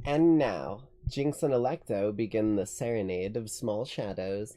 And now, Jinx and Electo begin the Serenade of Small Shadows.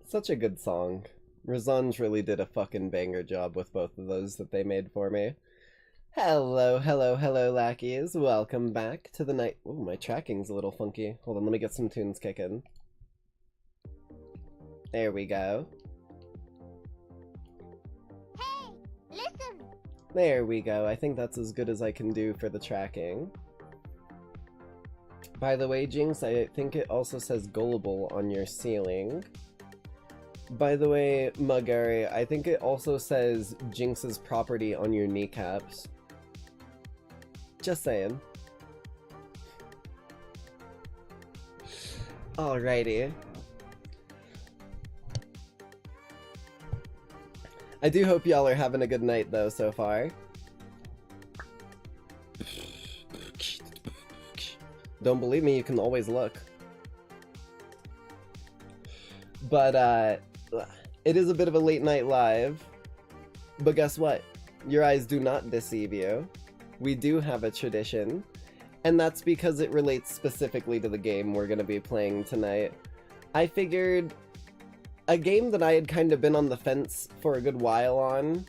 Such a good song. Razanj really did a fucking banger job with both of those that they made for me. Hello, hello, hello, Lackeys. Welcome back to the night. Oh, my tracking's a little funky. Hold on, let me get some tunes kicking. There we go. Hey, listen! There we go. I think that's as good as I can do for the tracking. By the way, Jinx, I think it also says gullible on your ceiling. By the way, Mugari, I think it also says Jinx's property on your kneecaps. Just saying. Alrighty. I do hope y'all are having a good night though so far. Don't believe me, you can always look. But it is a bit of a late night live. But guess what? Your eyes do not deceive you. We do have a tradition, and that's because it relates specifically to the game we're going to be playing tonight. I figured a game that I had kind of been on the fence for a good while on,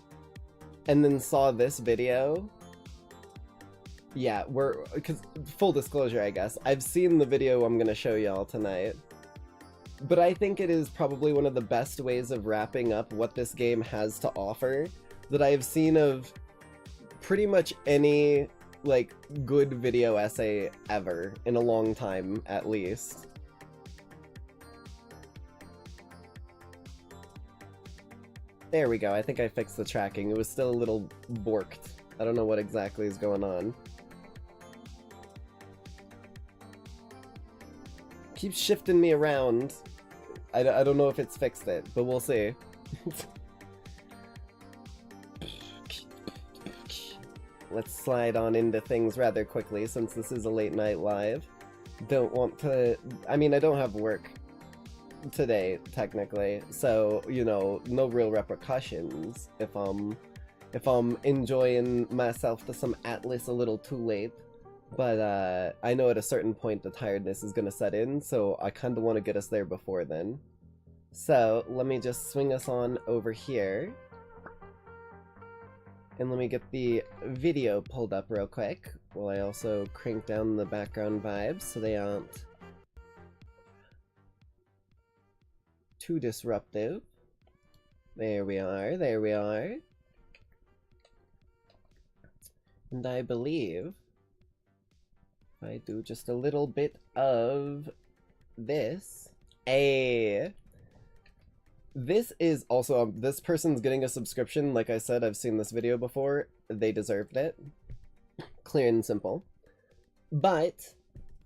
and then saw this video. Yeah, because full disclosure, I guess, I've seen the video I'm going to show y'all tonight. But I think it is probably one of the best ways of wrapping up what this game has to offer that I have seen of pretty much any, like, good video essay ever, in a long time, at least. There we go, I think I fixed the tracking. It was still a little borked. I don't know what exactly is going on. Keeps shifting me around. I don't know if it's fixed it, but we'll see. Let's slide on into things rather quickly since this is a late night live. Don't want to... I mean, I don't have work today, technically, so, you know, no real repercussions if I'm enjoying myself to some Atlyss a little too late. But I know at a certain point the tiredness is gonna set in, so I kinda want to get us there before then. So, let me just swing us on over here. And let me get the video pulled up real quick, while I also crank down the background vibes so they aren't too disruptive. There we are, there we are. And I believe if I do just a little bit of this. This is also, this person's getting a subscription. Like I said, I've seen this video before. They deserved it. Clear and simple. But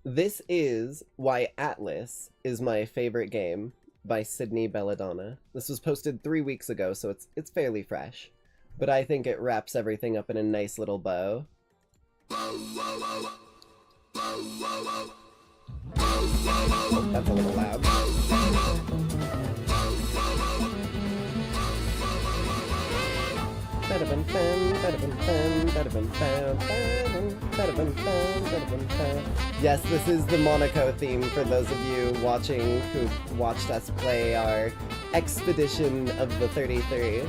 this is why Atlyss is my favorite game by Sydney Belladonna. This was posted 3 weeks ago, so it's fairly fresh. But I think it wraps everything up in a nice little bow. Oh, that's a little loud. Yes, this is the Monaco theme for those of you watching who've watched us play our Expedition of the 33.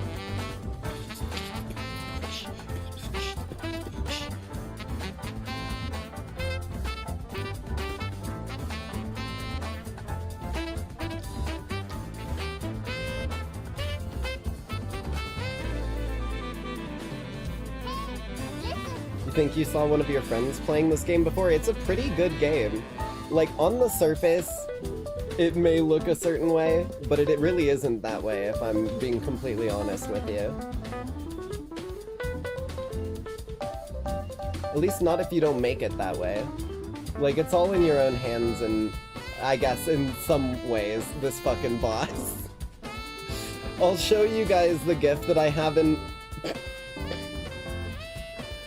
Think you saw one of your friends playing this game before? It's a pretty good game. Like, on the surface, it may look a certain way, but it really isn't that way, if I'm being completely honest with you. At least not if you don't make it that way. Like, it's all in your own hands, and I guess in some ways, this fucking boss. I'll show you guys the gift that I have in...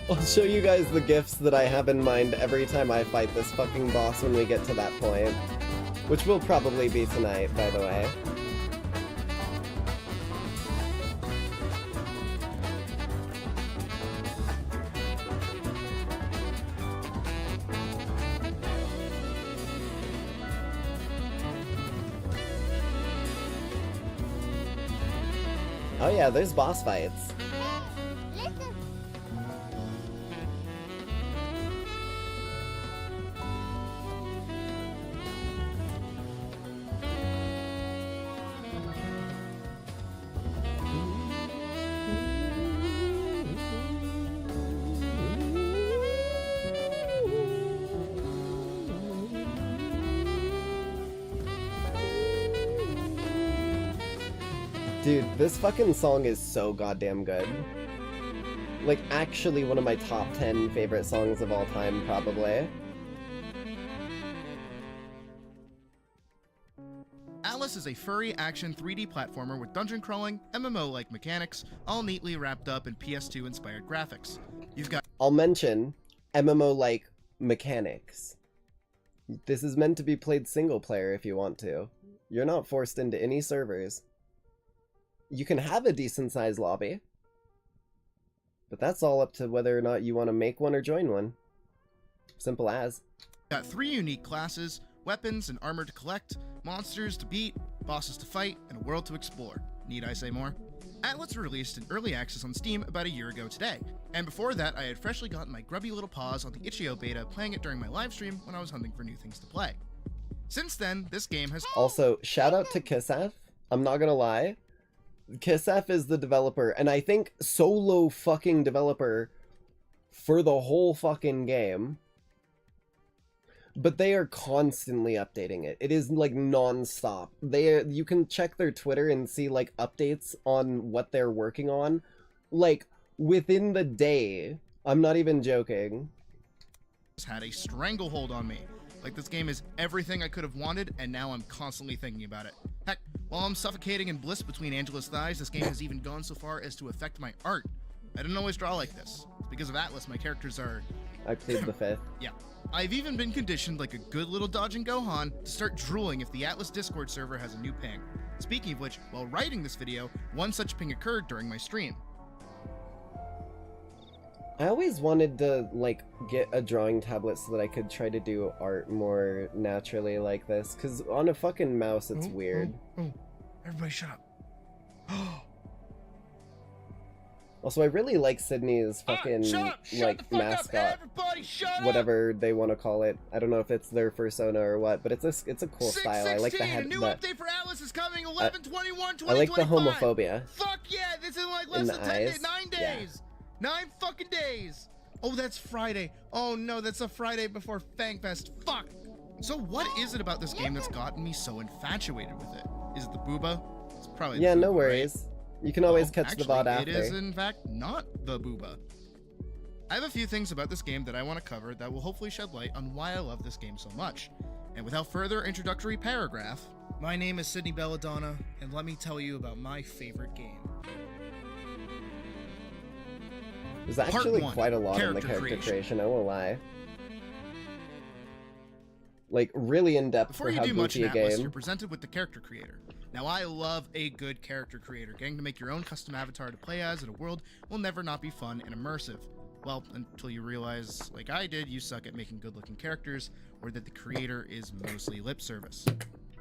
I'll show you guys the gifts that I have in mind every time I fight this fucking boss when we get to that point. Which will probably be tonight, by the way. Oh yeah, there's boss fights. Hey, listen. Dude, this fucking song is so goddamn good. Like, actually one of my top 10 favorite songs of all time, probably. Atlyss is a furry action 3D platformer with dungeon crawling, MMO-like mechanics, all neatly wrapped up in PS2-inspired graphics. You've got I'll mention MMO-like mechanics. This is meant to be played single player if you want to. You're not forced into any servers. You can have a decent sized lobby, but that's all up to whether or not you want to make one or join one. Simple as. got 3 unique classes, weapons and armor to collect, monsters to beat, bosses to fight, and a world to explore. Need I say more? Atlyss released in early access on Steam about a year ago today, and before that I had freshly gotten my grubby little paws on the itch.io beta playing it during my livestream when I was hunting for new things to play. Since then, this game has Also, shout out to Kisaf. I'm not gonna lie. Kisaf is the developer, and I think solo fucking developer for the whole fucking game. But they are constantly updating it. It is like non-stop. You can check their Twitter and see like updates on what they're working on. Like within the day. I'm not even joking. had a stranglehold on me. Like, this game is everything I could have wanted, and now I'm constantly thinking about it. Heck, while I'm suffocating in bliss between Angela's thighs, this game has even gone so far as to affect my art. I didn't always draw like this. Because of Atlyss, my characters are... I plead the fifth. Yeah. I've even been conditioned like a good little dodging Gohan to start drooling if the Atlyss Discord server has a new ping. Speaking of which, while writing this video, one such ping occurred during my stream. I always wanted to, like, get a drawing tablet so that I could try to do art more naturally like this, because on a fucking mouse it's weird. Everybody shut up. Also, I really like Sydney's fucking, like, mascot. Whatever they want to call it. I don't know if it's their persona or what, but it's a cool style. I like the head. A new update for Atlyss is coming 11/21/2025. I like the homophobia. Fuck yeah, this is like less than 10 days, 9 days. Yeah. 9 fucking days. Oh, that's Friday. Oh no, that's a Friday before Fangfest. Fuck. So what is it about this game that's gotten me so infatuated with it? Is it the booba? It's probably the yeah, booba, no worries. Right? You can always catch the VOD after. It is in fact not the booba. I have a few things about this game that I want to cover that will hopefully shed light on why I love this game so much. And without further introductory paragraph, my name is Sydney Belladonna, and let me tell you about my favorite game. There's actually quite a lot in the character creation, I won't lie. Like, really in-depth for how goofy a game. You're presented with the character creator. Now, I love a good character creator. Getting to make your own custom avatar to play as in a world will never not be fun and immersive. Well, until you realize, like I did, you suck at making good-looking characters, or that the creator is mostly lip service.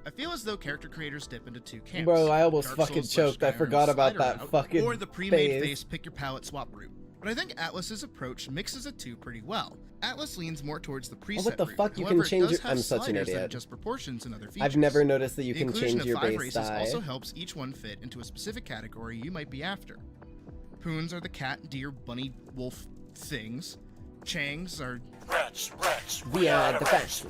I feel as though character creators dip into two camps. Bro, I almost fucking choked. I forgot about that fucking or the pre-made face pick your palette swap route. But I think Atlyss's approach mixes the two pretty well. Atlyss leans more towards the preset what the route. fuck? You However, can change your... I'm such an idiot. Just proportions and other features. I've never noticed that you can change your base races dye. Also helps each one fit into a specific category you might be after. Poons are the cat, deer, bunny, wolf things. Changs are... We are the best.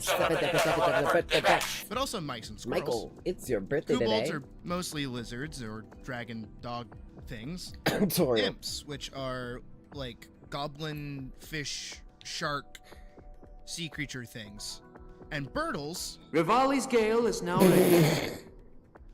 But also mice and squirrels. Michael, it's your birthday Kobolds today. are mostly lizards or dragon dog things. Tutorial. Imps, which are like goblin, fish, shark, sea creature things. And Birtles... Rivali's Gale is now ready.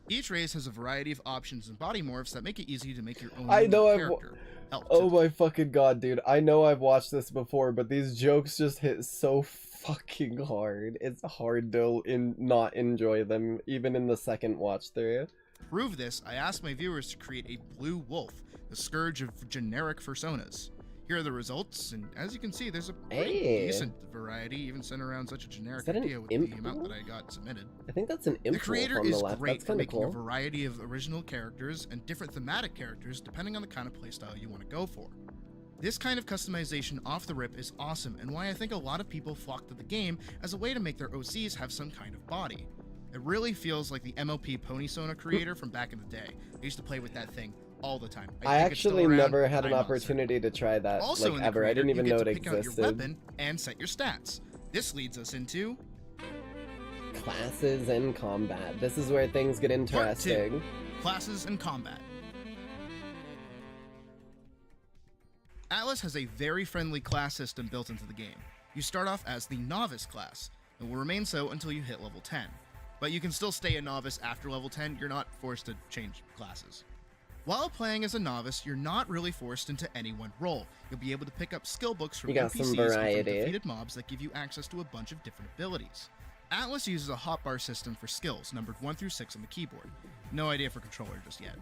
Each race has a variety of options and body morphs that make it easy to make your own character. Oh my fucking god, dude. I know I've watched this before, but these jokes just hit so fucking hard. It's hard to not enjoy them, even in the second watch through. To prove this, I asked my viewers to create a blue wolf, the scourge of generic personas. Here are the results, and as you can see, there's a Hey. decent variety, even sent around such a generic Is that an idea with imp the amount wolf? that I got submitted. I think that's an The imp creator on the is left. great That's for kind of making a cool. variety of original characters and different thematic characters depending on the kind of playstyle you want to go for. This kind of customization off the rip is awesome, and why I think a lot of people flock to the game as a way to make their OCs have some kind of body. It really feels like the MLP Ponysona creator from back in the day. I used to play with that thing all the time. I think it's still actually around. never had an I'm opportunity to try that, Also, like, in the ever. I creator, didn't even you know get it to pick out your existed. weapon and set your stats. This leads us into Classes and combat. This is where things get interesting. classes and combat. Atlyss has a very friendly class system built into the game. You start off as the novice class, and will remain so until you hit level 10. But you can still stay a novice after level 10, you're not forced to change classes. While playing as a novice, you're not really forced into any one role. You'll be able to pick up skill books from You got some NPCs and from variety. defeated mobs that give you access to a bunch of different abilities. Atlyss uses a hotbar system for skills, numbered 1 through 6 on the keyboard. No idea for controller just yet.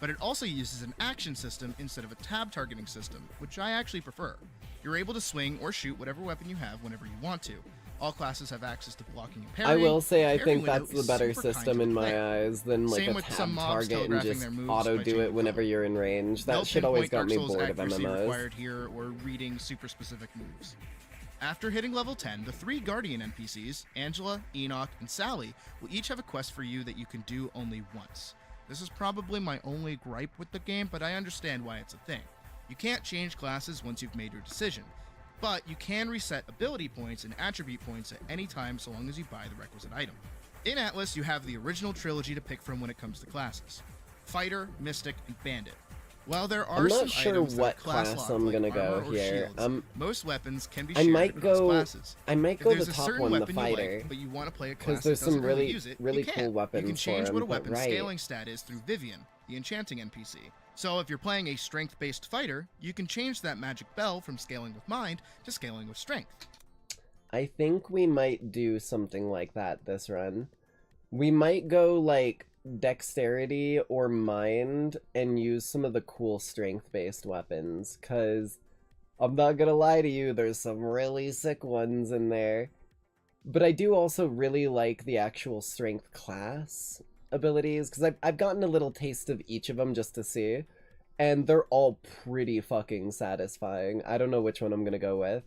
But it also uses an action system instead of a tab targeting system, which I actually prefer. You're able to swing or shoot whatever weapon you have whenever you want to. All classes have access to blocking and I parrying. will say I Parry think window that's the is better super kind system to in the my player. eyes than like Same a with tab some mobs target and telegraphing just their moves auto by do changing it whenever color. you're in range. That No shit always pinpoint got me Dark Souls bored of accuracy MMOs. required here or reading super specific moves. After hitting level 10, the 3 Guardian NPCs, Angela, Enoch, and Sally, will each have a quest for you that you can do only once. This is probably my only gripe with the game, but I understand why it's a thing. You can't change classes once you've made your decision, but you can reset ability points and attribute points at any time so long as you buy the requisite item. In Atlyss, you have the original trilogy to pick from when it comes to classes: Fighter, Mystic, and Bandit. While there are I'm some not sure items that what class class lock, I'm like gonna go armor or here. shields, most weapons can be I shared might across go. classes. I might If go there's the a top certain one, the weapon you fighter, like, but you want to play a class because that there's some doesn't really, use it, really you can. cool weapons You can change for what a him, but weapon's right. scaling stat is through Vivian, the enchanting NPC. So if you're playing a strength-based fighter, you can change that magic bell from scaling with mind to scaling with strength. I think we might do something like that this run. We might go like dexterity or mind and use some of the cool strength-based weapons, because I'm not gonna lie to you, there's some really sick ones in there. But I do also really like the actual strength class abilities, because I've gotten a little taste of each of them just to see, and they're all pretty fucking satisfying. I don't know which one I'm gonna go with.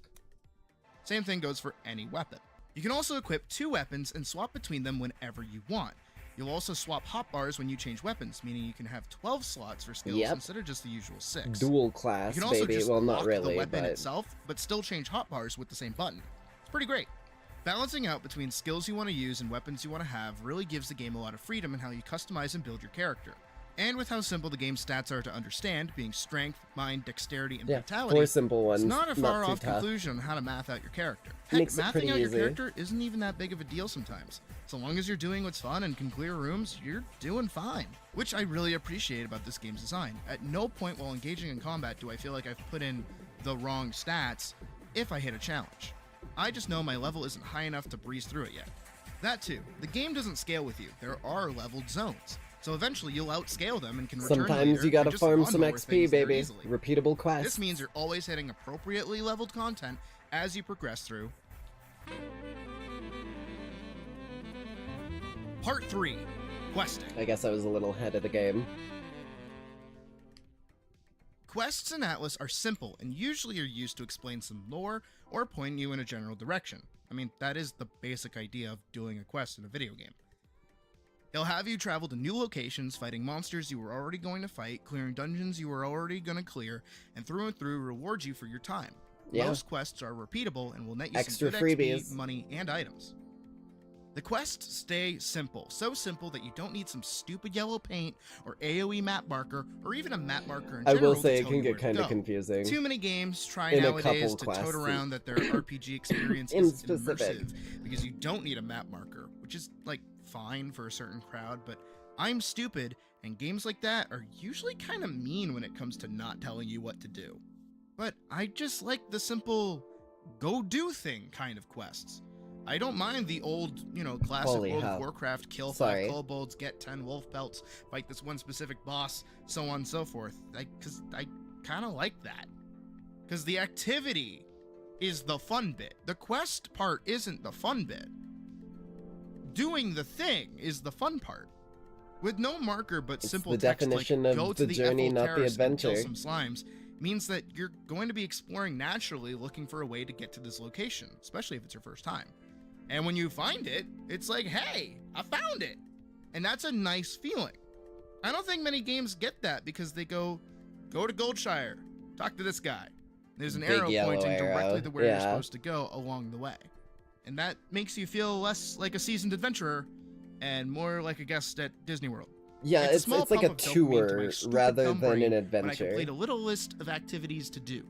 Same thing goes for any weapon. You can also equip 2 weapons and swap between them whenever you want. You'll also swap hotbars when you change weapons, meaning you can have 12 slots for skills Yep. instead of just the usual 6. Dual class, You can also baby. just Well, not lock really, the weapon but itself, but still change hotbars with the same button. It's pretty great. Balancing out between skills you want to use and weapons you want to have really gives the game a lot of freedom in how you customize and build your character. And with how simple the game's stats are to understand, being strength, mind, dexterity, and yeah, vitality, 4 simple ones. it's not a far too off tough. conclusion on how to math out your character. Heck, Makes it mathing pretty out your easy. character isn't even that big of a deal sometimes. So long as you're doing what's fun and can clear rooms, you're doing fine. Which I really appreciate about this game's design. At no point while engaging in combat do I feel like I've put in the wrong stats if I hit a challenge. I just know my level isn't high enough to breeze through it yet. That too, the game doesn't scale with you. There are leveled zones. So eventually you'll outscale them and can return Sometimes later you gotta and just farm run some more XP, things there baby. easily. Repeatable quests. This means you're always hitting appropriately leveled content as you progress through. Part 3, Questing. I guess I was a little ahead of the game. Quests in Atlyss are simple and usually are used to explain some lore or point you in a general direction. I mean, that is the basic idea of doing a quest in a video game. He'll have you travel to new locations, fighting monsters you were already going to fight, clearing dungeons you were already going to clear, and through reward you for your time. Yeah. Most quests are repeatable and will net you Extra some good freebies. XP, money, and items. The quests stay simple, so simple that you don't need some stupid yellow paint or AoE map marker or even a map marker in I general will say to it tell can you get where to kind of go. confusing. Too many games try In a nowadays couple to quests. tote around that their RPG experience In is specific. immersive because you don't need a map marker, which is like fine for a certain crowd, but I'm stupid, and games like that are usually kind of mean when it comes to not telling you what to do. But I just like the simple go do thing kind of quests. I don't mind the old, classic Holy World hell. of Warcraft, kill Sorry. 5 kobolds, get 10 wolf pelts, fight this one specific boss, so on and so forth. Because I kind of like that. Because the activity is the fun bit. The quest part isn't the fun bit. Doing the thing is the fun part. With no marker but It's simple the text definition like of go to the the journey, Ethel not the Terrace and kill adventure. some slimes means that you're going to be exploring naturally, looking for a way to get to this location, especially if it's your first time. And when you find it, it's like, hey, I found it. And that's a nice feeling. I don't think many games get that because they go to Goldshire, talk to this guy. There's an Big arrow yellow pointing arrow. directly to where you're Yeah. supposed to go along the way. And that makes you feel less like a seasoned adventurer and more like a guest at Disney World. Yeah, It's a small it's like a pump of dopamine to my tour stupid rather thumb than brain an when I adventure. complete a little list of activities to do.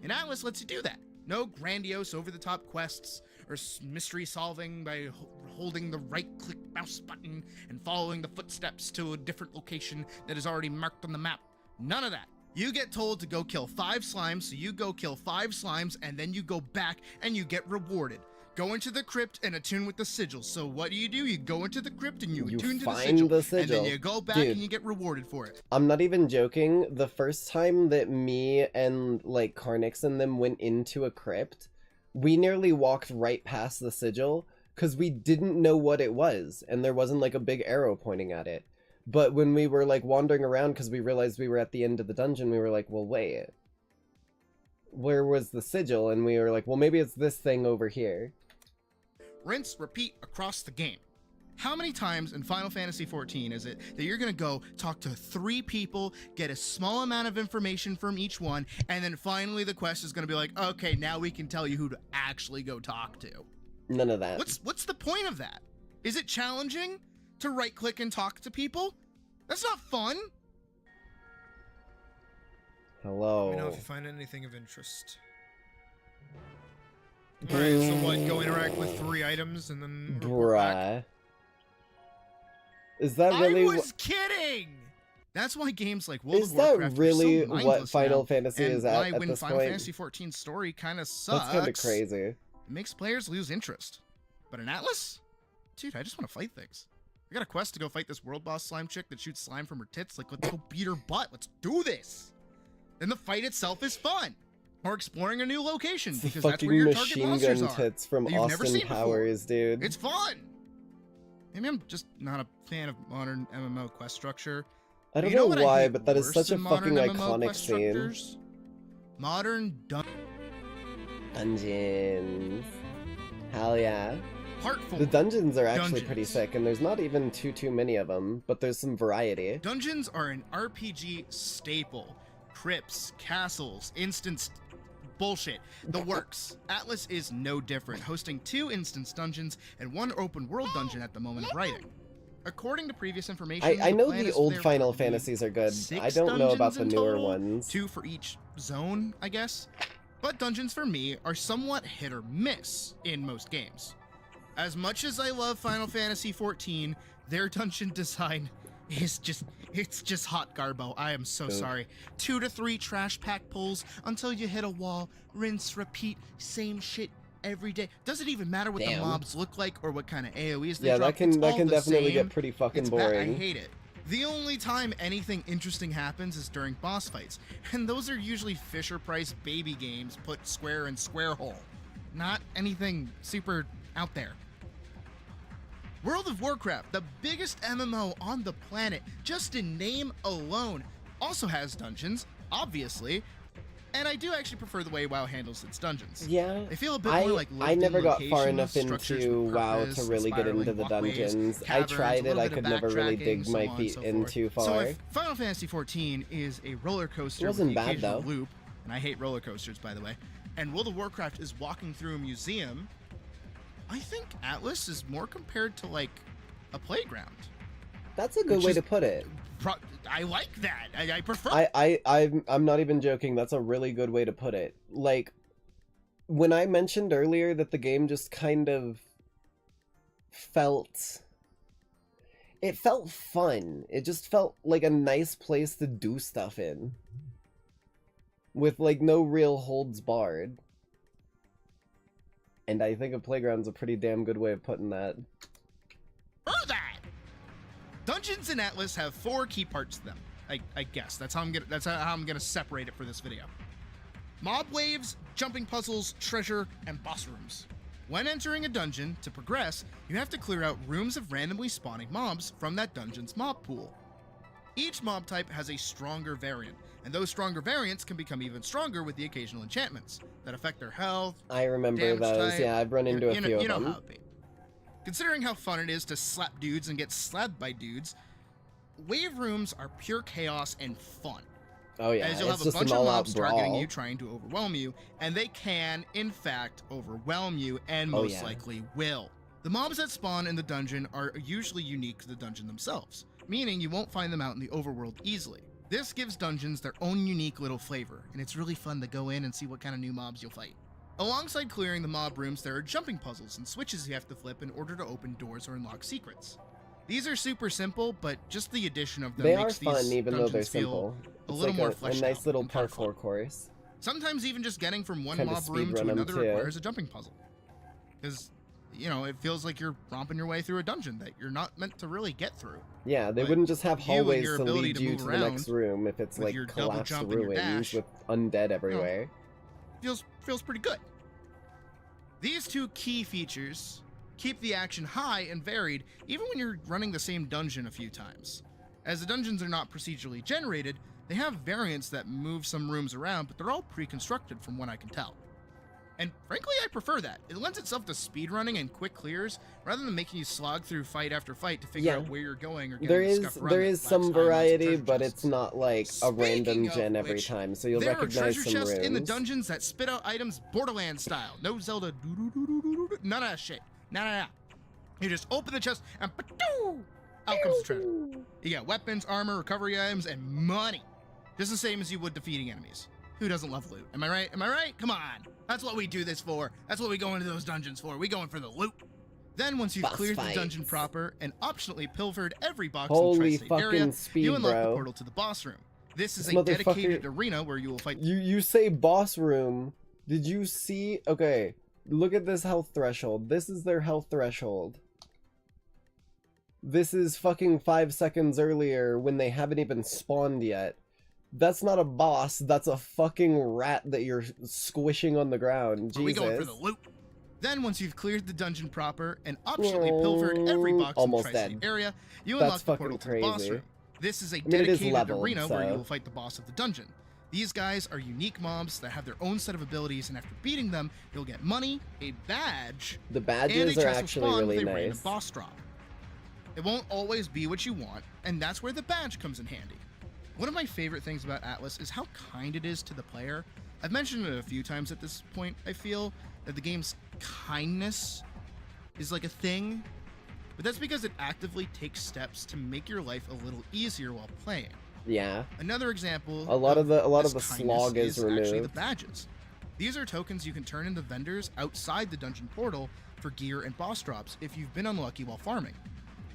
And Atlyss lets you do that. No grandiose over-the-top quests or mystery solving by holding the right-click mouse button and following the footsteps to a different location that is already marked on the map. None of that. You get told to go kill 5 slimes, so you go kill 5 slimes, and then you go back and you get rewarded. Go into the crypt and attune with the sigil. So what do? You go into the crypt and you attune to the find sigil, the and sigil. then you go back Dude. and you get rewarded for it. I'm not even joking. The first time that me and like Carnix and them went into a crypt, we nearly walked right past the sigil because we didn't know what it was, and there wasn't like a big arrow pointing at it. But when we were like wandering around because we realized we were at the end of the dungeon, we were like, well, wait, where was the sigil? And we were like, well, maybe it's this thing over here. Rinse, repeat across the game. How many times in Final Fantasy XIV is it that you're going to go talk to 3 people, get a small amount of information from each one, and then finally the quest is going to be like, okay, now we can tell you who to actually go talk to. None of that. What's the point of that? Is it challenging to right-click and talk to people? That's not fun. Hello. Let me know if you find anything of interest. Alright, so what, go interact with 3 items and then report back? Bruh. Is that really I was kidding! That's why games like World Is of that Warcraft really are so what mindless Final now, Fantasy and is why at when this Final point? Fantasy XIV's story kind of sucks. That's kind of crazy. It makes players lose interest. But in Atlyss? Dude, I just want to fight things. I got a quest to go fight this world boss slime chick that shoots slime from her tits. Like, let's go beat her butt. Let's do this. And the fight itself is fun. Or exploring a new location, It's the because that's where fucking your target machine monsters gun are. tits from that you've never Austin seen before. Powers, dude. It's fun. Maybe I'm just not a fan of modern MMO quest structure. I don't You know know what I why, hate but that is worse such a than modern fucking MMO iconic quest scene. structures? Modern Dungeons. Hell yeah. Heartful. The dungeons are actually Dungeons. pretty sick, and there's not even too many of them, but there's some variety. Dungeons are an RPG staple. Crypts, castles, instance bullshit. The works. Atlyss is no different, hosting 2 instance dungeons and 1 open world dungeon at the moment of writing. According to previous information, I know plan the is old there Final to be Fantasies are good. 6 I don't know about dungeons the in newer total, ones. 2 for each zone, I guess. But dungeons for me are somewhat hit or miss in most games. As much as I love Final Fantasy XIV, their dungeon design is it's just hot garbo. I am so sorry. 2 to 3 trash pack pulls until you hit a wall, rinse, repeat, same shit every day. Doesn't even matter what Damn. the mobs look like or what kind of AoEs they Yeah, drop. that can It's all the definitely same. get pretty fucking It's bad. I boring. hate it. The only time anything interesting happens is during boss fights, and those are usually Fisher-Price baby games put square in square hole. Not anything super out there. World of Warcraft, the biggest MMO on the planet, just in name alone, also has dungeons, obviously, and I do actually prefer the way WoW handles its dungeons. Yeah, They feel a bit more like I never got far locations, enough structures into with WoW purpose, to really get into spiraling the walkways, dungeons. I caverns, tried a it, little I bit could of never really backtracking, dig so my on and feet so in forth. too So far. if Final Fantasy XIV is a roller coaster It wasn't with the bad, occasional though. loop, and I hate roller coasters, by the way, and World of Warcraft is walking through a museum, I think Atlyss is more compared to, like, a playground. That's a good Which way is- to put it. I like that. I prefer I'm not even joking. That's a really good way to put it. Like, when I mentioned earlier that the game just kind of felt... It felt fun. It just felt like a nice place to do stuff in. With, like, no real holds barred. And I think a playground's a pretty damn good way of putting that. that. Dungeons in Atlyss have 4 key parts to them. I guess that's how I'm gonna separate it for this video. Mob waves, jumping puzzles, treasure, and boss rooms. When entering a dungeon, to progress, you have to clear out rooms of randomly spawning mobs from that dungeon's mob pool. Each mob type has a stronger variant, and those stronger variants can become even stronger with the occasional enchantments that affect their health. I remember damage those. type. Yeah, I've run into a few of You know them. how it be. Considering how fun it is to slap dudes and get slapped by dudes, wave rooms are pure chaos and fun. Oh yeah, As you'll it's have a just bunch an of all-out mobs targeting brawl. you, trying to overwhelm you, and they can, in fact, overwhelm you, and Oh, most yeah. likely will. The mobs that spawn in the dungeon are usually unique to the dungeon themselves, meaning you won't find them out in the overworld easily. This gives dungeons their own unique little flavor, and it's really fun to go in and see what kind of new mobs you'll fight. Alongside clearing the mob rooms, there are jumping puzzles and switches you have to flip in order to open doors or unlock secrets. These are super simple, but just the addition of them They are makes fun, these even though they're dungeons feel simple. a It's little like more a fleshed nice out little and kinda fun. parkour course. Sometimes even just getting from one Kinda mob room to speedrun 'em another too. requires a jumping puzzle. Because, you know, it feels like you're romping your way through a dungeon that you're not meant to really get through. Yeah, they But wouldn't just have you and hallways your to ability lead to you move to the next around room if it's with like your double collapsed jump and your ruins dash, with undead everywhere. Feels pretty good. These two key features keep the action high and varied even when you're running the same dungeon a few times. As the dungeons are not procedurally generated, they have variants that move some rooms around, but they're all pre-constructed from what I can tell. And frankly, I prefer that. It lends itself to speedrunning and quick clears, rather than making you slog through fight after fight to figure Yeah. out where you're going or getting There the is scuff around there that is lacks some high amounts of variety, treasure but chests. it's not like a random Speaking of gen every which, time, so you'll there are recognize treasure some chests rooms. in the dungeons that spit out items Borderlands style. No Zelda, none of that shit. No. You just open the chest and out comes the treasure. You get weapons, armor, recovery items, and money. Just the same as you would defeating enemies. Who doesn't love loot? Am I right? Am I right? Come on. That's what we do this for. That's what we go into those dungeons for. We going for the loot. Then once you've Boss cleared the dungeon fights. proper and optionally pilfered every box in Holy the tri-state area, fucking speed, you unlock the bro. portal to the boss room. This is This a dedicated motherfucker- arena where you will fight. You say boss room. Did you see? Okay, look at this health threshold. This is their health threshold. This is fucking 5 seconds earlier when they haven't even spawned yet. That's not a boss. That's a fucking rat that you're squishing on the ground. Are we Jesus. going for the loot? Then once you've cleared the dungeon proper and optionally pilfered every box Almost in the tri-state dead. area, you That's unlock the portal fucking to the boss crazy. room. This is a mean, it is dedicated leveled, arena where you so- will fight the boss of the dungeon. These guys are unique mobs that have their own set of abilities, and after beating them, you'll get money, a badge, The and a badges are chest will actually spawn really with a random nice. boss drop. It won't always be what you want, and that's where the badge comes in handy. One of my favorite things about Atlyss is how kind it is to the player. I've mentioned it a few times at this point. I feel that the game's kindness is like a thing, but that's because it actively takes steps to make your life a little easier while playing. Yeah. Another example A lot of the this kindness slog is actually the removed. badges. These are tokens you can turn into vendors outside the dungeon portal for gear and boss drops if you've been unlucky while farming.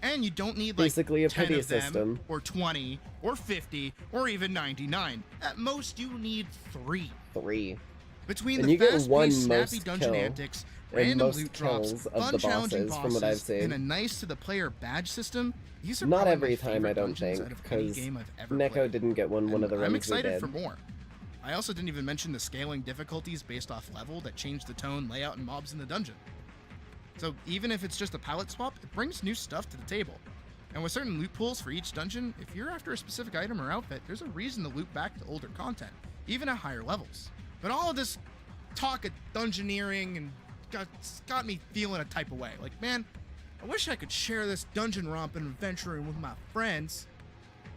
And you don't need like Basically a 10 pity of them, system. or 20, or 50, or even 99. At most, you need 3. 3. Between And the you get fast-paced, one snappy most dungeon kill antics, and random most loot drops, kills of fun the challenging bosses, from what I've bosses, seen. and a nice to the player badge system, these are Not probably every my time, I favorite don't dungeons think, out of any because game I've ever Neko played. didn't get one of And the runs I'm we excited did. for more. I also didn't even mention the scaling difficulties based off level that change the tone, layout, and mobs in the dungeon. So even if it's just a palette swap, it brings new stuff to the table. And with certain loot pools for each dungeon, if you're after a specific item or outfit, there's a reason to loot back to older content, even at higher levels. But all of this talk of dungeoneering and got me feeling a type of way. Like, man, I wish I could share this dungeon romp and adventuring with my friends.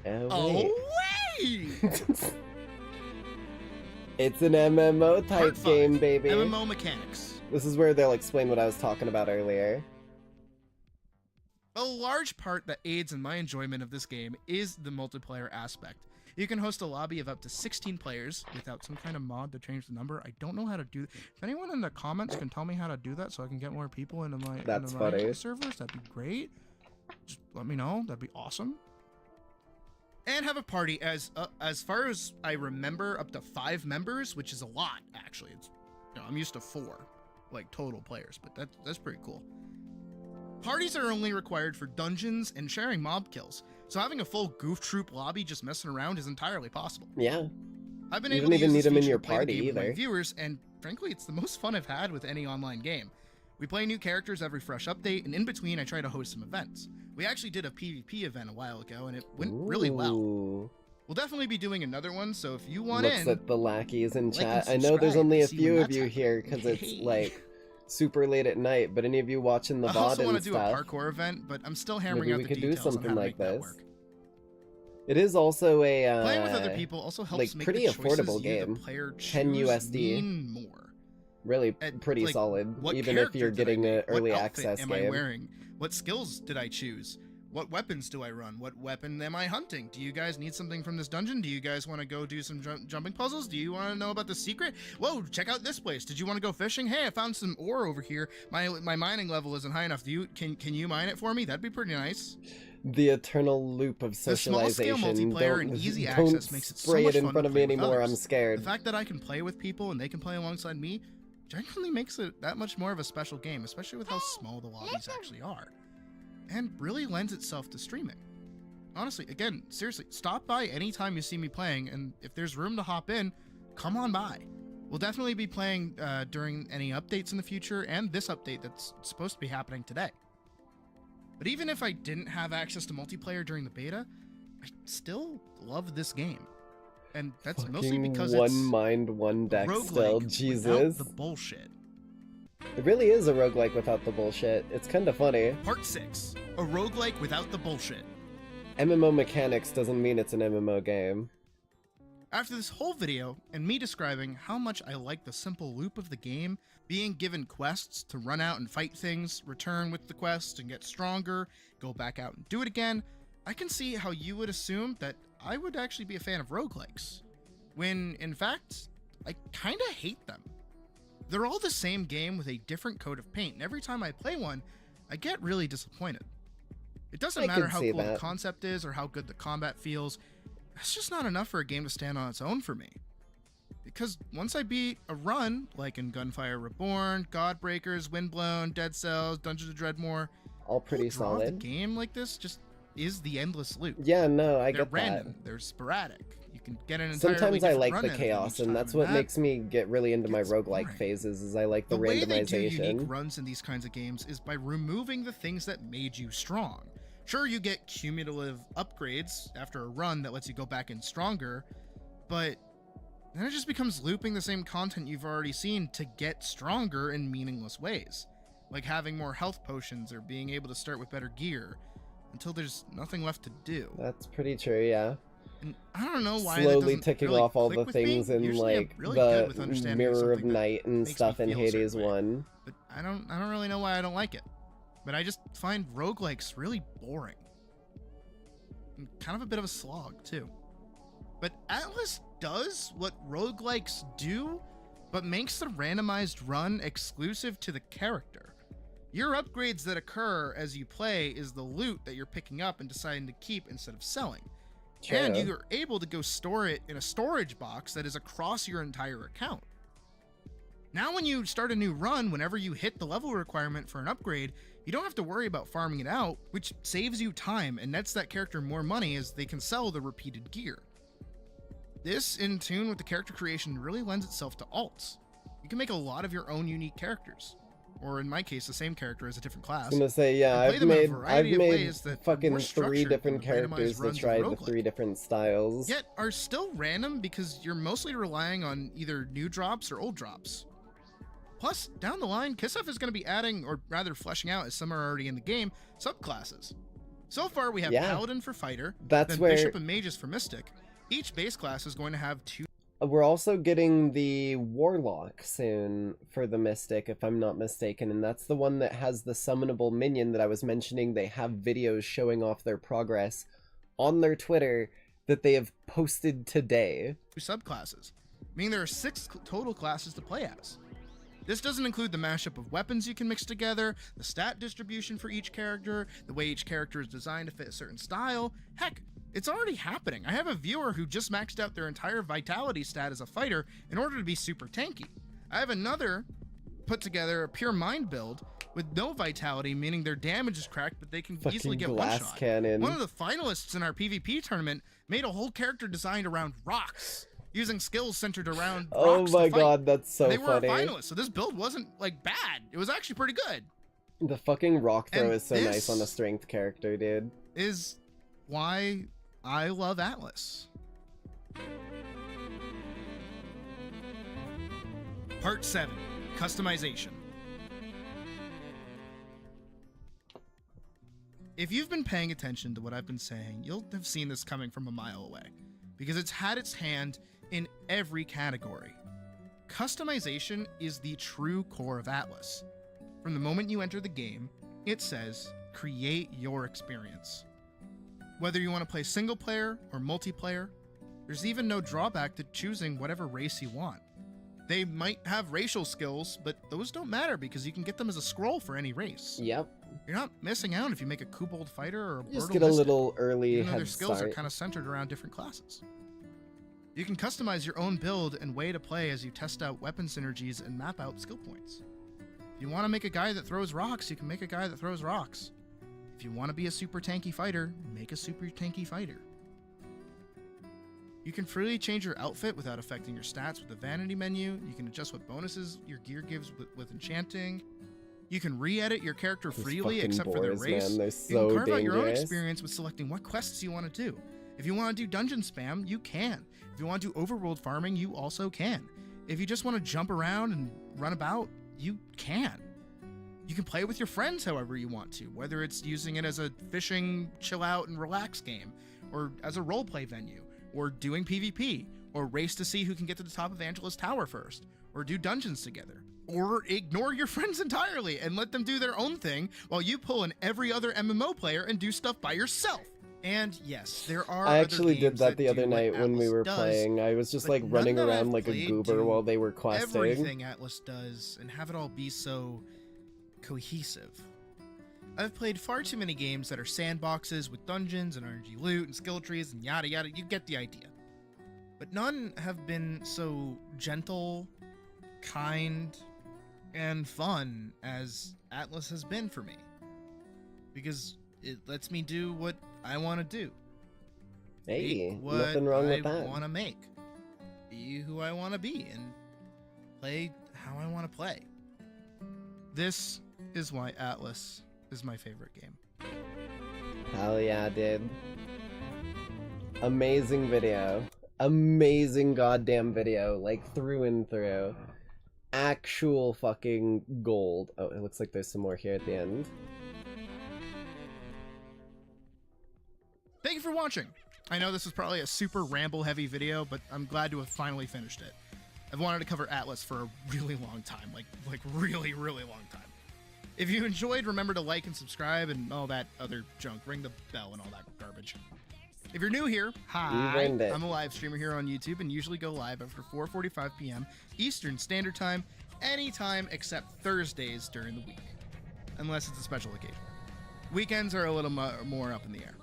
Oh, Away! it's an MMO type Part 5, game, baby. MMO mechanics. This is where they'll explain what I was talking about earlier. A large part that aids in my enjoyment of this game is the multiplayer aspect. You can host a lobby of up to 16 players without some kind of mod to change the number. I don't know how to do that. If anyone in the comments can tell me how to do that so I can get more people into my, That's into my funny. servers, that'd be great. Just let me know. That'd be awesome. And have a party as far as I remember, up to 5 members, which is a lot, actually. It's, you know, I'm used to 4, like, total players, but that's pretty cool. Parties are only required for dungeons and sharing mob kills, so having a full goof troop lobby just messing around is entirely possible. Yeah. I've been You able don't to even use need this them in feature your to play the party game with my either. viewers, and frankly, it's the most fun I've had with any online game. We play new characters every fresh update, and in between, I try to host some events. We actually did a PvP event a while ago, and it went really well. Ooh. We'll definitely be doing another one, so if you want Looks in, at the lackeys in like chat. and I know there's subscribe only to a see few when of that's you here happening. because it's Hey. like super late at night, but any of you watching the I VOD also want and to do a stuff, parkour event, but I'm still hammering maybe out we the could do details on something how to like make that this. work. It is also a Playing with other people also helps like make pretty the choices affordable you, the game. player, 10 choose USD. mean more. really At, pretty like, solid, what even if you're character did I getting an make? What early outfit access am game. I wearing? What skills did I choose? What weapons do I run? What weapon am I hunting? Do you guys need something from this dungeon? Do you guys want to go do some jumping puzzles? Do you want to know about the secret? Whoa, check out this place. Did you want to go fishing? Hey, I found some ore over here. My mining level isn't high enough. Can you mine it for me? That'd be pretty nice. The eternal loop of The small-scale socialization. multiplayer Don't, and easy don't access makes it so spray much it in fun front to of me play with anymore. others. I'm scared. The fact that I can play with people and they can play alongside me genuinely makes it that much more of a special game, especially with how small the lobbies actually are. And really lends itself to streaming. Honestly, again, seriously, stop by anytime you see me playing, and if there's room to hop in, come on by. We'll definitely be playing during any updates in the future, and this update that's supposed to be happening today. But even if I didn't have access to multiplayer during the beta, I still love this game. And that's mostly Fucking because one it's mind, one deck roguelike still. without Jesus. the bullshit. It really is a roguelike without the bullshit. It's kind of funny. Part 6. A roguelike without the bullshit. MMO mechanics doesn't mean it's an MMO game. After this whole video, and me describing how much I like the simple loop of the game, being given quests to run out and fight things, return with the quest and get stronger, go back out and do it again, I can see how you would assume that I would actually be a fan of roguelikes, when in fact, I kinda hate them. They're all the same game with a different coat of paint, and every time I play one, I get really disappointed. It doesn't I matter can how see cool the that. concept is or how good the combat feels, that's just not enough for a game to stand on its own for me. Because once I beat a run, like in Gunfire Reborn, Godbreakers, Windblown, Dead Cells, Dungeons of Dreadmore, All pretty the whole draw of solid. the game like this just is the endless loop. Yeah, no, I They're get random, that. they're sporadic. You can get an entirely Sometimes I different like run the out of them chaos, each and time, that's what that makes me get really into my gets roguelike boring. phases, is I like the The way they do randomization. unique runs in these kinds of games is by removing the things that made you strong. Sure, you get cumulative upgrades after a run that lets you go back in stronger, but then it just becomes looping the same content you've already seen to get stronger in meaningless ways, like having more health potions or being able to start with better gear, until there's nothing left to do. That's pretty true, yeah. And I don't know why that Slowly doesn't ticking really off all click the with me. things in Usually I'm like really good with the understanding Mirror of something that Night and makes me stuff in feel a Hades certain way. 1. But I don't really know why I don't like it. But I just find roguelikes really boring. And kind of a bit of a slog, too. But Atlyss does what roguelikes do, but makes the randomized run exclusive to the character. Your upgrades that occur as you play is the loot that you're picking up and deciding to keep instead of selling. And True. you are able to go store it in a storage box that is across your entire account. Now when you start a new run, whenever you hit the level requirement for an upgrade, you don't have to worry about farming it out, which saves you time and nets that character more money as they can sell the repeated gear. This, in tune with the character creation, really lends itself to alts. You can make a lot of your own unique characters. Or in my case, the same character as a different class. I was gonna say, yeah, and play I've them in a made variety of made ways that are fucking more 3 structured different than the randomized characters to runs of try the roguelike. 3 different styles. Yet are still random because you're mostly relying on either new drops or old drops. Plus, down the line, Kislev is going to be adding, or rather fleshing out, as some are already in the game, subclasses. So far, we have Yeah. Paladin for Fighter, That's then where Bishop and Mages for Mystic. Each base class is going to have 2 we're also getting the Warlock soon for the Mystic, if I'm not mistaken, and that's the one that has the summonable minion that I was mentioning. They have videos showing off their progress on their Twitter that they have posted today. subclasses, meaning there are 6 total classes to play as. This doesn't include the mashup of weapons you can mix together, the stat distribution for each character, the way each character is designed to fit a certain style. Heck, it's already happening. I have a viewer who just maxed out their entire vitality stat as a fighter in order to be super tanky. I have another put together a pure mind build with no vitality, meaning their damage is cracked, but they can easily Fucking get glass one-shot. cannon. One of the finalists in our PvP tournament made a whole character designed around rocks. using skills centered around Oh rocks my to fight. god, that's so They were a funny. finalist, so this build wasn't like bad. It was actually pretty good. The fucking rock throw And is so nice this- on a strength character, dude. Is why I love Atlyss. Part 7, Customization. If you've been paying attention to what I've been saying, you'll have seen this coming from a mile away, because it's had its hand in every category. Customization is the true core of Atlyss. From the moment you enter the game, it says, create your experience. Whether you want to play single player or multiplayer, there's even no drawback to choosing whatever race you want. They might have racial skills, but those don't matter because you can get them as a scroll for any race. Yep. You're not missing out if you make a kobold fighter or a Just Birdo get a Mystic, little early even though head their skills start. are kind of centered around different classes. You can customize your own build and way to play as you test out weapon synergies and map out skill points. If you want to make a guy that throws rocks, you can make a guy that throws rocks. If you want to be a super tanky fighter, make a super tanky fighter. You can freely change your outfit without affecting your stats with the vanity menu. You can adjust what bonuses your gear gives with enchanting. You can re-edit your character These freely fucking except for their boars, race. man, they're You so can carve out your own dangerous. experience with selecting what quests you want to do. If you want to do dungeon spam, you can. If you want to do overworld farming, you also can. If you just want to jump around and run about, you can. You can play with your friends however you want to, whether it's using it as a fishing, chill out, and relax game, or as a roleplay venue, or doing PvP, or race to see who can get to the top of Angela's Tower first, or do dungeons together. Or ignore your friends entirely and let them do their own thing while you pull in every other MMO player and do stuff by yourself. And yes, there are I other actually did games that the do other what night when we Atlyss were does, playing. I was just but like none running that I've around like a played goober do while they were questing. everything Atlyss does and have it all be so cohesive. I've played far too many games that are sandboxes with dungeons and RNG loot and skill trees and yada yada, you get the idea. But none have been so gentle, kind, and fun as Atlyss has been for me. Because it lets me do what I want to do. Hey, Make what nothing wrong with I that. want to make. Be who I want to be and play how I want to play. This is why Atlyss is my favorite game. Hell yeah, dude. Amazing video. Amazing goddamn video, like through and through. Actual fucking gold. Oh, it looks like there's some more here at the end. Thank you for watching. I know this was probably a super ramble heavy video, but I'm glad to have finally finished it. I've wanted to cover Atlyss for a really long time, like really, really long time. If you enjoyed, remember to like and subscribe and all that other junk. Ring the bell and all that garbage. If you're new here, hi, earned it. I'm a live streamer here on YouTube and usually go live after 4:45 p.m. Eastern Standard Time, anytime except Thursdays during the week, unless it's a special occasion. Weekends are a little more up in the air.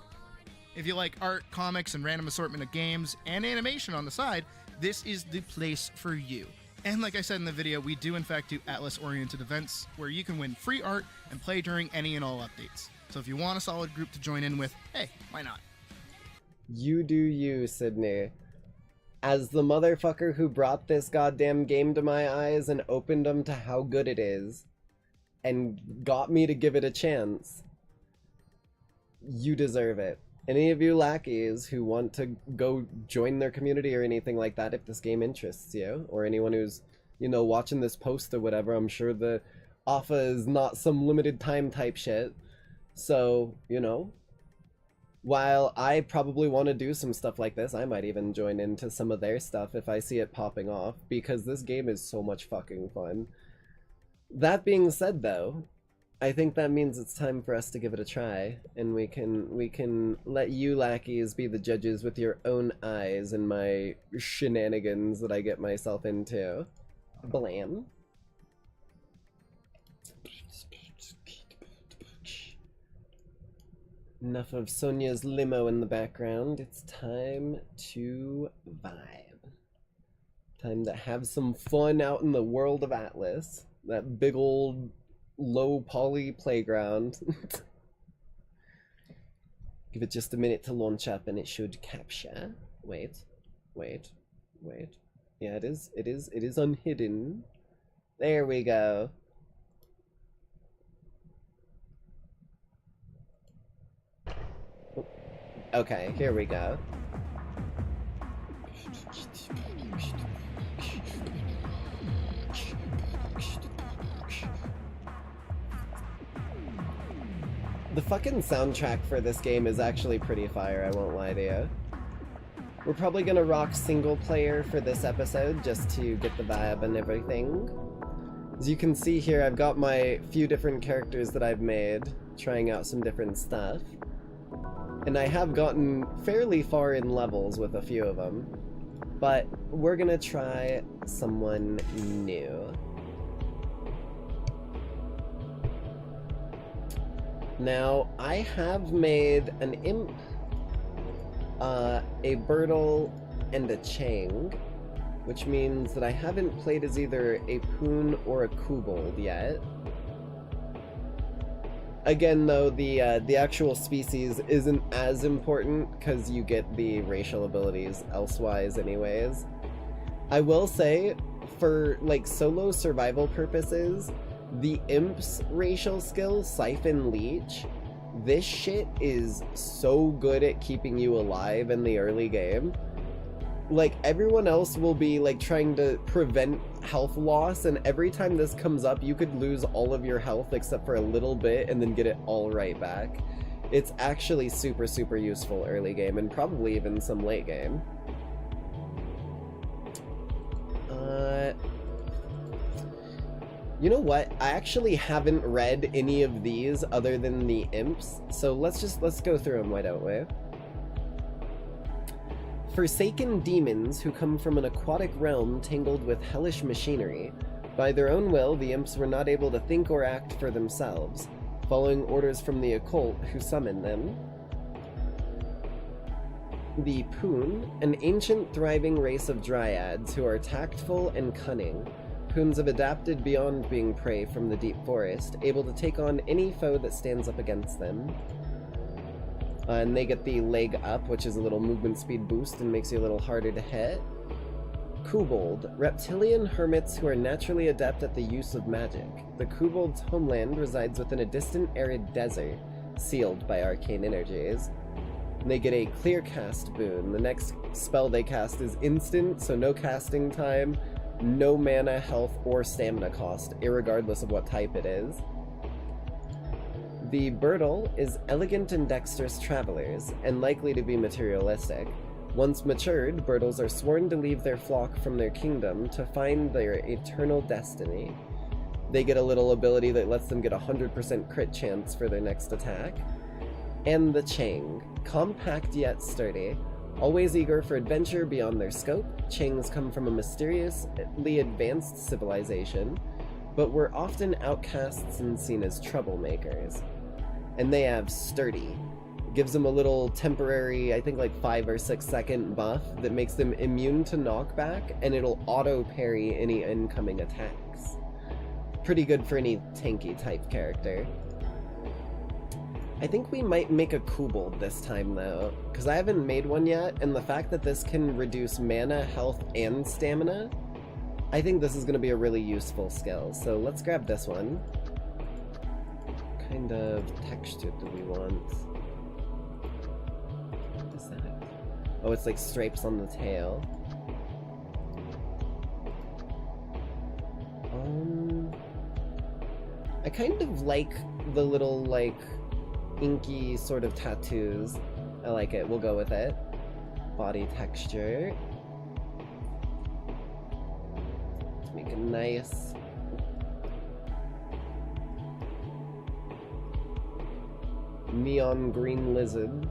If you like art, comics, and random assortment of games and animation on the side, this is the place for you. And like I said in the video, we do in fact do Atlyss-oriented events where you can win free art and play during any and all updates. So if you want a solid group to join in with, hey, why not? You do you, Sydney. As the motherfucker who brought this goddamn game to my eyes and opened them to how good it is, and got me to give it a chance, you deserve it. Any of you lackeys who want to go join their community or anything like that, if this game interests you, or anyone who's, you know, watching this post or whatever, I'm sure the offer is not some limited time type shit. So, you know, while I probably want to do some stuff like this, I might even join into some of their stuff if I see it popping off, because this game is so much fucking fun. That being said, though, I think that means it's time for us to give it a try, and we can let you lackeys be the judges with your own eyes in my shenanigans that I get myself into. Blam. Enough of Sonia's limo in the background. It's time to vibe. Time to have some fun out in the world of Atlyss. That big old low poly playground. Give it just a minute to launch up and it should capture. Wait. Wait. Yeah, it is unhidden. There we go. Okay, here we go. The fucking soundtrack for this game is actually pretty fire, I won't lie to you. We're probably gonna rock single player for this episode just to get the vibe and everything. As you can see here, I've got my few different characters that I've made, trying out some different stuff. And I have gotten fairly far in levels with a few of them. But we're gonna try someone new. Now, I have made an imp, a Birdle, and a Chang, which means that I haven't played as either a Poon or a Kobold yet. Again, though, the actual species isn't as important because you get the racial abilities elsewise anyways. I will say, for like solo survival purposes, the Imp's racial skill, Siphon Leech, this shit is so good at keeping you alive in the early game. Like, everyone else will be like trying to prevent health loss, and every time this comes up you could lose all of your health except for a little bit and then get it all right back. It's actually super useful early game, and probably even some late game. You know what? I actually haven't read any of these other than the imps, so let's go through them, why don't we? Forsaken demons who come from an aquatic realm tangled with hellish machinery. By their own will, the imps were not able to think or act for themselves, following orders from the occult who summoned them. The Poon, an ancient thriving race of dryads who are tactful and cunning. Poons have adapted beyond being prey from the deep forest, able to take on any foe that stands up against them. And they get the leg up, which is a little movement speed boost and makes you a little harder to hit. Kobold, reptilian hermits who are naturally adept at the use of magic. The Kobold's homeland resides within a distant arid desert, sealed by arcane energies. And they get a clear cast boon. The next spell they cast is instant, so no casting time, no mana, health, or stamina cost, irregardless of what type it is. The Birdle is elegant and dexterous travelers, and likely to be materialistic. Once matured, Birdles are sworn to leave their flock from their kingdom to find their eternal destiny. They get a little ability that lets them get a 100% crit chance for their next attack. And the Chang, compact yet sturdy. Always eager for adventure beyond their scope, Changs come from a mysteriously advanced civilization, but were often outcasts and seen as troublemakers. And they have Sturdy. Gives them a little temporary, I think like 5 or 6 second buff that makes them immune to knockback, and it'll auto parry any incoming attacks. Pretty good for any tanky type character. I think we might make a Kobold this time though, because I haven't made one yet, and the fact that this can reduce mana, health, and stamina, I think this is going to be a really useful skill. So let's grab this one. What kind of texture do we want? What is that? Oh, it's like stripes on the tail. I kind of like the little like inky sort of tattoos. I like it. We'll go with it. Body texture. Let's make a nice neon green lizard.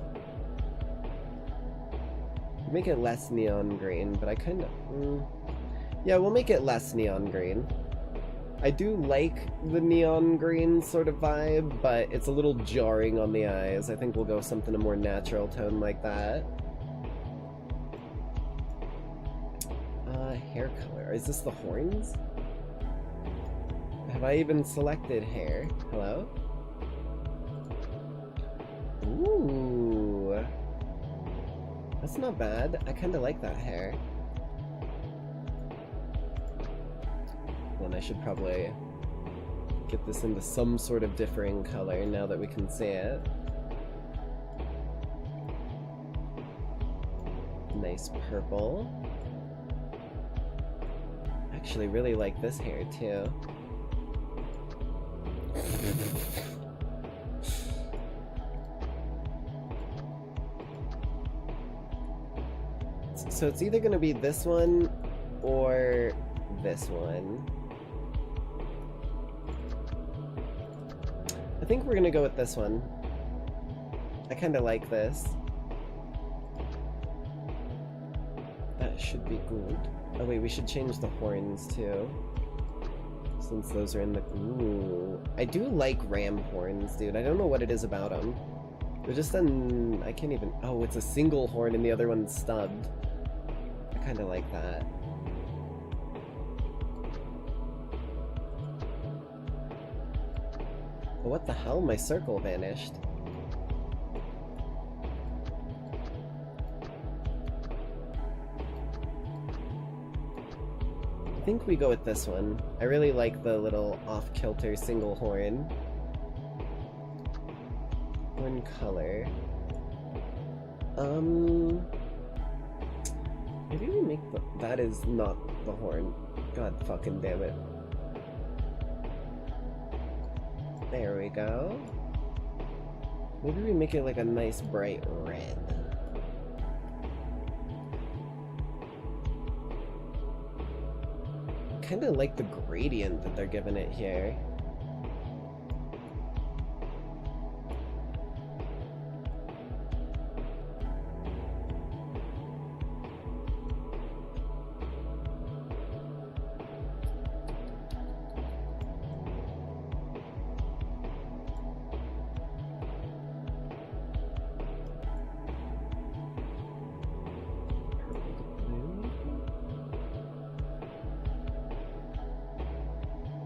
Make it less neon green, but I kind of... yeah, we'll make it less neon green. I do like the neon green sort of vibe, but it's a little jarring on the eyes. I think we'll go something a more natural tone like that. Hair color. Is this the horns? Have I even selected hair? Hello? Ooh. That's not bad. I kind of like that hair. Hold on, I should probably get this into some sort of differing color now that we can see it. Nice purple. Actually really like this hair too. So it's either gonna be this one or this one. I think we're gonna go with this one. I kinda like this. That should be good. Oh wait, we should change the horns too. Since those are in the... Ooh. I do like ram horns, dude. I don't know what it is about them. They're just an... I can't even... Oh, it's a single horn and the other one's stubbed. I kinda like that. Oh, what the hell? My circle vanished. I think we go with this one. I really like the little off-kilter single horn. Horn color. Maybe we make the... That is not the horn. God fucking damn it. There we go. Maybe we make it like a nice bright red. Kinda like the gradient that they're giving it here.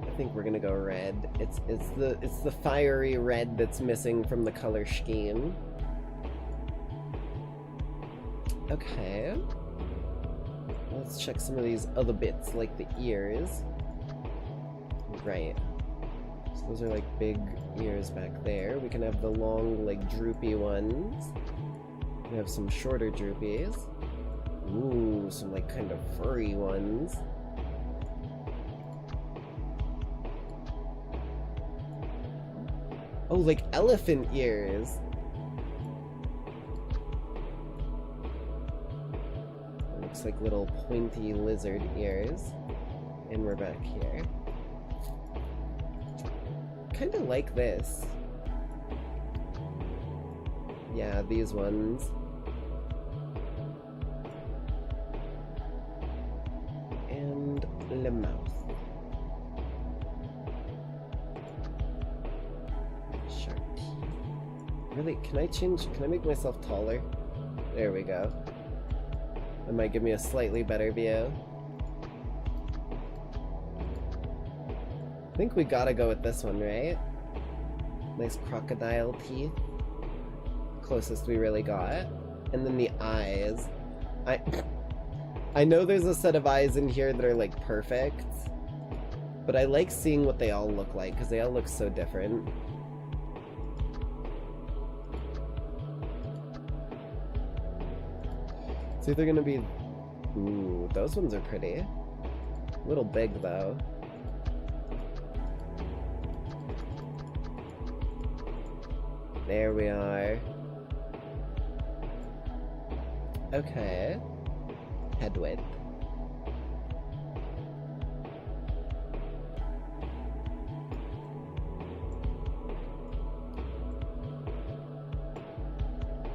I think we're gonna go red. It's the fiery red that's missing from the color scheme. Okay. Let's check some of these other bits, like the ears. Right. So those are like big ears back there. We can have the long, like, droopy ones. We have some shorter droopies. Ooh, some like kind of furry ones. Oh, like elephant ears. Looks like little pointy lizard ears. And we're back here. Kinda like this. Yeah, these ones. And the mouth. Really, can I make myself taller? There we go. That might give me a slightly better view. I think we gotta go with this one, right? Nice crocodile teeth. Closest we really got. And then the eyes. I know there's a set of eyes in here that are like perfect, but I like seeing what they all look like because they all look so different. It's either gonna be... Ooh, those ones are pretty. A little big, though. There we are. Okay. Head width.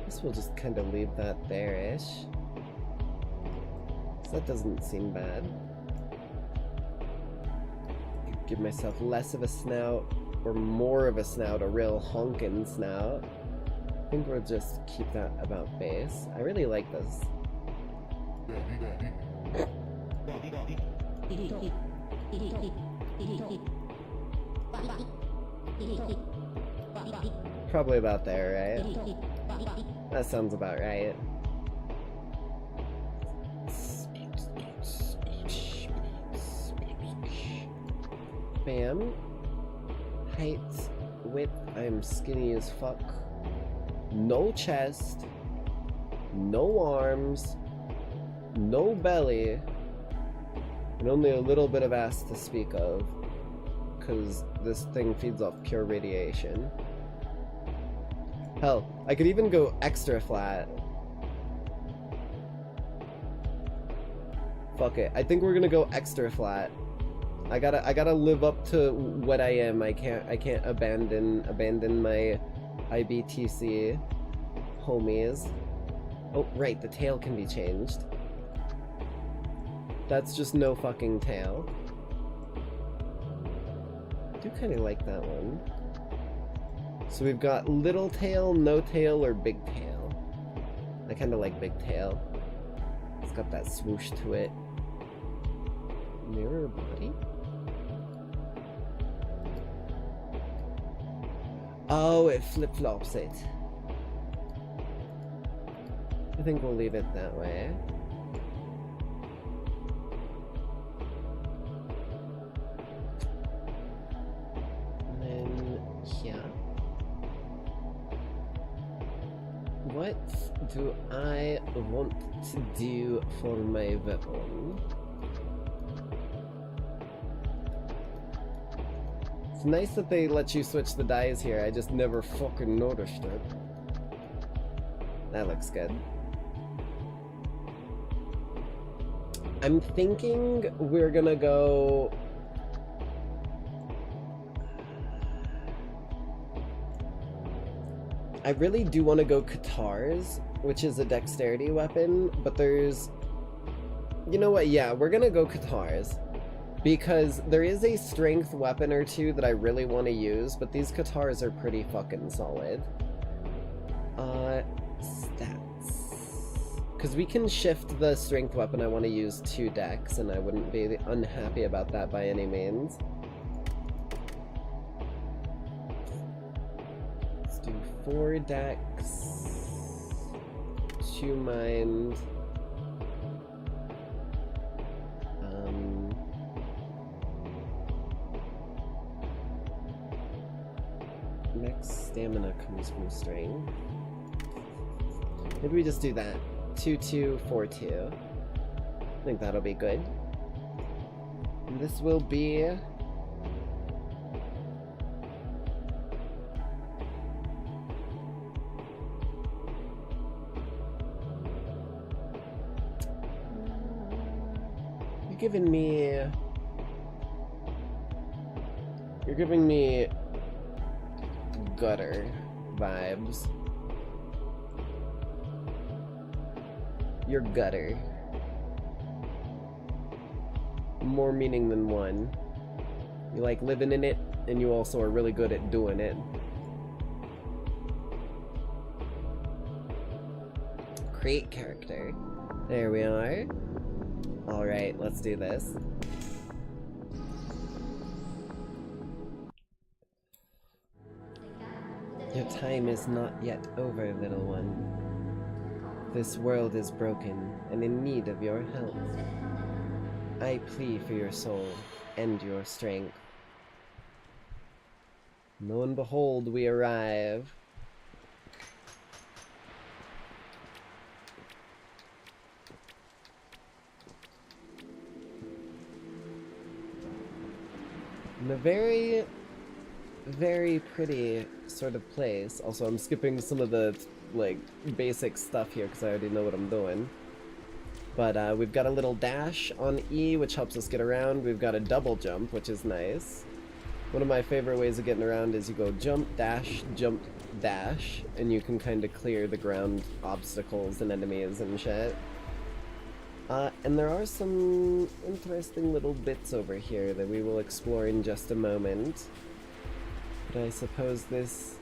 Guess we'll just kind of leave that there-ish. That doesn't seem bad. Give myself less of a snout, or more of a snout, a real honkin' snout. I think we'll just keep that about base. I really like this. Probably about there, right? That sounds about right. Bam. Height, width, I'm skinny as fuck. No chest. No arms. No belly. And only a little bit of ass to speak of. Because this thing feeds off pure radiation. Hell, I could even go extra flat. Fuck it. I think we're gonna go extra flat. I gotta live up to what I am. I can't abandon my IBTC homies. Oh, right, the tail can be changed. That's just no fucking tail. I do kinda like that one. So we've got little tail, no tail, or big tail. I kinda like big tail. It's got that swoosh to it. Mirror body? Oh, it flip-flops it. I think we'll leave it that way. And then here. What do I want to do for my weapon? It's nice that they let you switch the dyes here, I just never fucking noticed it. That looks good. I'm thinking we're gonna go... I really do want to go Katars, which is a dexterity weapon, but there's... You know what, yeah, we're gonna go Katars. Because there is a strength weapon or two that I really want to use, but these Katars are pretty fucking solid. Stats. Because we can shift the strength weapon I want to use to dex, and I wouldn't be unhappy about that by any means. Let's do 4 dex, 2 mind. Max stamina comes from strength. Maybe we just do that. 2-2, 4-2. I think that'll be good. And this will be... You're giving me gutter vibes. You're gutter. More meaning than one. You like living in it, and you also are really good at doing it. Create character. There we are. Alright, let's do this. Your time is not yet over, little one. This world is broken and in need of your help. I plead for your soul and your strength. Lo and behold, we arrive. In a very, very pretty sort of place. Also, I'm skipping some of the, like, basic stuff here because I already know what I'm doing. But we've got a little dash on E, which helps us get around. We've got a double jump, which is nice. One of my favorite ways of getting around is you go jump, dash, and you can kind of clear the ground obstacles and enemies and shit. And there are some interesting little bits over here that we will explore in just a moment. But I suppose this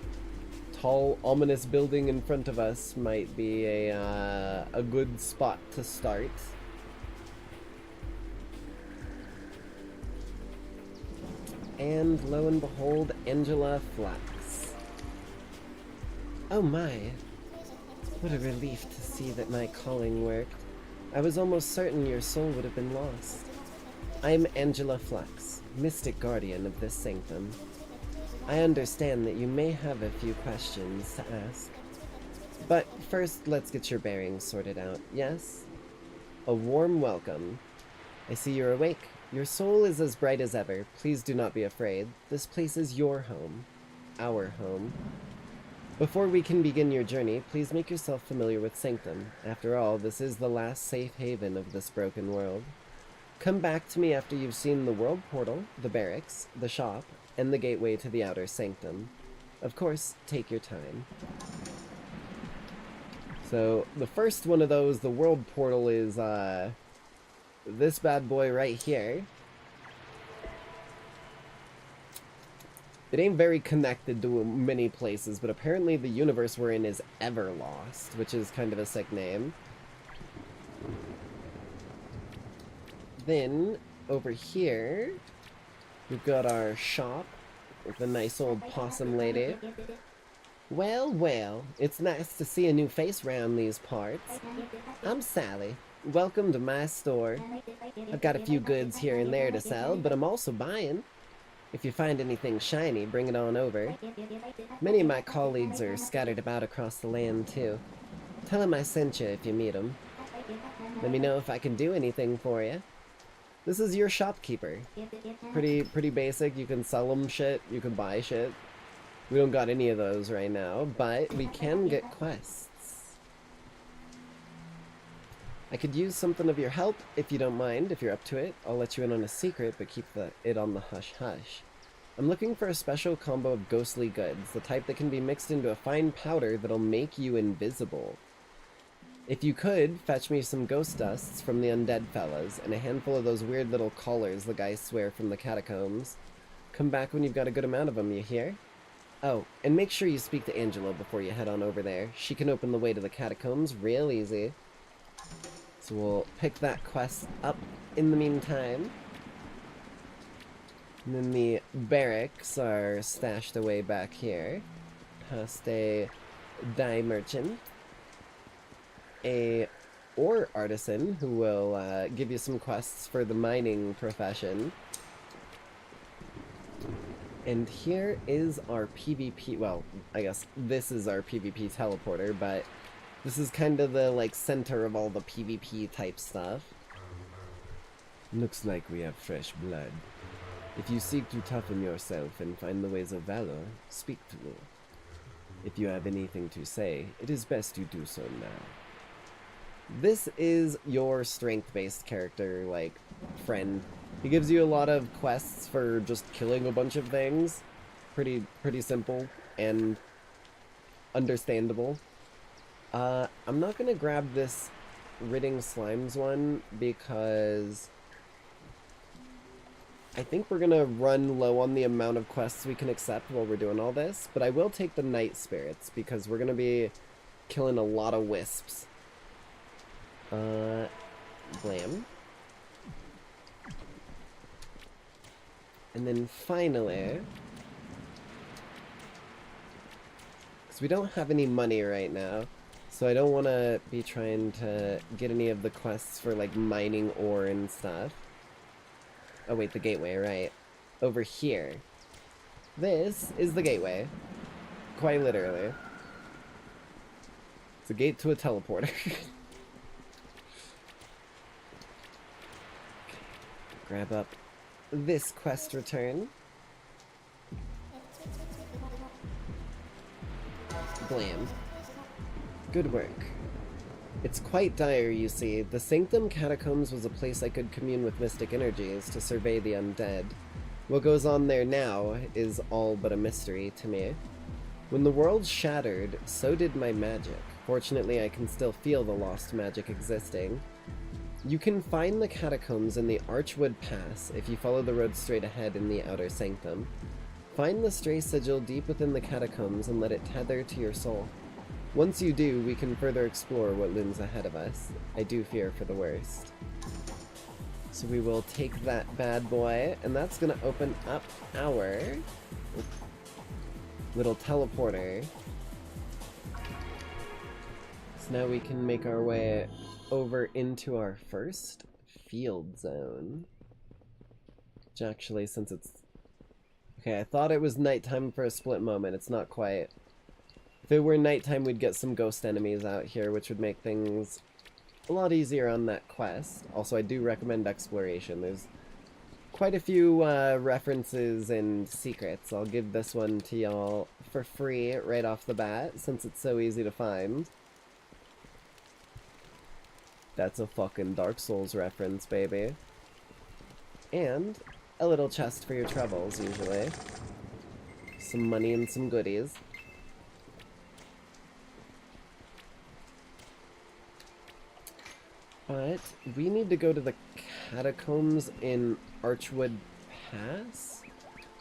tall, ominous building in front of us might be a good spot to start. And lo and behold, Angela Flax. Oh my. What a relief to see that my calling worked. I was almost certain your soul would have been lost. I'm Angela Flux, Mystic Guardian of this sanctum. I understand that you may have a few questions to ask. But first, let's get your bearings sorted out, yes? A warm welcome. I see you're awake. Your soul is as bright as ever. Please do not be afraid. This place is your home. Our home. Before we can begin your journey, please make yourself familiar with Sanctum. After all, this is the last safe haven of this broken world. Come back to me after you've seen the world portal, the barracks, the shop, and the gateway to the outer sanctum. Of course, take your time. So, the first one of those, the world portal, is, this bad boy right here. It ain't very connected to many places, but apparently the universe we're in is Everlost, which is kind of a sick name. Then, over here, we've got our shop with a nice old possum lady. Well, well, it's nice to see a new face round these parts. I'm Sally. Welcome to my store. I've got a few goods here and there to sell, but I'm also buying. If you find anything shiny, bring it on over. Many of my colleagues are scattered about across the land, too. Tell them I sent you if you meet them. Let me know if I can do anything for you. This is your shopkeeper. Pretty basic. You can sell them shit, you can buy shit. We don't got any of those right now, but we can get quests. I could use something of your help, if you don't mind, if you're up to it. I'll let you in on a secret, but keep it on the hush-hush. I'm looking for a special combo of ghostly goods, the type that can be mixed into a fine powder that'll make you invisible. If you could, fetch me some ghost dusts from the undead fellas, and a handful of those weird little collars the guys swear from the catacombs. Come back when you've got a good amount of them, you hear? Oh, and make sure you speak to Angela before you head on over there. She can open the way to the catacombs real easy. So we'll pick that quest up in the meantime. And then the barracks are stashed away back here. Past a dye merchant. A ore artisan who will give you some quests for the mining profession. And here is our PvP, well, I guess this is our PvP teleporter, but this is kind of the, like, center of all the PvP type stuff. Looks like we have fresh blood. If you seek to toughen yourself and find the ways of valor, speak to me. If you have anything to say, it is best you do so now. This is your strength-based character, like, friend. He gives you a lot of quests for just killing a bunch of things. Pretty simple and understandable. I'm not gonna grab this ridding slimes one because I think we're gonna run low on the amount of quests we can accept while we're doing all this, but I will take the night spirits because we're gonna be killing a lot of wisps. Blam. And then finally, because we don't have any money right now, so I don't want to be trying to get any of the quests for, like, mining ore and stuff. Oh wait, the gateway, right. Over here. This is the gateway. Quite literally. It's a gate to a teleporter. Grab up this quest return. Blam. Good work. It's quite dire, you see. The Sanctum Catacombs was a place I could commune with mystic energies to survey the undead. What goes on there now is all but a mystery to me. When the world shattered, so did my magic. Fortunately, I can still feel the lost magic existing. You can find the catacombs in the Archwood Pass if you follow the road straight ahead in the outer sanctum. Find the stray sigil deep within the catacombs and let it tether to your soul. Once you do, we can further explore what looms ahead of us. I do fear for the worst. So we will take that bad boy, and that's gonna open up our little teleporter. So now we can make our way over into our first field zone. Which actually, since it's... Okay, I thought it was nighttime for a split moment. It's not quite. If it were nighttime, we'd get some ghost enemies out here, which would make things a lot easier on that quest. Also, I do recommend exploration. There's quite a few references and secrets. I'll give this one to y'all for free right off the bat, since it's so easy to find. That's a fucking Dark Souls reference, baby. And a little chest for your troubles, usually. Some money and some goodies. But we need to go to the catacombs in Archwood Pass?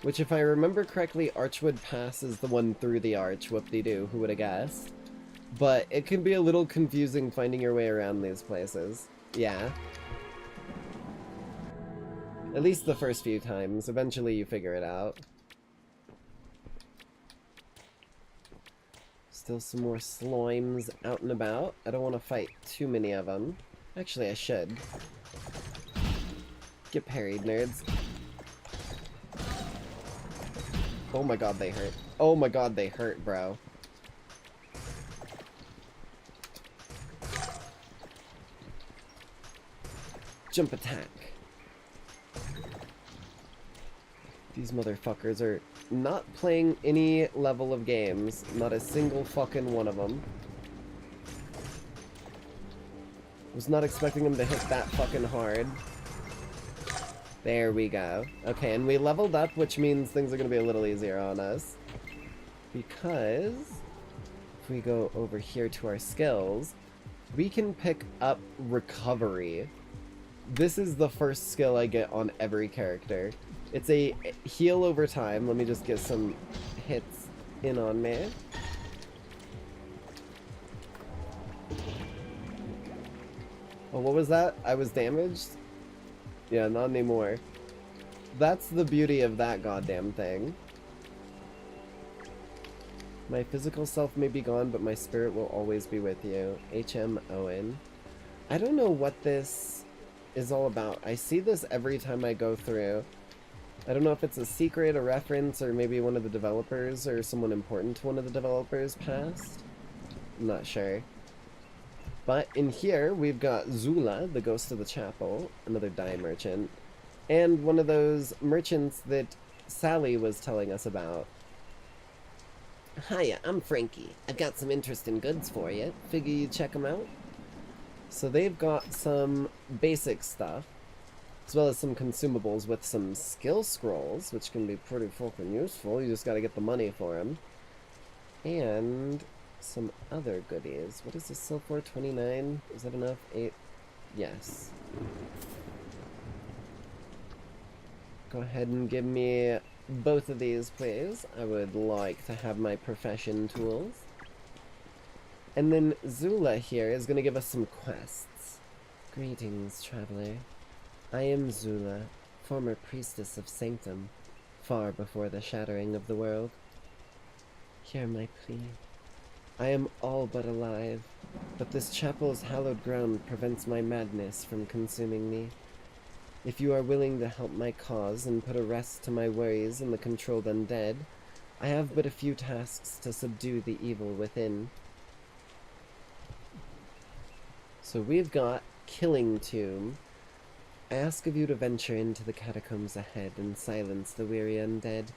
Which, if I remember correctly, Archwood Pass is the one through the arch. Whoop-de-doo, who would have guessed? But it can be a little confusing finding your way around these places. Yeah. At least the first few times. Eventually you figure it out. Still some more slimes out and about. I don't want to fight too many of them. Actually, I should. Get parried, nerds. Oh my god, they hurt. Oh my god, they hurt, bro. Jump attack. These motherfuckers are not playing any level of games. Not a single fucking one of them. Was not expecting them to hit that fucking hard. There we go. Okay, and we leveled up, which means things are going to be a little easier on us. Because if we go over here to our skills, we can pick up recovery. This is the first skill I get on every character. It's a heal over time. Let me just get some hits in on me. Oh, what was that? I was damaged? Yeah, not anymore. That's the beauty of that goddamn thing. My physical self may be gone, but my spirit will always be with you. H.M. Owen. I don't know what this is all about. I see this every time I go through. I don't know if it's a secret, a reference, or maybe one of the developers or someone important to one of the developers passed. I'm not sure. But in here, we've got Zula, the ghost of the chapel, another dye merchant, and one of those merchants that Sally was telling us about. Hiya, I'm Frankie. I've got some interesting goods for you. Figure you check them out? So they've got some basic stuff, as well as some consumables with some skill scrolls, which can be pretty fucking useful. You just gotta get the money for them. And some other goodies. What is this? Silver 29? Is that enough? 8? Yes. Go ahead and give me both of these, please. I would like to have my profession tools. And then Zula here is going to give us some quests. Greetings, traveler. I am Zula, former priestess of Sanctum, far before the shattering of the world. Hear my plea. I am all but alive, but this chapel's hallowed ground prevents my madness from consuming me. If you are willing to help my cause and put a rest to my worries in the controlled undead, I have but a few tasks to subdue the evil within. So we've got Killing Tomb. I ask of you to venture into the catacombs ahead and silence the weary undead.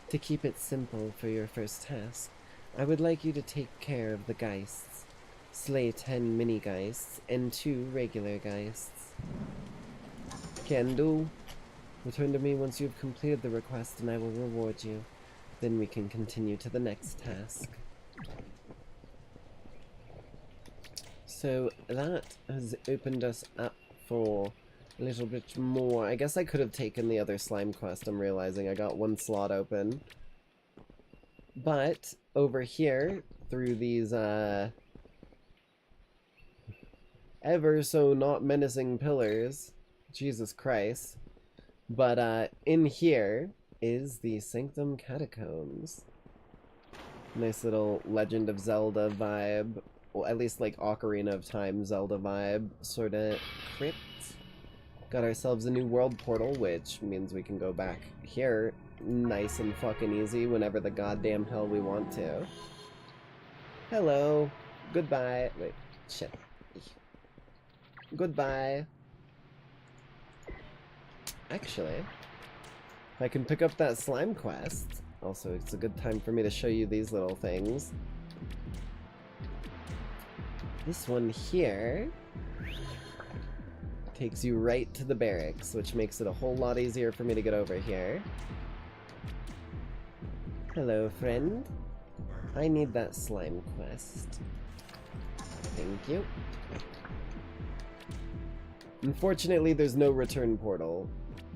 To keep it simple for your first task, I would like you to take care of the Geists. Slay 10 mini-Geists and 2 regular Geists. Can do. Return to me once you've completed the request and I will reward you. Then we can continue to the next task. So that has opened us up for a little bit more. I guess I could have taken the other slime quest. I'm realizing I got one slot open. But over here, through these ever so not menacing pillars, Jesus Christ, but in here is the Sanctum Catacombs. Nice little Legend of Zelda vibe, well, at least like Ocarina of Time Zelda vibe, sort of crypt Got ourselves a new world portal, which means we can go back here nice and fucking easy whenever the goddamn hell we want to. Hello. Goodbye. Wait, shit. Goodbye. Actually, if I can pick up that slime quest, also it's a good time for me to show you these little things. This one here takes you right to the barracks, which makes it a whole lot easier for me to get over here. Hello, friend. I need that slime quest. Thank you. Unfortunately, there's no return portal,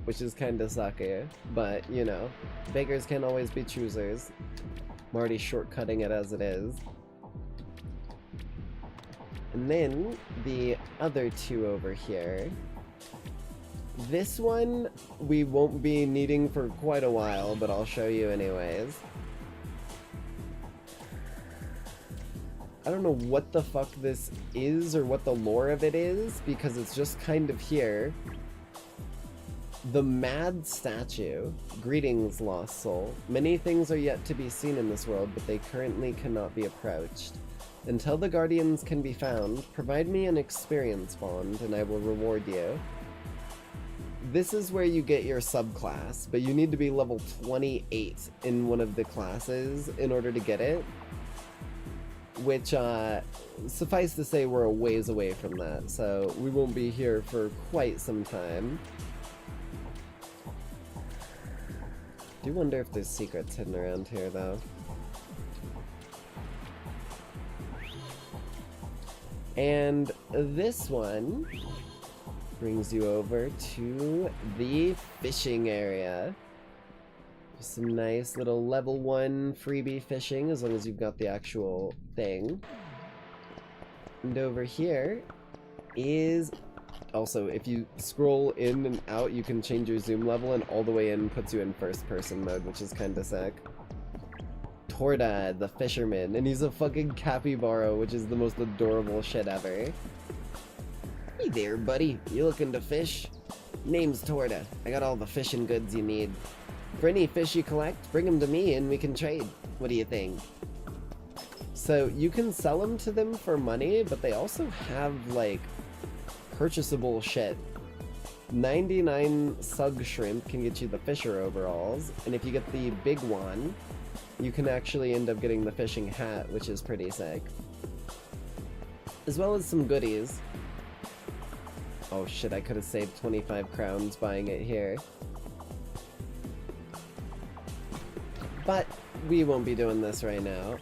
which is kinda sucky, but, you know, beggars can't always be choosers. I'm already shortcutting it as it is. And then, the other two over here. This one, we won't be needing for quite a while, but I'll show you anyways. I don't know what the fuck this is, or what the lore of it is, because it's just kind of here. The Mad Statue. Greetings, lost soul. Many things are yet to be seen in this world, but they currently cannot be approached. Until the Guardians can be found, provide me an experience bond, and I will reward you. This is where you get your subclass, but you need to be level 28 in one of the classes in order to get it. Which, suffice to say, we're a ways away from that, so we won't be here for quite some time. I do wonder if there's secrets hidden around here, though. And this one brings you over to the fishing area. Some nice little level 1 freebie fishing, as long as you've got the actual thing. And over here is... Also, if you scroll in and out, you can change your zoom level, and all the way in puts you in first person mode, which is kinda sick. Torda, the fisherman, and he's a fucking capybara, which is the most adorable shit ever. Hey there, buddy. You looking to fish? Name's Torda. I got all the fishing goods you need. For any fish you collect, bring them to me and we can trade. What do you think? So you can sell them to them for money, but they also have, like, purchasable shit. 99 sug shrimp can get you the fisher overalls, and if you get the big one, you can actually end up getting the fishing hat, which is pretty sick. As well as some goodies. Oh shit, I could have saved 25 crowns buying it here. But we won't be doing this right now.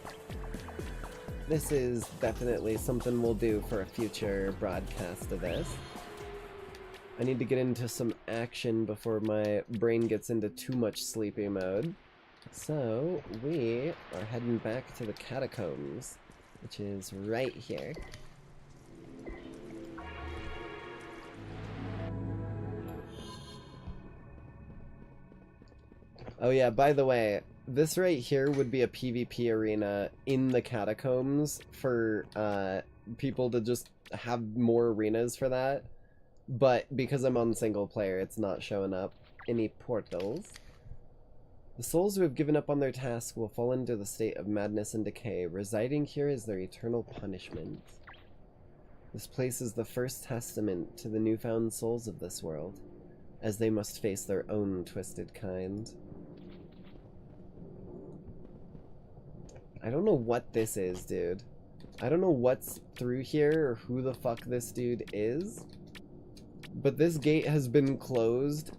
This is definitely something we'll do for a future broadcast of this. I need to get into some action before my brain gets into too much sleepy mode. So, we are heading back to the catacombs, which is right here. Oh yeah, by the way, this right here would be a PvP arena in the catacombs for people to just have more arenas for that. But because I'm on single player, it's not showing up any portals. The souls who have given up on their task will fall into the state of madness and decay. Residing here is their eternal punishment. This place is the first testament to the newfound souls of this world, as they must face their own twisted kind. I don't know what this is, dude. I don't know what's through here or who the fuck this dude is, but this gate has been closed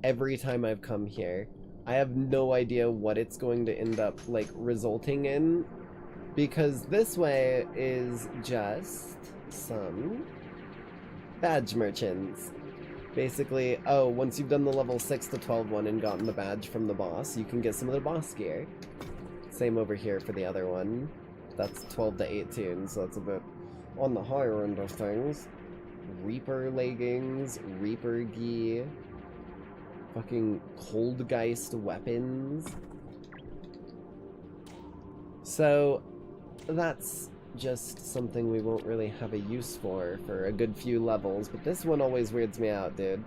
every time I've come here. I have no idea what it's going to end up, like, resulting in, because this way is just some badge merchants. Basically, oh, once you've done the level 6 to 12 one and gotten the badge from the boss, you can get some of the boss gear. Same over here for the other one. That's 12 to 18, so that's a bit on the higher end of things. Reaper leggings, Reaper gi, fucking Coldgeist weapons. So, that's just something we won't really have a use for a good few levels, but this one always weirds me out, dude.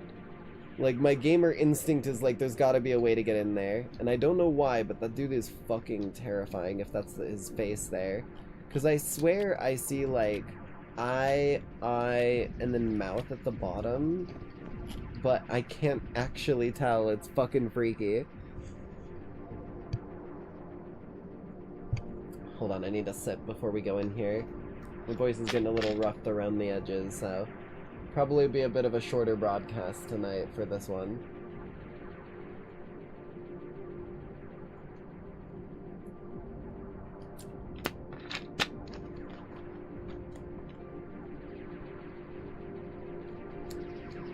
Like, my gamer instinct is like, there's gotta be a way to get in there, and I don't know why, but that dude is fucking terrifying if that's his face there. Because I swear I see, like, eye, and then mouth at the bottom, but I can't actually tell. It's fucking freaky. Hold on, I need to sip before we go in here. My voice is getting a little roughed around the edges, so probably be a bit of a shorter broadcast tonight for this one.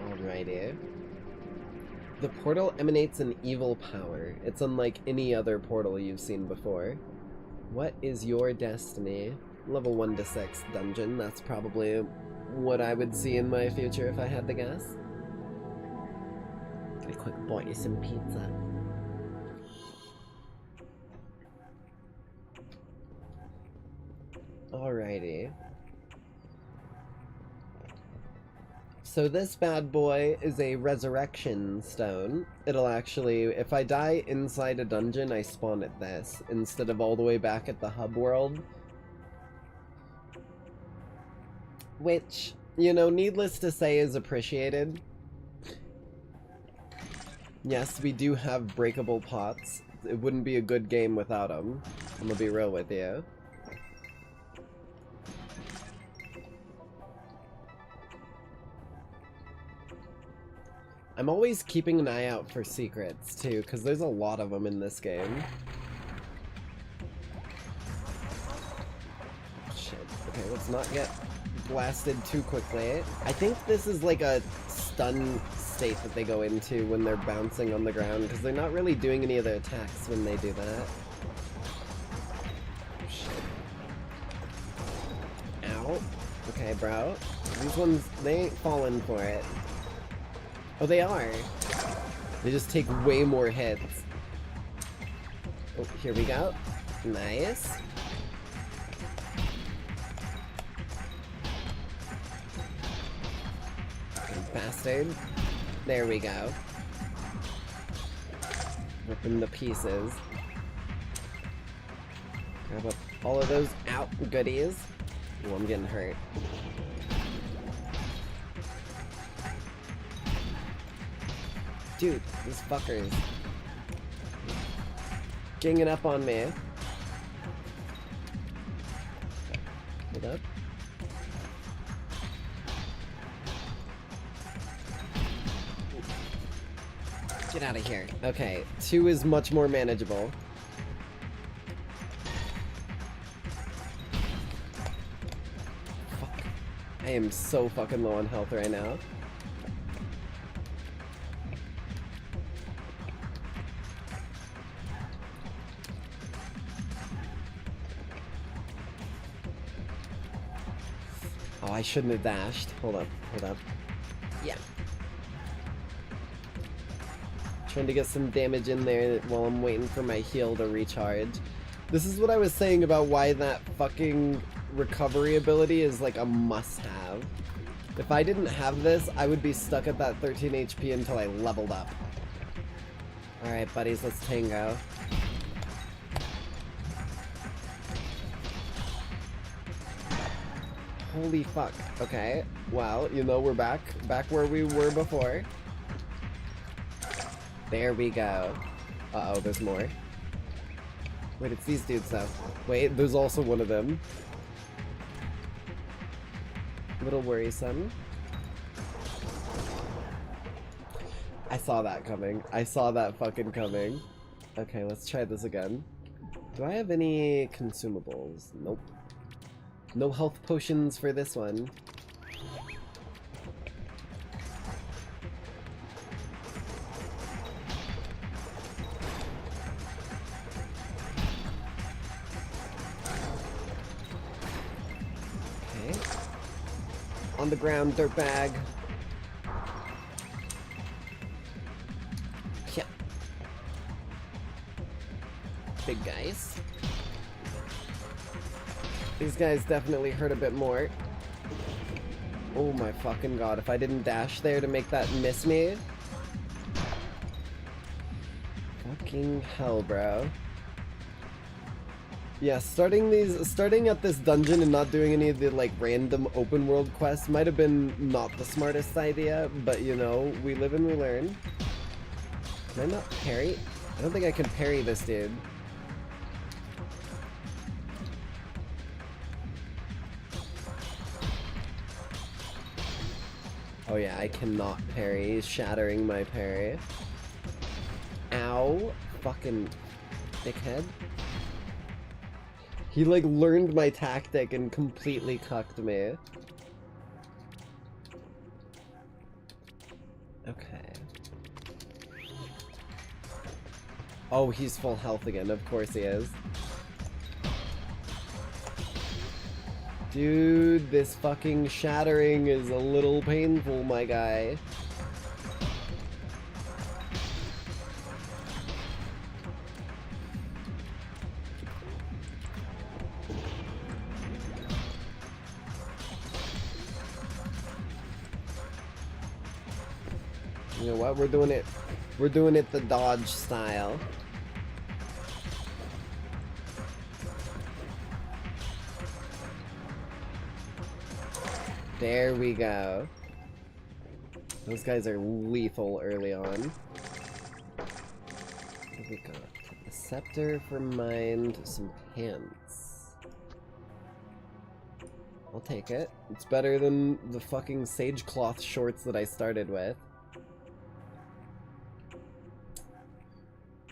Alrighty. The portal emanates an evil power. It's unlike any other portal you've seen before. What is your destiny? Level 1 to 6 dungeon. That's probably what I would see in my future if I had to guess. I quick bought you some pizza. Alrighty. So this bad boy is a resurrection stone. It'll actually, if I die inside a dungeon, I spawn at this, instead of all the way back at the hub world. Which, you know, needless to say is appreciated. Yes, we do have breakable pots. It wouldn't be a good game without them. I'm gonna be real with you. I'm always keeping an eye out for secrets, too, because there's a lot of them in this game. Shit. Okay, let's not get blasted too quickly. I think this is like a stun state that they go into when they're bouncing on the ground, because they're not really doing any other attacks when they do that. Shit. Ow. Okay, bro. These ones, they ain't falling for it. Oh, they are. They just take way more hits. Oh, here we go. Nice. Bastard. There we go. Rip them to pieces. Grab up all of those out goodies. Oh, I'm getting hurt. Dude, these fuckers. Ganging up on me. Hold up. Get out of here. Okay, 2 is much more manageable. Fuck. I am so fucking low on health right now. Oh, I shouldn't have dashed. Hold up, hold up. Yeah. Trying to get some damage in there while I'm waiting for my heal to recharge. This is what I was saying about why that fucking recovery ability is like a must-have. If I didn't have this, I would be stuck at that 13 HP until I leveled up. Alright, buddies, let's tango. Holy fuck. Okay. Well, you know, we're back where we were before. There we go. Uh-oh, there's more. Wait, it's these dudes though. Wait, there's also one of them. Little worrisome. I saw that coming. I saw that fucking coming. Okay, let's try this again. Do I have any consumables? Nope. No health potions for this one. Okay. On the ground, dirtbag. Yeah. Big guys. These guys definitely hurt a bit more. Oh my fucking god, if I didn't dash there to make that miss me. Fucking hell, bro. Yeah, starting at this dungeon and not doing any of the like random open world quests might have been not the smartest idea, but you know, we live and we learn. Can I not parry? I don't think I can parry this dude. Oh yeah, I cannot parry. He's shattering my parry. Ow. Fucking dickhead. He like learned my tactic and completely cucked me. Okay. Oh, he's full health again. Of course he is. Dude, this fucking shattering is a little painful, my guy. You know what? We're doing it the dodge style. There we go. Those guys are lethal early on. What we got? A scepter for mind, some pants. I'll take it. It's better than the fucking sage cloth shorts that I started with.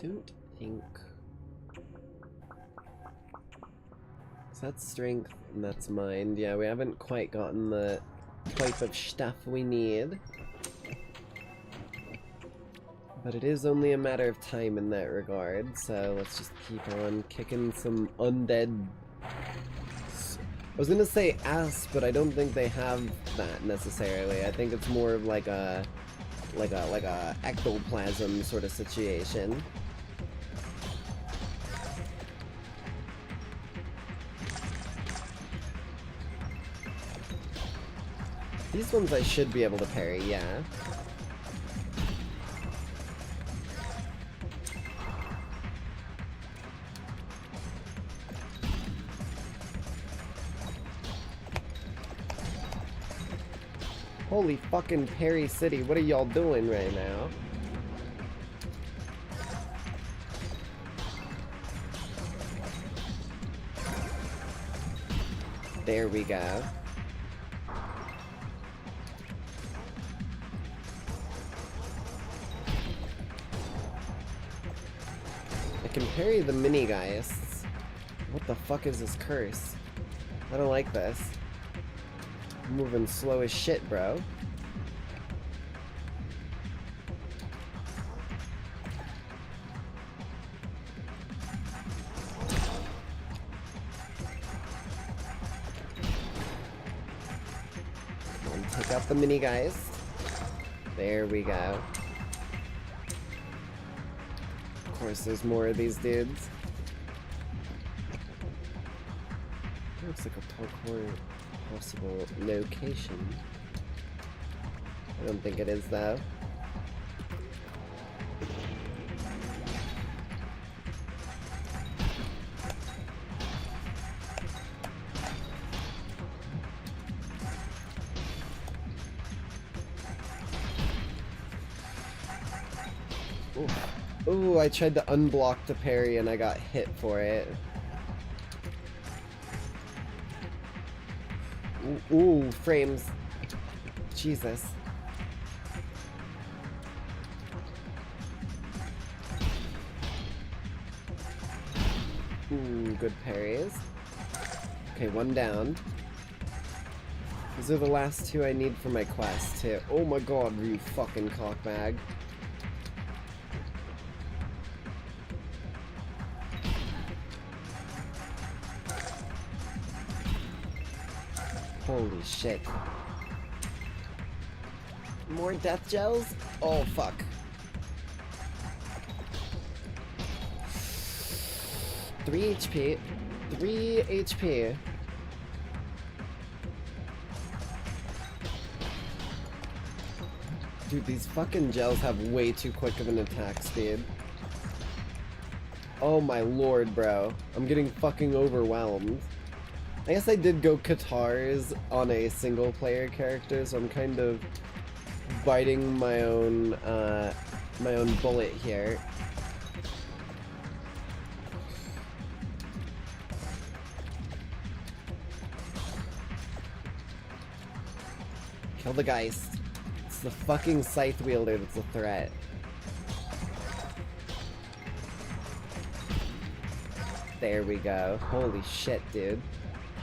Don't think. So that's strength and that's mind. Yeah, we haven't quite gotten the type of stuff we need. But it is only a matter of time in that regard, so let's just keep on kicking some undead. I was gonna say ass, but I don't think they have that necessarily. I think it's more of like a ectoplasm sort of situation. These ones I should be able to parry, yeah. Holy fucking Perry City, what are y'all doing right now? There we go. I can parry the mini geists. What the fuck is this curse? I don't like this. I'm moving slow as shit, bro. Come on, take out the mini geist. There we go. Of course, there's more of these dudes. Looks like a parkour possible location. I don't think it is though. Ooh, I tried to unblock the parry and I got hit for it. Ooh, frames. Jesus. Ooh, good parries. Okay, one down. These are the last two I need for my quest, too. Oh my god, you fucking cockbag. Holy shit. More death gels? Oh, fuck. Three HP. 3 HP. Dude, these fucking gels have way too quick of an attack speed. Oh my lord, bro. I'm getting fucking overwhelmed. I guess I did go Katars on a single player character, so I'm kind of biting my own bullet here. Kill the Geist. It's the fucking scythe wielder that's a threat. There we go. Holy shit, dude.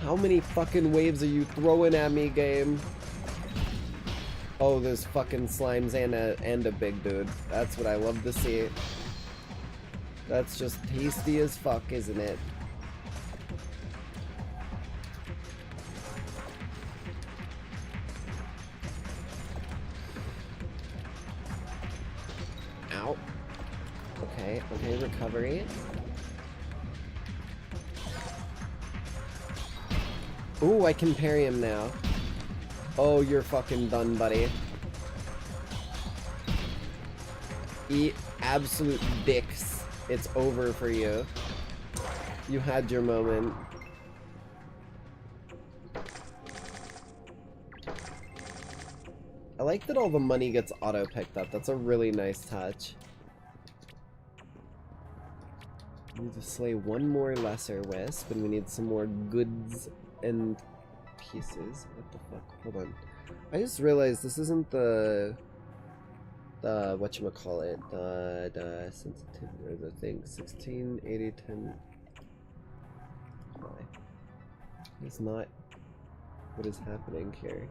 How many fucking waves are you throwing at me, game? Oh, there's fucking slimes and a big dude. That's what I love to see. That's just tasty as fuck, isn't it? Ow. Okay, recovery. Ooh, I can parry him now. Oh, you're fucking done, buddy. Eat absolute dicks. It's over for you. You had your moment. I like that all the money gets auto-picked up. That's a really nice touch. We need to slay one more lesser wisp, and we need some more goods and pieces. What the fuck? Hold on. I just realized this isn't the whatchamacallit, the sensitivity, or the thing. 16, 80, 10. Why? It's not what is happening here.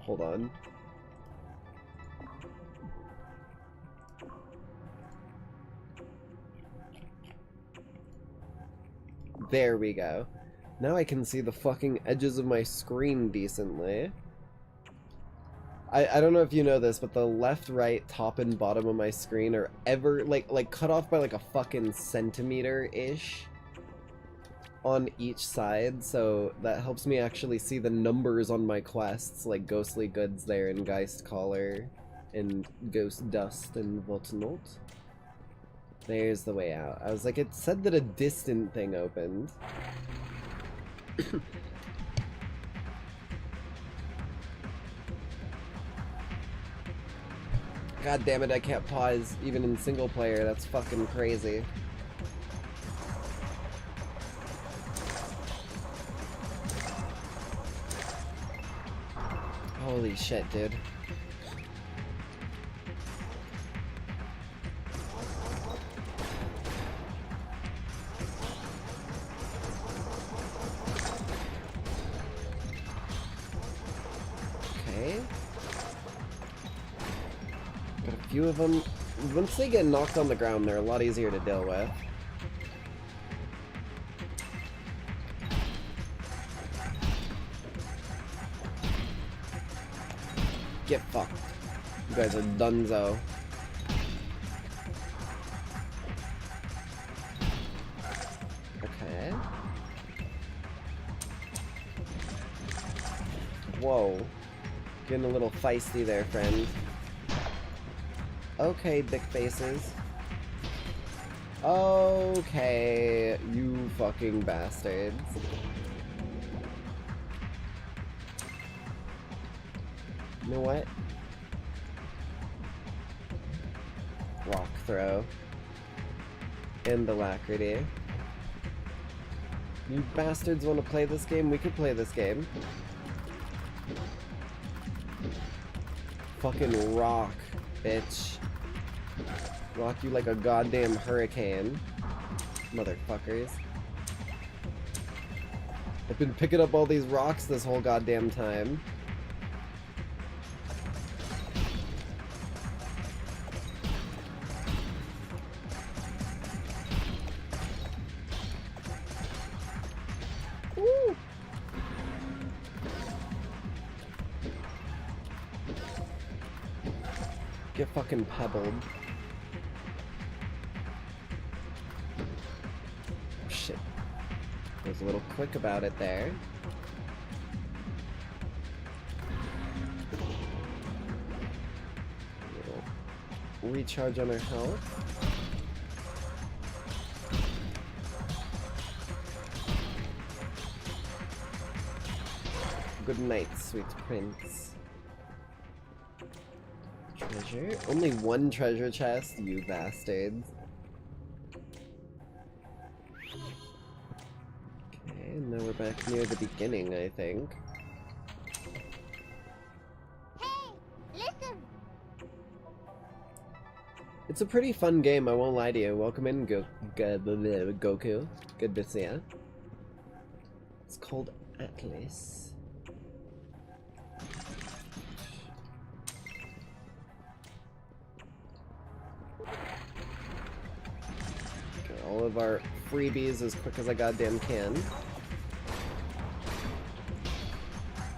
Hold on. There we go. Now I can see the fucking edges of my screen decently. I don't know if you know this, but the left, right, top, and bottom of my screen are like cut off by like a fucking centimeter-ish on each side, so that helps me actually see the numbers on my quests, like Ghostly Goods there, and Geist Collar, and Ghost Dust, and Voltnolt. There's the way out. I was like, it said that a distant thing opened. God damn it, I can't pause even in single player. That's fucking crazy. Holy shit, dude. Few of them, once they get knocked on the ground, they're a lot easier to deal with. Get fucked. You guys are dunzo. Okay. Whoa. Getting a little feisty there, friend. Okay, dick faces. Okay, you fucking bastards. You know what? Rock throw. And the Alacrity. You bastards want to play this game? We could play this game. Fucking rock, bitch. Rock you like a goddamn hurricane. Motherfuckers. I've been picking up all these rocks this whole goddamn time. Woo! Get fucking pebbled. Shit. I was a little quick about it there. recharge on our health. Good night, sweet prince. Treasure? Only one treasure chest, you bastards. Okay, and now we're back near the beginning, I think. Hey, listen. It's a pretty fun game, I won't lie to you. Welcome in, Goku. Good to see ya. It's called Atlyss. All of our freebies as quick as I goddamn can.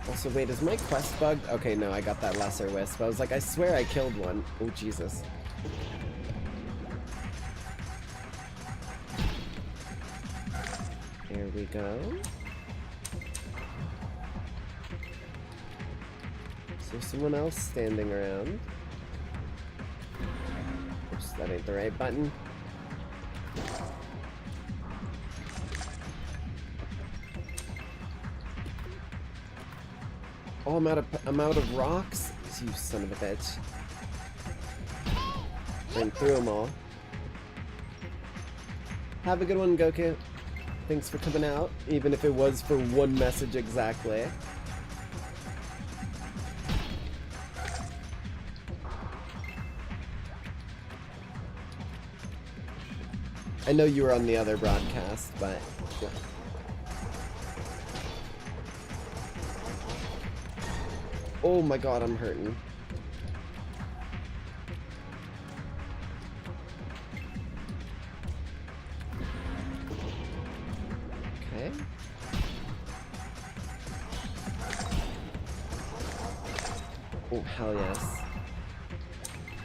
Also, wait, is my quest bugged? Okay, no, I got that lesser wisp. I was like, I swear I killed one. Oh, Jesus. Here we go. Is there someone else standing around? Oops, that ain't the right button. Oh, I'm out of rocks? You son of a bitch. Ran through them all. Have a good one, Goku. Thanks for coming out, even if it was for one message exactly. I know you were on the other broadcast, but... yeah. Oh my god, I'm hurting. Okay. Oh, hell yes.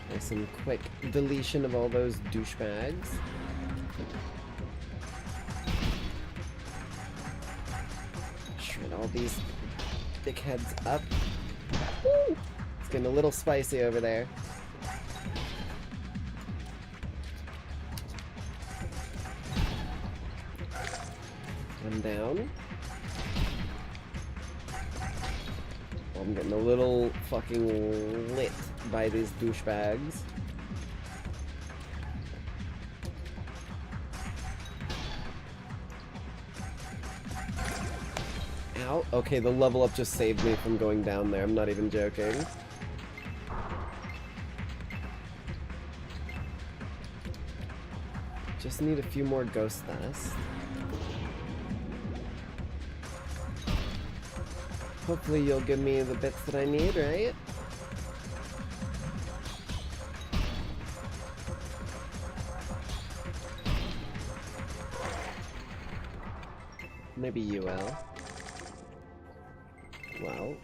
There's some quick deletion of all those douchebags. Shred all these dickheads up. Woo! It's getting a little spicy over there. One down. I'm getting a little fucking lit by these douchebags. Ow. Okay, the level up just saved me from going down there. I'm not even joking. Just need a few more ghost dust. Hopefully you'll give me the bits that I need, right? Maybe you will. Well,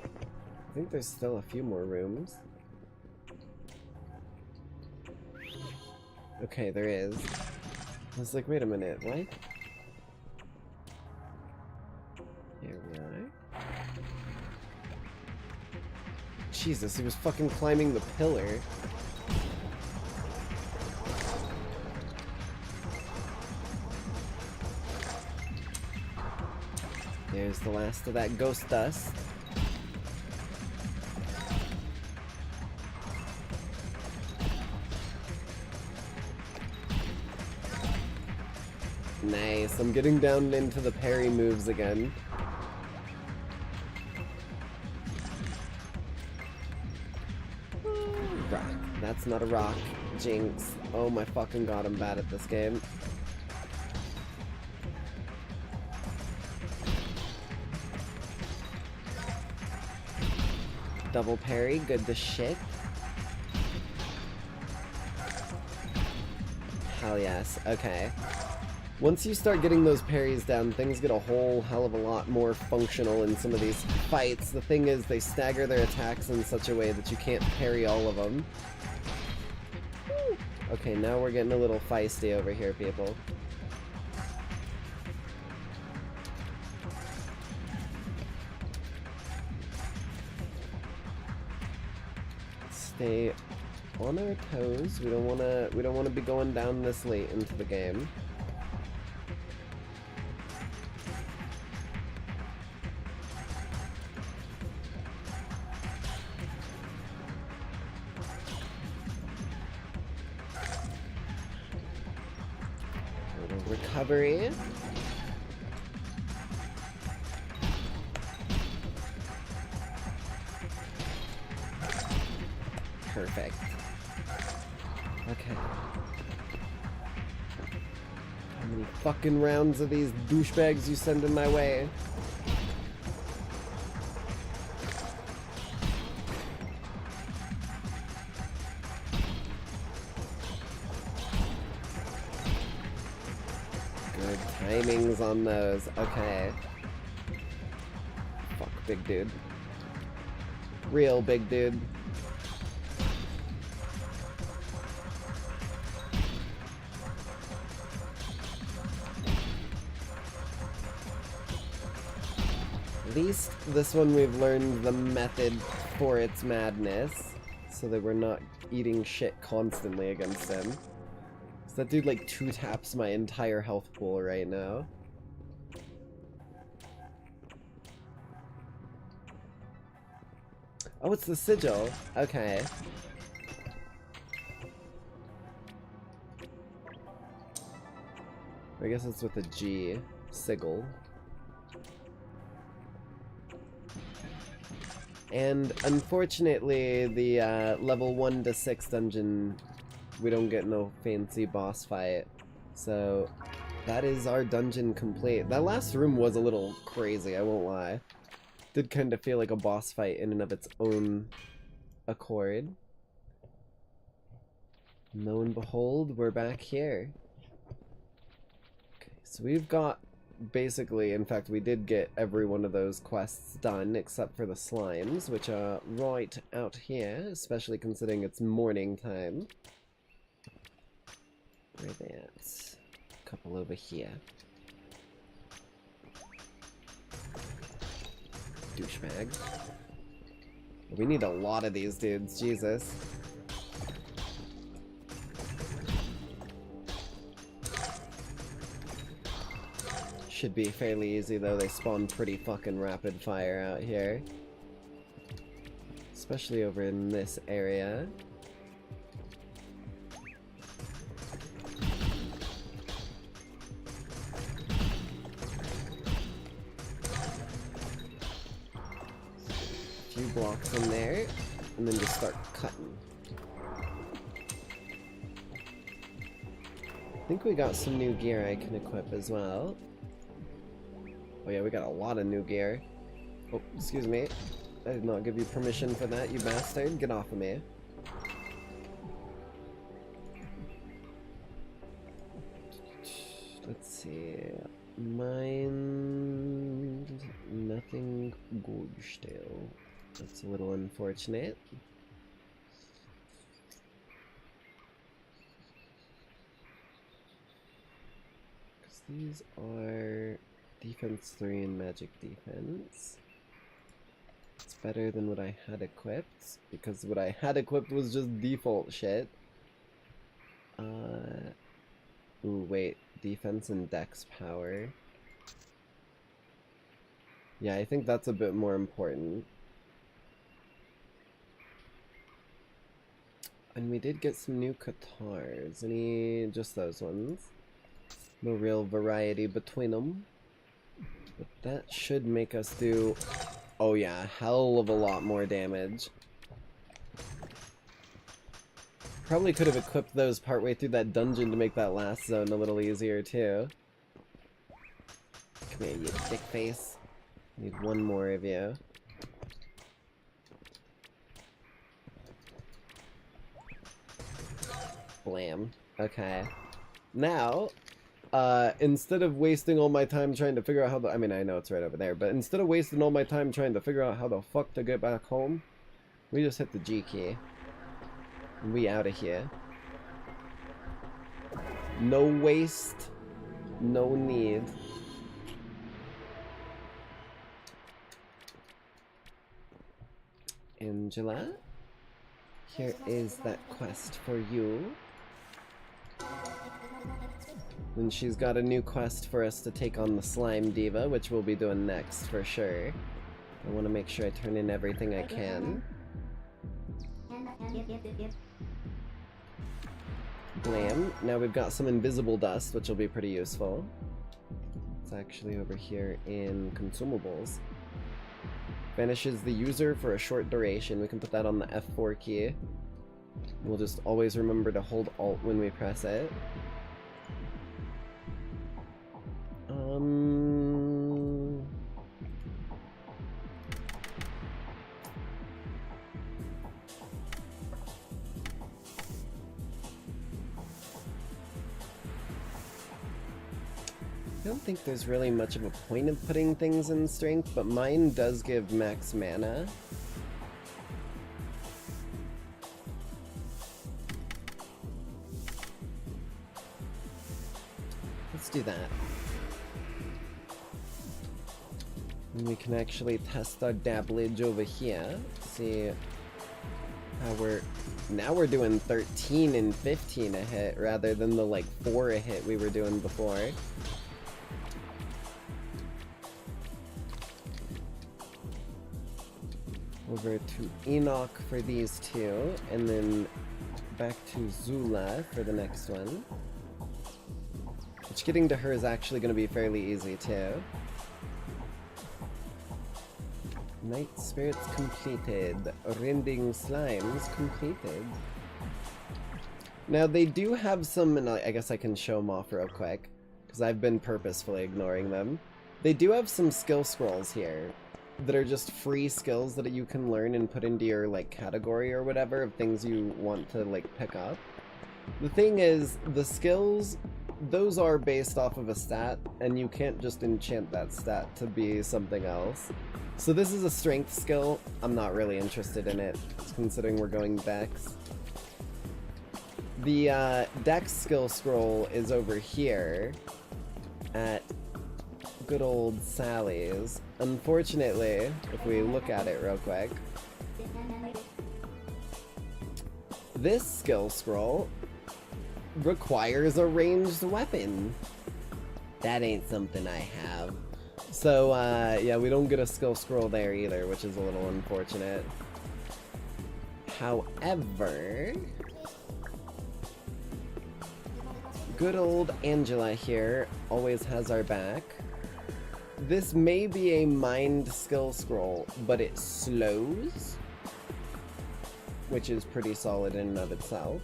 I think there's still a few more rooms. Okay, there is. I was like, wait a minute, what? Here we are. Jesus, he was fucking climbing the pillar. There's the last of that ghost dust. Nice, I'm getting down into the parry moves again. Rock. That's not a rock. Jinx. Oh my fucking god, I'm bad at this game. Double parry, good to shit. Hell yes, okay. Once you start getting those parries down, things get a whole hell of a lot more functional in some of these fights. The thing is, they stagger their attacks in such a way that you can't parry all of them. Okay, now we're getting a little feisty over here, people. Stay on our toes. We don't wanna be going down this late into the game. Recovery. Perfect. Okay. How many fucking rounds of these douchebags you send in my way? Good timings on those. Okay. Fuck, big dude. Real big dude. At least this one we've learned the method for its madness, so that we're not eating shit constantly against him. So that dude like 2-taps my entire health pool right now. Oh, it's the sigil. Okay. I guess it's with a G. Sigil. And unfortunately, the level 1 to 6 dungeon, we don't get no fancy boss fight. So that is our dungeon complete. That last room was a little crazy, I won't lie. Did kind of feel like a boss fight in and of its own accord. Lo and behold, we're back here. Okay, so we've got basically, in fact, we did get every one of those quests done, except for the slimes, which are right out here, especially considering it's morning time. Where are they at? A couple over here. Douchebag. We need a lot of these dudes, Jesus. Should be fairly easy though, they spawn pretty fucking rapid fire out here. Especially over in this area. A few blocks in there, and then just start cutting. I think we got some new gear I can equip as well. Oh yeah, we got a lot of new gear. Oh, excuse me. I did not give you permission for that, you bastard. Get off of me. Let's see. Mind... nothing good still. That's a little unfortunate. Because these are... Defense 3 and magic defense. It's better than what I had equipped, because what I had equipped was just default shit. Ooh, wait. Defense and dex power. Yeah, I think that's a bit more important. And we did get some new katars. Just those ones. No real variety between them. But that should make us do, oh yeah, hell of a lot more damage. Probably could have equipped those partway through that dungeon to make that last zone a little easier too. Come here, you dick face. Need one more of you. Blam. Okay. Now, instead of wasting all my time trying to figure out how the— I mean, I know it's right over there, but instead of wasting all my time trying to figure out how the fuck to get back home, we just hit the G key. And we out of here. No waste. No need. Angela? Here is that quest for you. And she's got a new quest for us to take on the Slime Diva, which we'll be doing next for sure. I want to make sure I turn in everything I can. Blam. Now we've got some invisible dust, which will be pretty useful. It's actually over here in consumables. Vanishes the user for a short duration. We can put that on the F4 key. We'll just always remember to hold Alt when we press it. I don't think there's really much of a point of putting things in strength, but mine does give max mana. Let's do that. And we can actually test our dabblage over here. See how now we're doing 13 and 15 a hit rather than the like 4 a hit we were doing before. Over to Enoch for these two, and then back to Zula for the next one. Which getting to her is actually going to be fairly easy too. Night Spirits completed. Rending Slimes completed. Now they do have some, and I guess I can show them off real quick, because I've been purposefully ignoring them. They do have some skill scrolls here that are just free skills that you can learn and put into your like category or whatever of things you want to like pick up. The thing is, the skills, those are based off of a stat, and you can't just enchant that stat to be something else. So this is a strength skill. I'm not really interested in it, considering we're going Dex. The Dex skill scroll is over here at good old Sally's. Unfortunately, if we look at it real quick, this skill scroll requires a ranged weapon. That ain't something I have. So, yeah, we don't get a skill scroll there either, which is a little unfortunate. However, good old Angela here always has our back. This may be a mind skill scroll, but it slows, which is pretty solid in and of itself.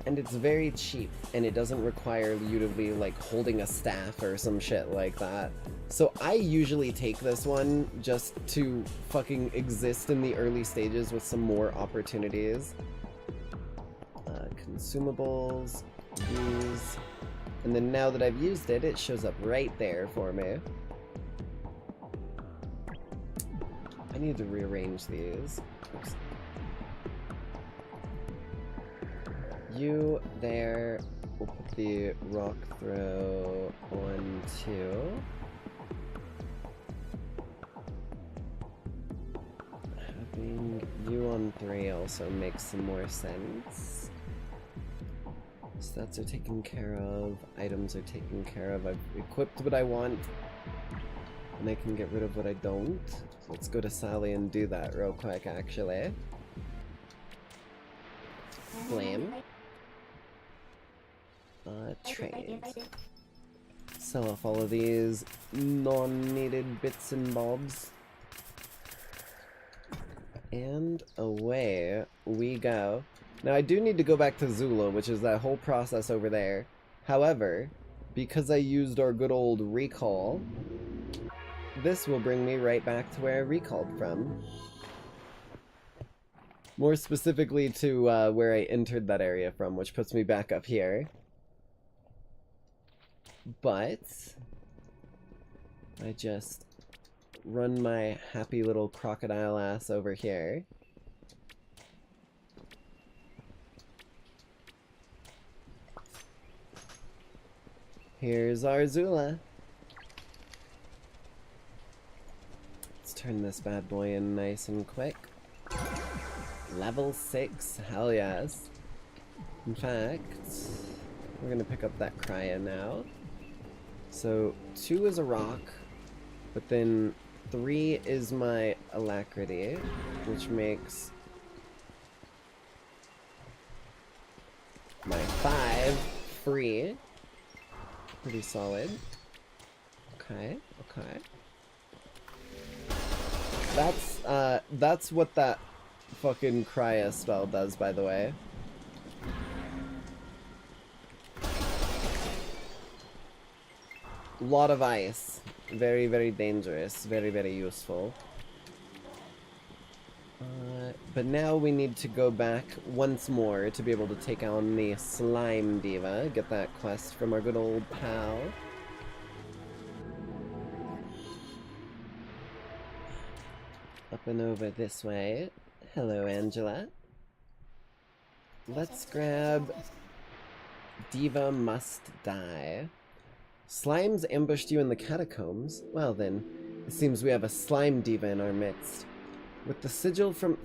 And it's very cheap, and it doesn't require you to be like holding a staff or some shit like that. So I usually take this one just to fucking exist in the early stages with some more opportunities. Consumables, use, and then now that I've used it, it shows up right there for me. I need to rearrange these. Oops. You there. We'll put the rock throw on 2. Having you on 3 also makes some more sense. Stats are taken care of, items are taken care of, I've equipped what I want, and I can get rid of what I don't. So let's go to Sally and do that real quick, actually. Flame. Trade. Sell off all of these non-needed bits and bobs. And away we go. Now I do need to go back to Zula, which is that whole process over there. However, because I used our good old recall, this will bring me right back to where I recalled from. More specifically to where I entered that area from, which puts me back up here. But I just run my happy little crocodile ass over here. Here's our Zula. Let's turn this bad boy in nice and quick. Level 6, hell yes. In fact, we're gonna pick up that cryo now. So 2 is a rock, but then 3 is my alacrity, which makes my 5 free. Pretty solid. Okay, okay. That's what that fucking cryo spell does, by the way. Lot of ice. Very, very dangerous. Very, very useful. But now we need to go back once more to be able to take on the Slime Diva. Get that quest from our good old pal. Up and over this way. Hello, Angela. Let's grab Diva Must Die. Slimes ambushed you in the catacombs? Well then, it seems we have a slime diva in our midst. With the sigil from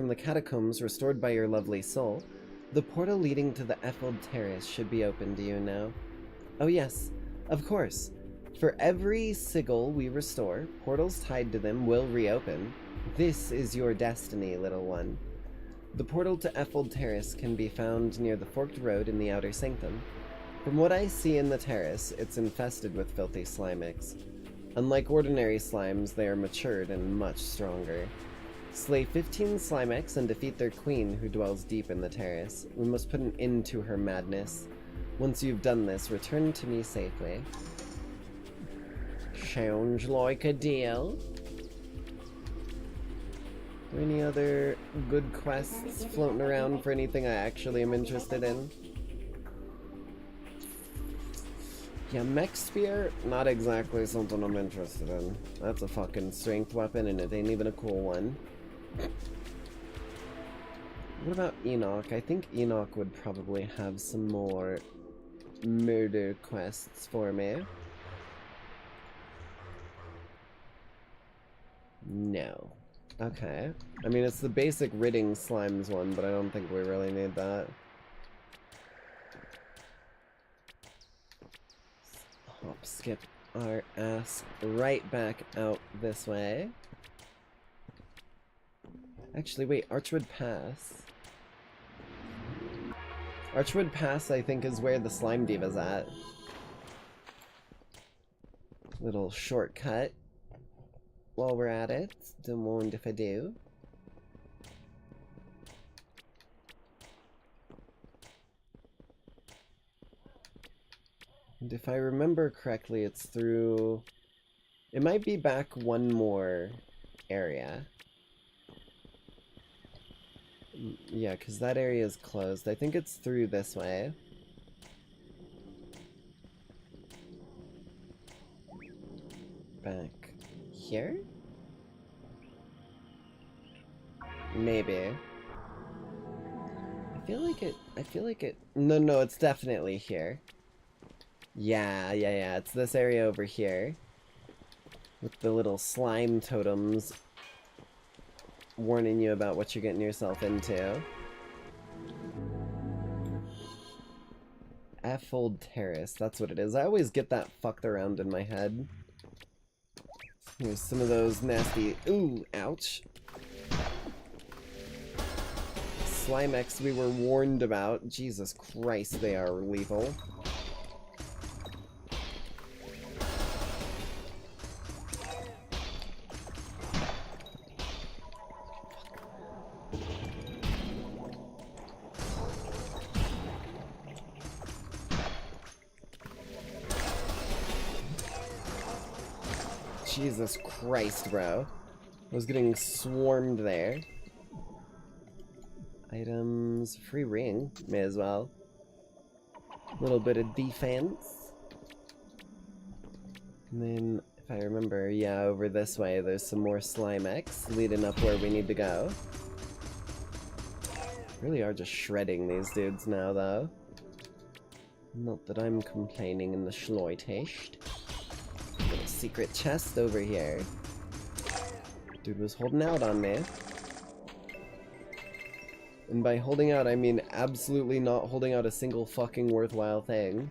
the catacombs restored by your lovely soul, the portal leading to the Effled Terrace should be open to you now. Oh yes, of course. For every sigil we restore, portals tied to them will reopen. This is your destiny, little one. The portal to Effled Terrace can be found near the forked road in the Outer Sanctum. From what I see in the terrace, it's infested with filthy Slimix. Unlike ordinary slimes, they are matured and much stronger. Slay 15 Slimex and defeat their queen, who dwells deep in the terrace. We must put an end to her madness. Once you've done this, return to me safely. Sounds like a deal. Are there any other good quests floating around for anything I actually am interested in? Yeah, Mech Spear, not exactly something I'm interested in. That's a fucking strength weapon and it ain't even a cool one. What about Enoch? I think Enoch would probably have some more murder quests for me. No. Okay. I mean, it's the basic ridding slimes one, but I don't think we really need that. Hop, skip our ass right back out this way. Actually, wait, Archwood Pass. Archwood Pass, I think, is where the Slime Diva's at. Little shortcut. While we're at it, don't mind if I do. And if I remember correctly, it's through... It might be back one more area. Yeah, because that area is closed. I think it's through this way. Back here? Maybe. I feel like it... No, it's definitely here. Yeah, it's this area over here. With the little slime totems warning you about what you're getting yourself into. Effled Terrace, that's what it is. I always get that fucked around in my head. Here's some of those nasty... Ooh, ouch. Slimex we were warned about. Jesus Christ, they are lethal. Jesus Christ, bro. I was getting swarmed there. Items, free ring, may as well. A little bit of defense. And then, if I remember, yeah, over this way, there's some more Slimex leading up where we need to go. Really are just shredding these dudes now, though. Not that I'm complaining in the schleutest. Little secret chest over here. Dude was holding out on me. And by holding out, I mean absolutely not holding out a single fucking worthwhile thing.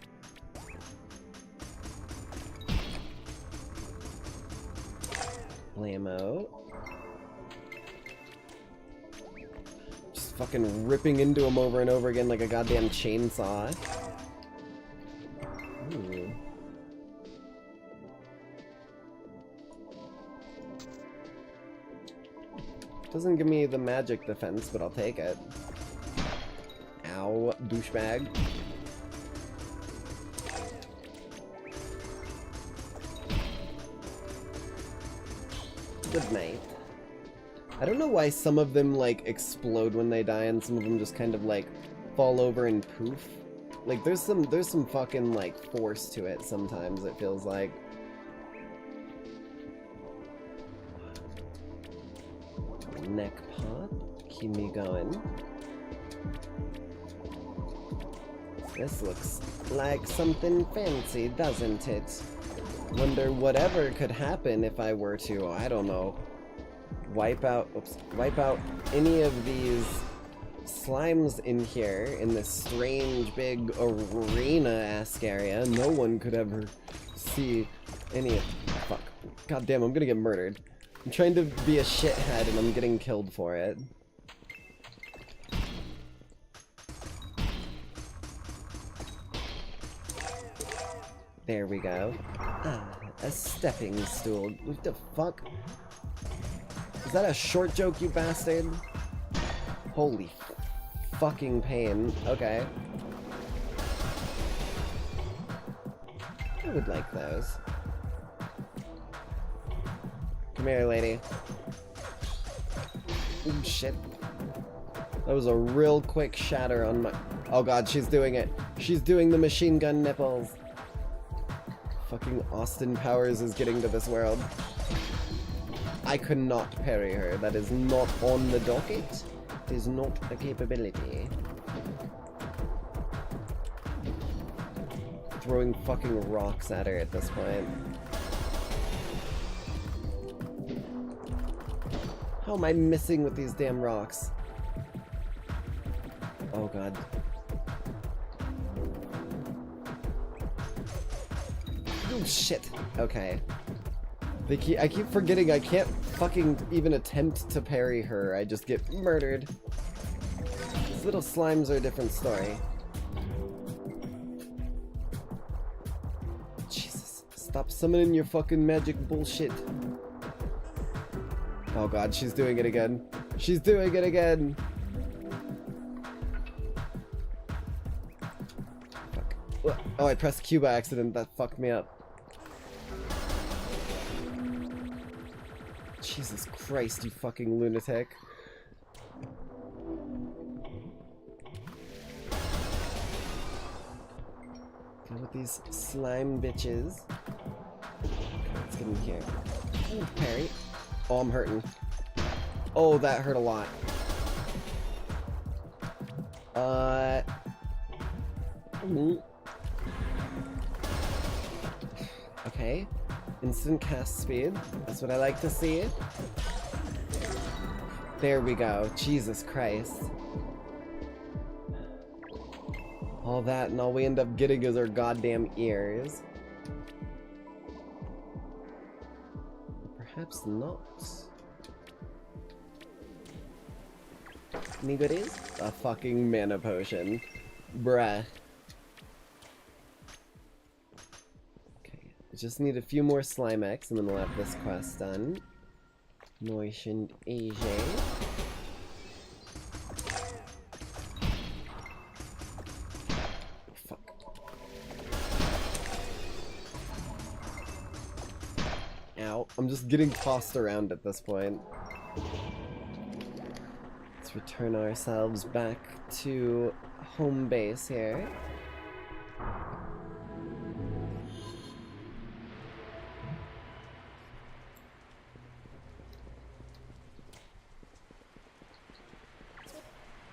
Blammo. Just fucking ripping into him over and over again like a goddamn chainsaw. Ooh. Doesn't give me the magic defense, but I'll take it. Ow, douchebag. Good night. I don't know why some of them, like, explode when they die and some of them just kind of, like, fall over and poof. Like, there's some fucking, like, force to it sometimes, it feels like. Neck pop. Keep me going. This looks like something fancy, doesn't it? Wonder whatever could happen if I were to, I don't know, wipe out any of these slimes in here in this strange big arena-esque area. No one could ever see any of... Fuck. God damn, I'm gonna get murdered. I'm trying to be a shithead and I'm getting killed for it. There we go. Ah, a stepping stool. What the fuck? Is that a short joke, you bastard? Holy fucking pain. Okay. I would like those. Come here, lady. Ooh, shit. That was a real quick shatter on my... Oh god, she's doing it. She's doing the machine gun nipples. Fucking Austin Powers is getting to this world. I could not parry her. That is not on the docket. It is not a capability. Throwing fucking rocks at her at this point. How am I missing with these damn rocks? Oh god. Oh shit. Okay. I keep forgetting I can't fucking even attempt to parry her. I just get murdered. These little slimes are a different story. Jesus. Stop summoning your fucking magic bullshit. Oh god, she's doing it again. She's doing it again! Fuck. Oh, I pressed Q by accident. That fucked me up. Jesus Christ, you fucking lunatic. Go with these slime bitches. Okay, let's get in here. Ooh, parry. Oh, I'm hurting. Oh, that hurt a lot. Okay. Instant cast speed. That's what I like to see. There we go. Jesus Christ. All that and all we end up getting is our goddamn ears. Perhaps not. Any goodies? A fucking mana potion. Bruh. I just need a few more slime X and then we'll have this quest done. Nourishing AJ. Fuck. Ow. I'm just getting tossed around at this point. Let's return ourselves back to home base here.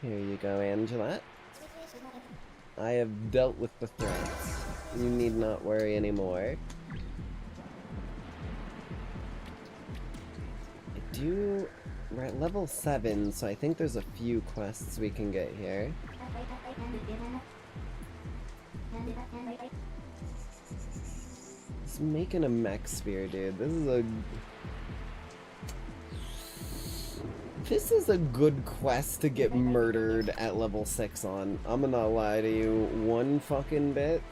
Here you go, Angela. I have dealt with the threats. You need not worry anymore. I do we're at level 7, so I think there's a few quests we can get here. It's making a mech sphere, dude. This is a good quest to get murdered at level 6 on. I'm gonna not lie to you one fucking bit.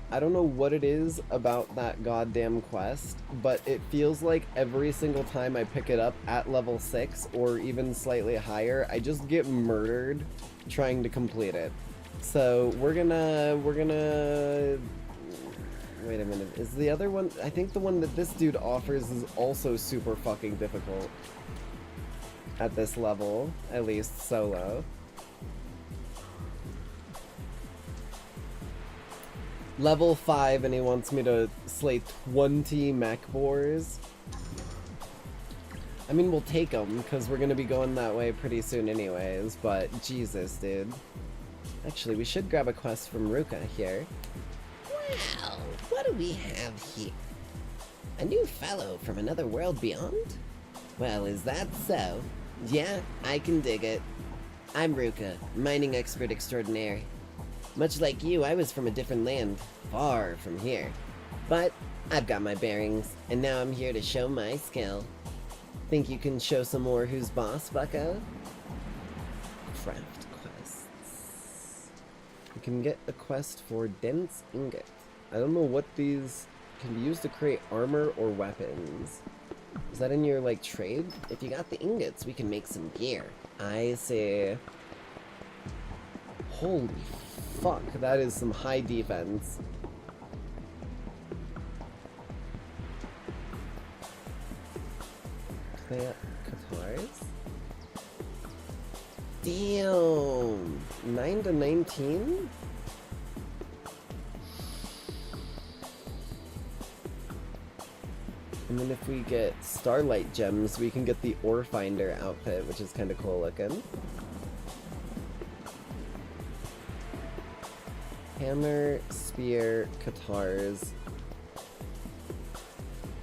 I don't know what it is about that goddamn quest, but it feels like every single time I pick it up at level 6 or even slightly higher, I just get murdered trying to complete it. So we're gonna wait a minute, is the other one, I think the one that this dude offers is also super fucking difficult at this level, at least solo. Level 5 and he wants me to slay 20 mech boars. I mean, we'll take them, because we're going to be going that way pretty soon anyways, but Jesus, dude. Actually, we should grab a quest from Ruka here. Well, what do we have here? A new fellow from another world beyond? Well, is that so? Yeah, I can dig it. I'm Ruka, mining expert extraordinaire. Much like you, I was from a different land, far from here. But I've got my bearings, and now I'm here to show my skill. Think you can show some more who's boss, bucko? Craft quests. We can get a quest for dense ingot. I don't know what these can be used to create armor or weapons. Is that in your, like, trade? If you got the ingots, we can make some gear. I see. Holy fuck, that is some high defense. Katars? Damn! 9 to 19? And then if we get Starlight Gems, we can get the Ore Finder outfit, which is kind of cool looking. Hammer, spear, katars,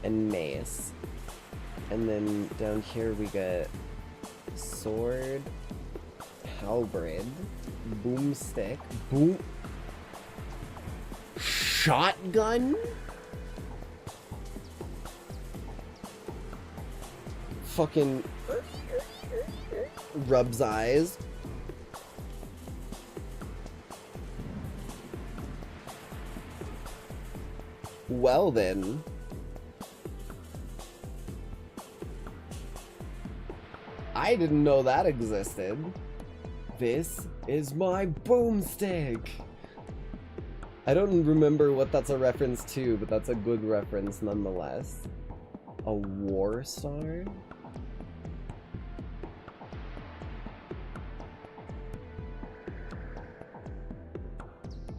and mace. And then down here we get sword, halberd, boomstick, shotgun? Fucking rubs eyes. Well then. I didn't know that existed. This is my boomstick. I don't remember what that's a reference to, but that's a good reference nonetheless. A war star?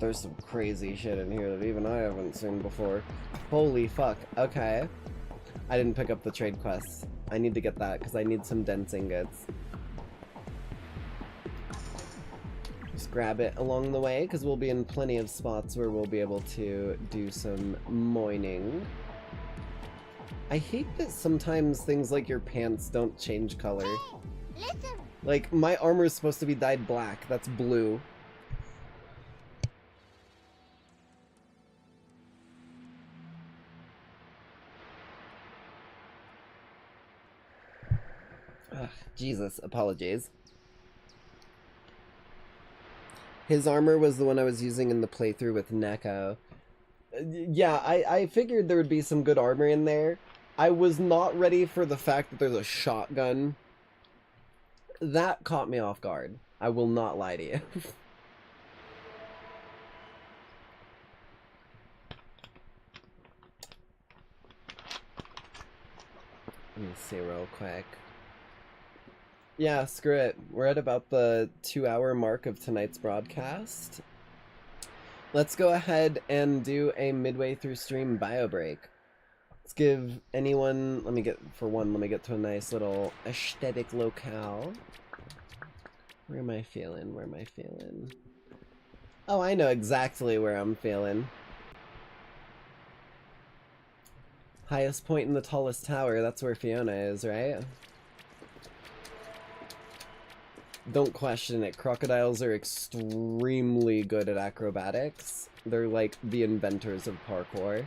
There's some crazy shit in here that even I haven't seen before. Holy fuck. Okay. I didn't pick up the trade quests. I need to get that because I need some dense ingots. Just grab it along the way because we'll be in plenty of spots where we'll be able to do some mining. I hate that sometimes things like your pants don't change color. Hey, listen. Like, my armor is supposed to be dyed black. That's blue. Ugh, Jesus, apologies. His armor was the one I was using in the playthrough with Niko. Yeah, I figured there would be some good armor in there. I was not ready for the fact that there's a shotgun. That caught me off guard. I will not lie to you. Let me see real quick. Yeah, screw it. We're at about the 2-hour mark of tonight's broadcast. Let's go ahead and do a midway through stream bio break. Let's give anyone, let me get to a nice little aesthetic locale. Where am I feeling? Where am I feeling? Oh, I know exactly where I'm feeling. Highest point in the tallest tower, that's where Fiona is, right? Don't question it. Crocodiles are extremely good at acrobatics. They're like the inventors of parkour.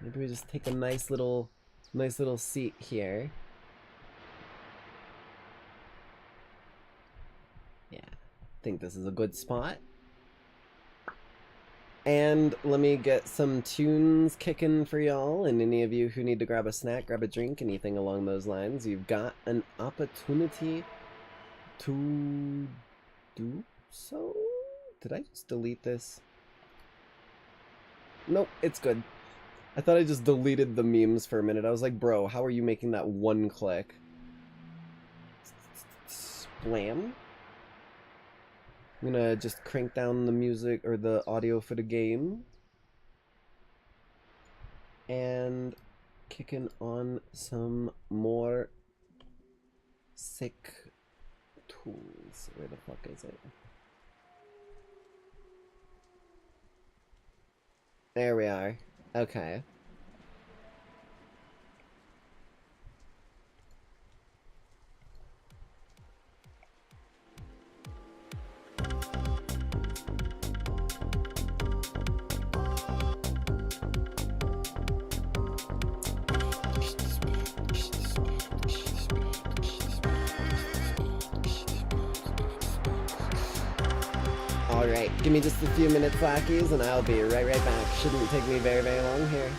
Maybe we just take a nice little seat here. Yeah, I think this is a good spot. And let me get some tunes kicking for y'all, and any of you who need to grab a snack, grab a drink, anything along those lines, you've got an opportunity to do so. Did I just delete this? Nope, it's good. I thought I just deleted the memes for a minute. I was like, bro, how are you making that one click? Splam. I'm gonna just crank down the music or the audio for the game. And kicking on some more sick tools. Where the fuck is it? There we are. Okay. Alright, give me just a few minutes, Lackeys, and I'll be right back. Shouldn't take me very long here.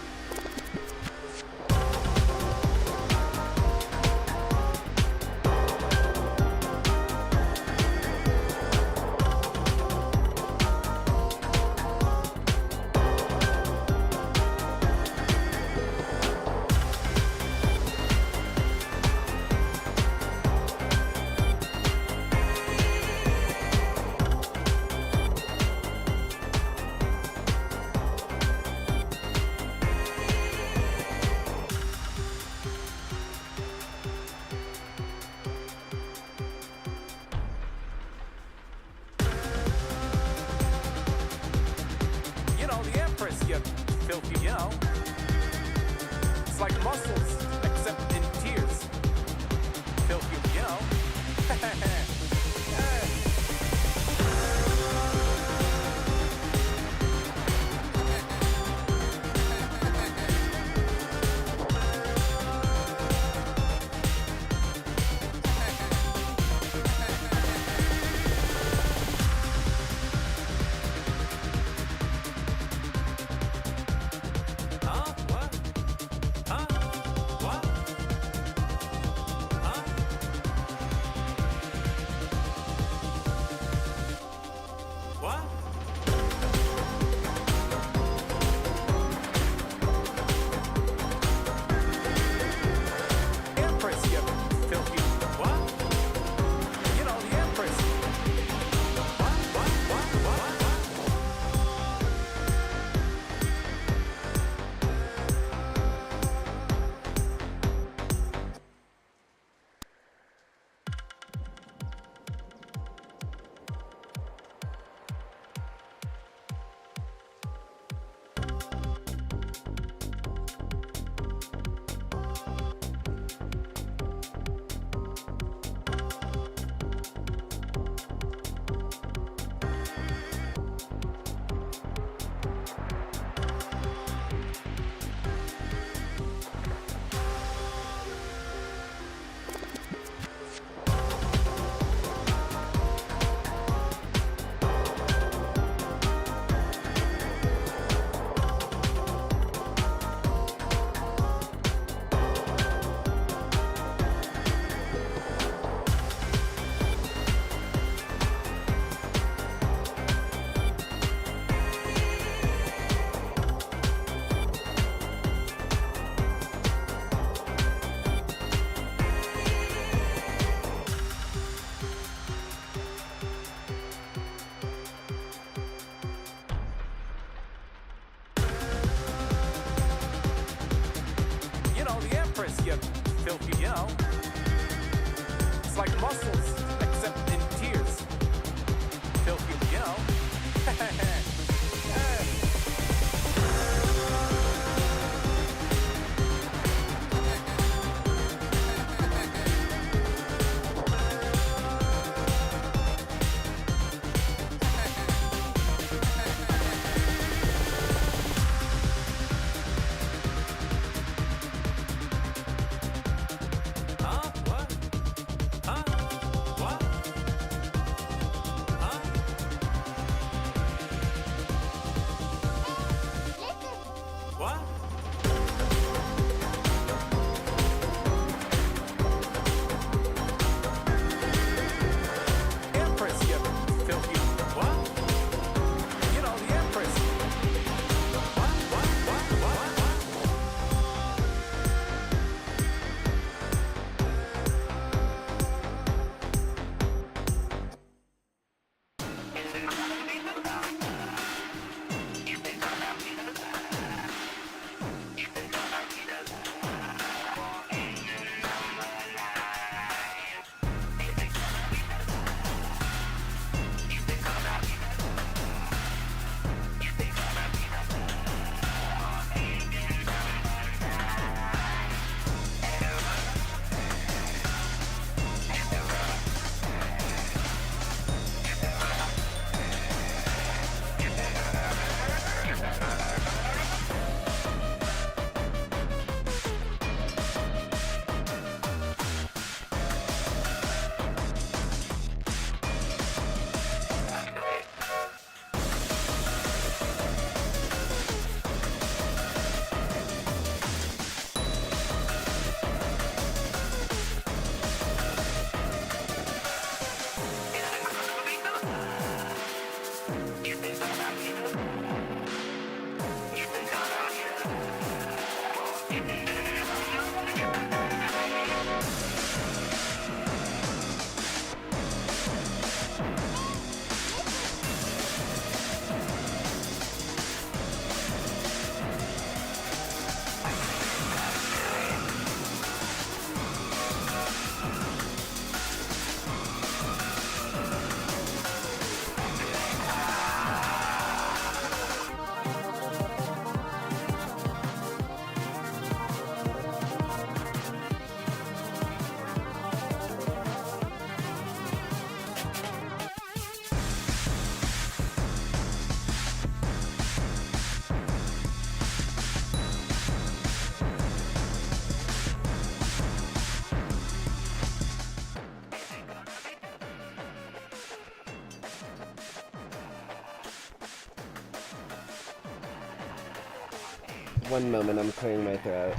One moment, I'm clearing my throat.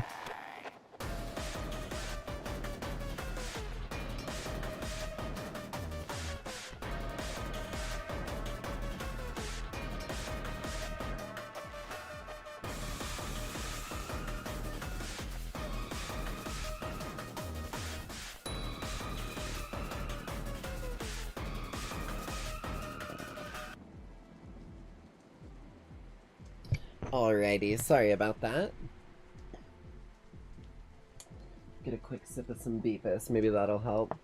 Alrighty, sorry about that. Get a quick sip of some beefus, maybe that'll help.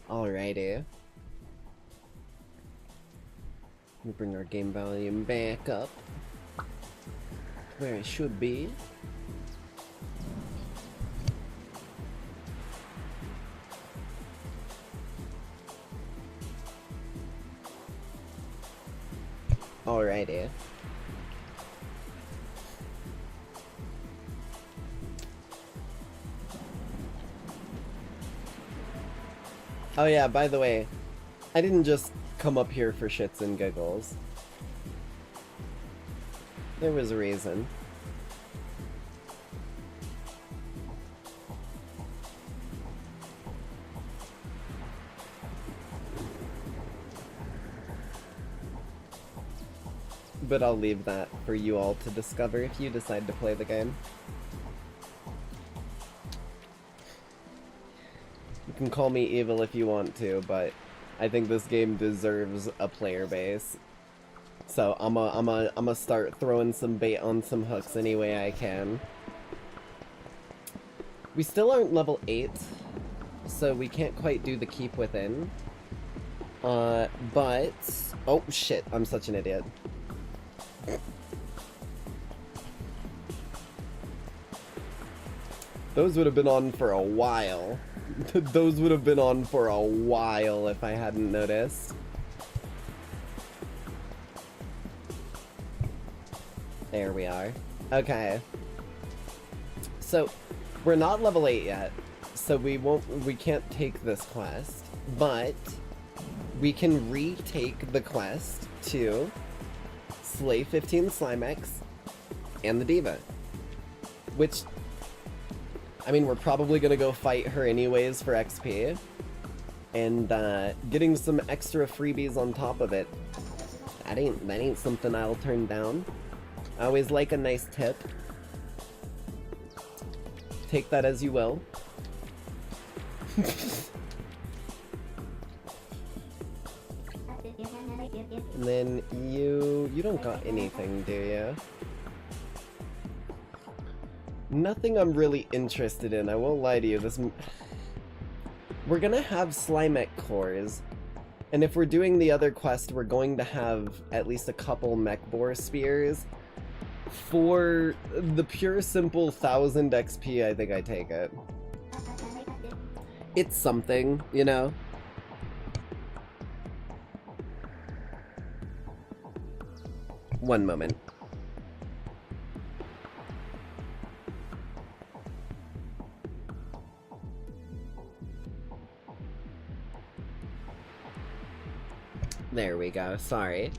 Alrighty. Let me bring our game volume back up to where it should be. Alrighty. Oh yeah, by the way, I didn't just come up here for shits and giggles. There was a reason. But I'll leave that for you all to discover if you decide to play the game. You can call me evil if you want to, but I think this game deserves a player base. So I'ma start throwing some bait on some hooks any way I can. We still aren't level 8, so we can't quite do the keep within. But... oh shit, I'm such an idiot. Those would have been on for a while. Those would have been on for a while if I hadn't noticed. There we are. Okay. So, we're not level 8 yet, so we can't take this quest, but we can retake the quest to slay 15 Slimex and the Diva. Which, I mean, we're probably gonna go fight her anyways for XP. And getting some extra freebies on top of it, that ain't something I'll turn down. I always like a nice tip. Take that as you will. And then you don't got anything, do you? Nothing I'm really interested in, I won't lie to you. We're gonna have Slimex cores, and if we're doing the other quest, we're going to have at least a couple mech boar spears. For the pure simple 1000 XP, I think I take it. It's something, you know? One moment. There we go, sorry.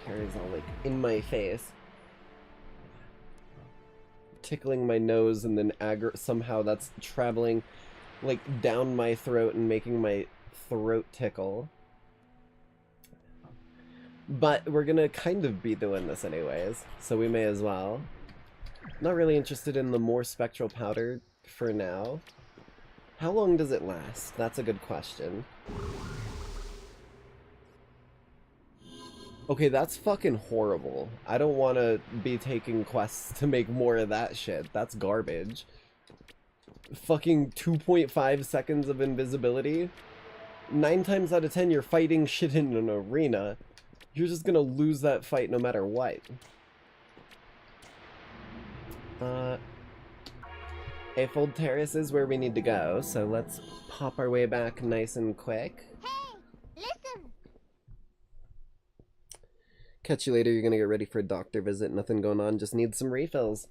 hair is all like in my face. Tickling my nose and then somehow that's traveling like down my throat and making my throat tickle. But we're gonna kind of be doing this anyways, so we may as well. Not really interested in the more spectral powder for now. How long does it last? That's a good question. Okay, that's fucking horrible. I don't want to be taking quests to make more of that shit. That's garbage. Fucking 2.5 seconds of invisibility? 9 times out of 10 you're fighting shit in an arena. You're just gonna lose that fight no matter what. Eiffel Terrace is where we need to go, so let's pop our way back nice and quick. Hey, listen. Catch you later, you're gonna get ready for a doctor visit, nothing going on, just need some refills.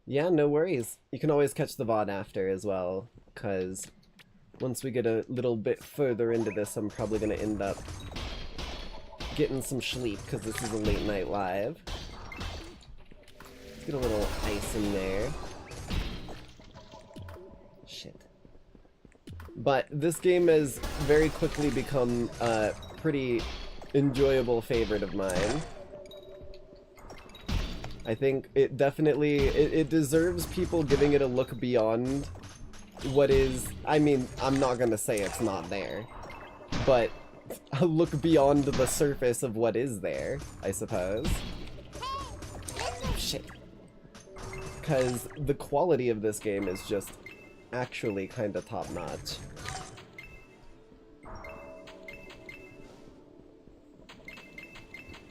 Yeah, no worries. You can always catch the VOD after as well, because once we get a little bit further into this, I'm probably gonna end up getting some sleep, because this is a late night live. Let's get a little ice in there. Shit. But this game has very quickly become a pretty enjoyable favorite of mine. I think it definitely, it deserves people giving it a look beyond what is, I mean, I'm not gonna say it's not there, but a look beyond the surface of what is there, I suppose. Shit. Because the quality of this game is just actually kind of top-notch.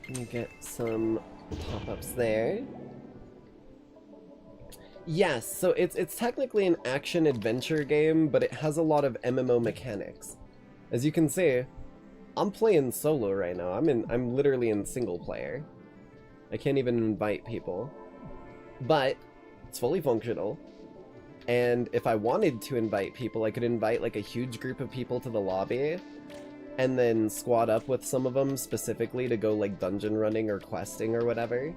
Let me get some pop-ups there. Yes, so it's technically an action-adventure game, but it has a lot of MMO mechanics. As you can see, I'm playing solo right now. I'm literally in single player. I can't even invite people. But it's fully functional. And if I wanted to invite people, I could invite like a huge group of people to the lobby and then squad up with some of them specifically to go like dungeon running or questing or whatever.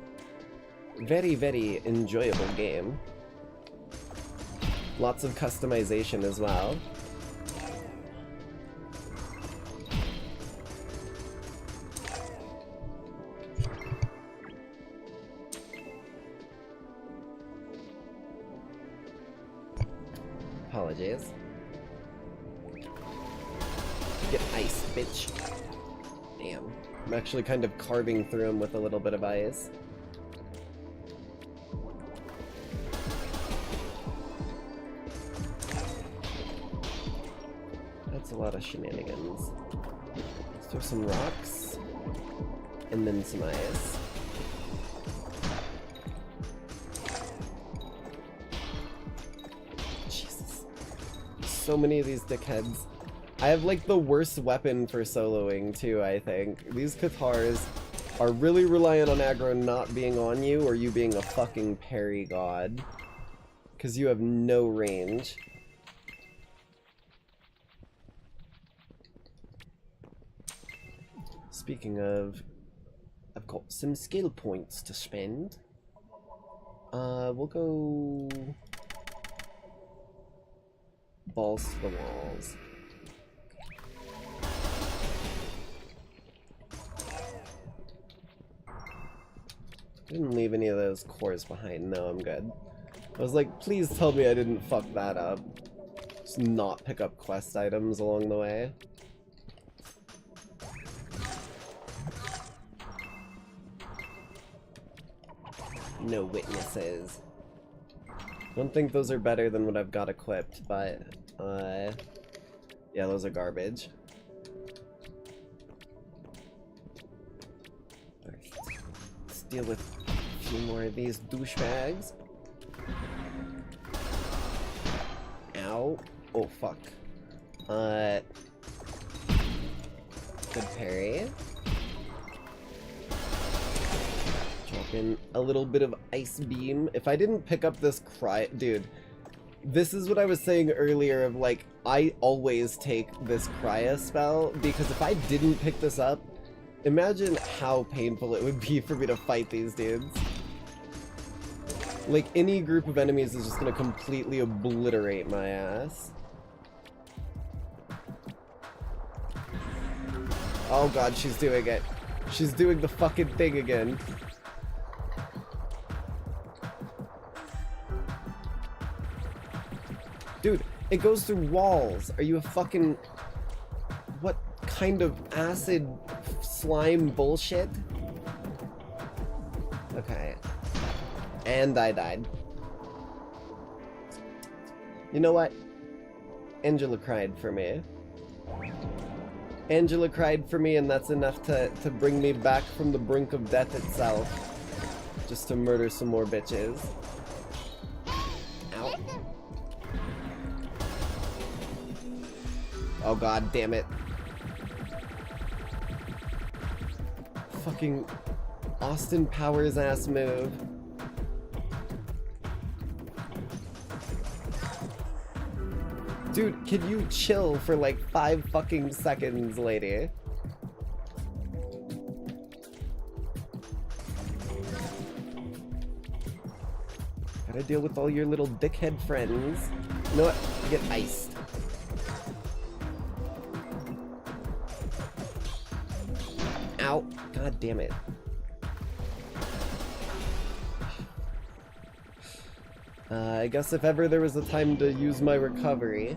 Very, very enjoyable game. Lots of customization as well. Apologies. Get ice, bitch. Damn. I'm actually kind of carving through him with a little bit of ice. That's a lot of shenanigans. Let's throw some rocks. And then some ice. So many of these dickheads. I have like the worst weapon for soloing too, I think. These Cathars are really reliant on aggro not being on you or you being a fucking parry god. Because you have no range. Speaking of, I've got some skill points to spend. We'll go balls to the walls. Didn't leave any of those cores behind. No, I'm good. I was like, please tell me I didn't fuck that up. Just not pick up quest items along the way. No witnesses. Don't think those are better than what I've got equipped, but, yeah, those are garbage. Alright, let's deal with a few more of these douchebags. Ow. Oh, fuck. Good parry. Dropping a little bit of ice beam. If I didn't pick up this dude, this is what I was saying earlier of like, I always take this cryo spell because if I didn't pick this up, Imagine how painful it would be for me to fight these dudes. Like, any group of enemies is just gonna completely obliterate my ass. Oh god, she's doing it. She's doing the fucking thing again. Dude, it goes through walls. Are you a fucking... What kind of acid slime bullshit? Okay. And I died. You know what? Angela cried for me. Angela cried for me, and that's enough to bring me back from the brink of death itself. Just to murder some more bitches. Ow. Oh god damn it. Fucking Austin Powers ass move. Dude, can you chill for like 5 fucking seconds, lady? Gotta deal with all your little dickhead friends. You know what? Get iced. Ow. God damn it. I guess if ever there was a time to use my recovery.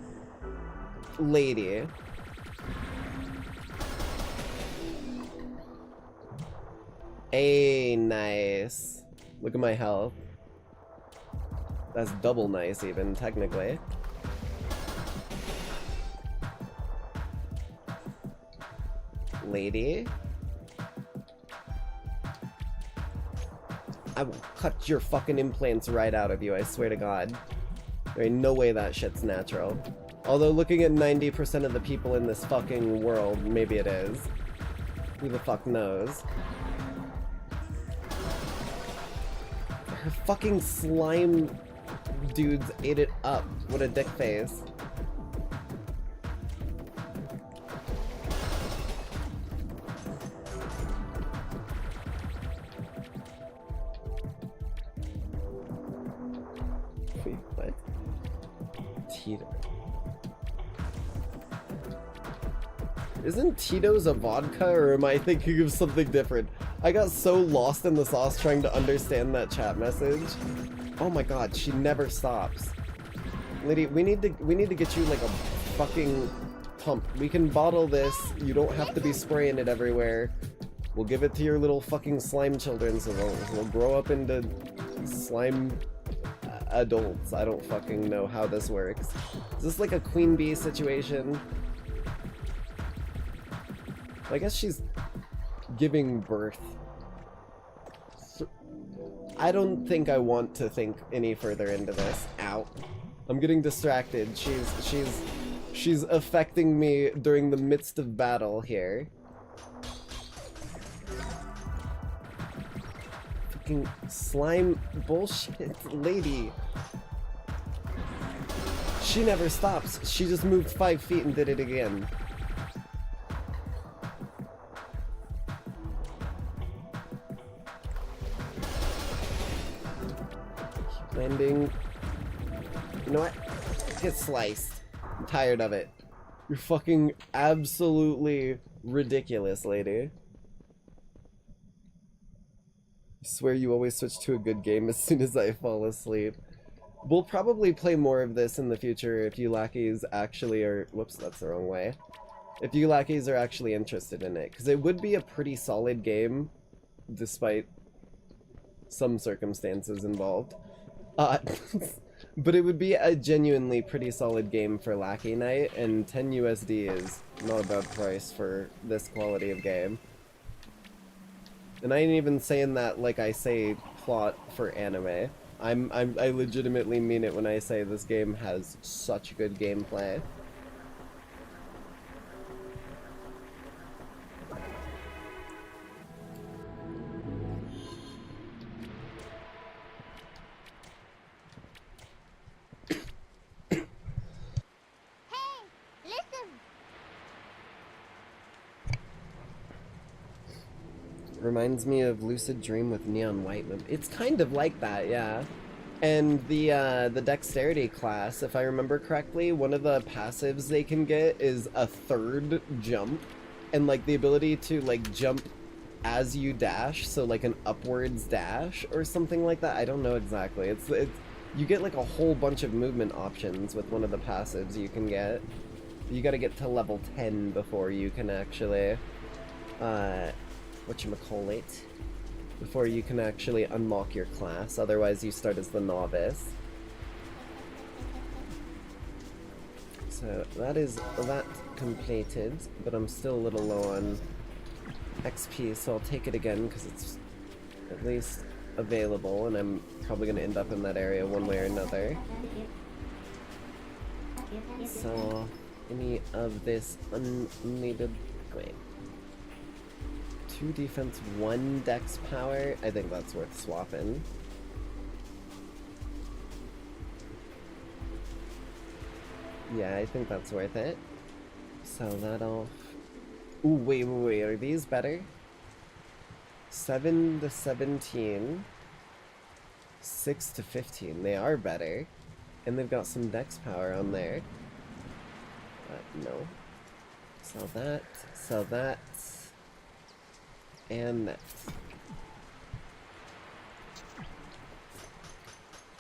Lady. Hey, nice. Look at my health. That's double nice even, technically. Lady. I will cut your fucking implants right out of you, I swear to God. There ain't no way that shit's natural. Although looking at 90% of the people in this fucking world, maybe it is. Who the fuck knows? Her fucking slime dudes ate it up. What a dick face. Wait, what? Tito. Isn't Tito's a vodka, or am I thinking of something different? I got so lost in the sauce trying to understand that chat message. Oh my god, she never stops. Lady, we need to get you like a fucking pump. We can bottle this. You don't have to be spraying it everywhere. We'll give it to your little fucking slime children so they'll grow up into slime adults. I don't fucking know how this works. Is this like a queen bee situation? I guess she's giving birth. I don't think I want to think any further into this. Ow. I'm getting distracted. She's affecting me during the midst of battle here. Fucking slime bullshit lady. She never stops. She just moved 5 feet and did it again. Landing. You know what? Get sliced. I'm tired of it. You're fucking absolutely ridiculous, lady. I swear you always switch to a good game as soon as I fall asleep. We'll probably play more of this in the future if you Lackeys actually are... Whoops, that's the wrong way. If you Lackeys are actually interested in it. Because it would be a pretty solid game, despite some circumstances involved. But it would be a genuinely pretty solid game for Lackey Night, and 10 USD is not a bad price for this quality of game. And I ain't even saying that like I say plot for anime. I legitimately mean it when I say this game has such good gameplay. Reminds me of Lucid Dream with Neon White. It's kind of like that, yeah. And the Dexterity class, if I remember correctly, one of the passives they can get is a third jump. And, like, the ability to, like, jump as you dash, so, like, an upwards dash or something like that. I don't know exactly. It's you get, like, a whole bunch of movement options with one of the passives you can get. You gotta get to level 10 before you can actually, whatchamacallit, before you can actually unlock your class. Otherwise, you start as the novice. So that is that completed, but I'm still a little low on XP, so I'll take it again because it's at least available, and I'm probably going to end up in that area one way or another. So any of this unneeded... Wait. 2 defense, 1 dex power? I think that's worth swapping. Yeah, I think that's worth it. Sell that off. Ooh, wait, are these better? 7 to 17. 6 to 15. They are better. And they've got some dex power on there. No. Sell that. And that.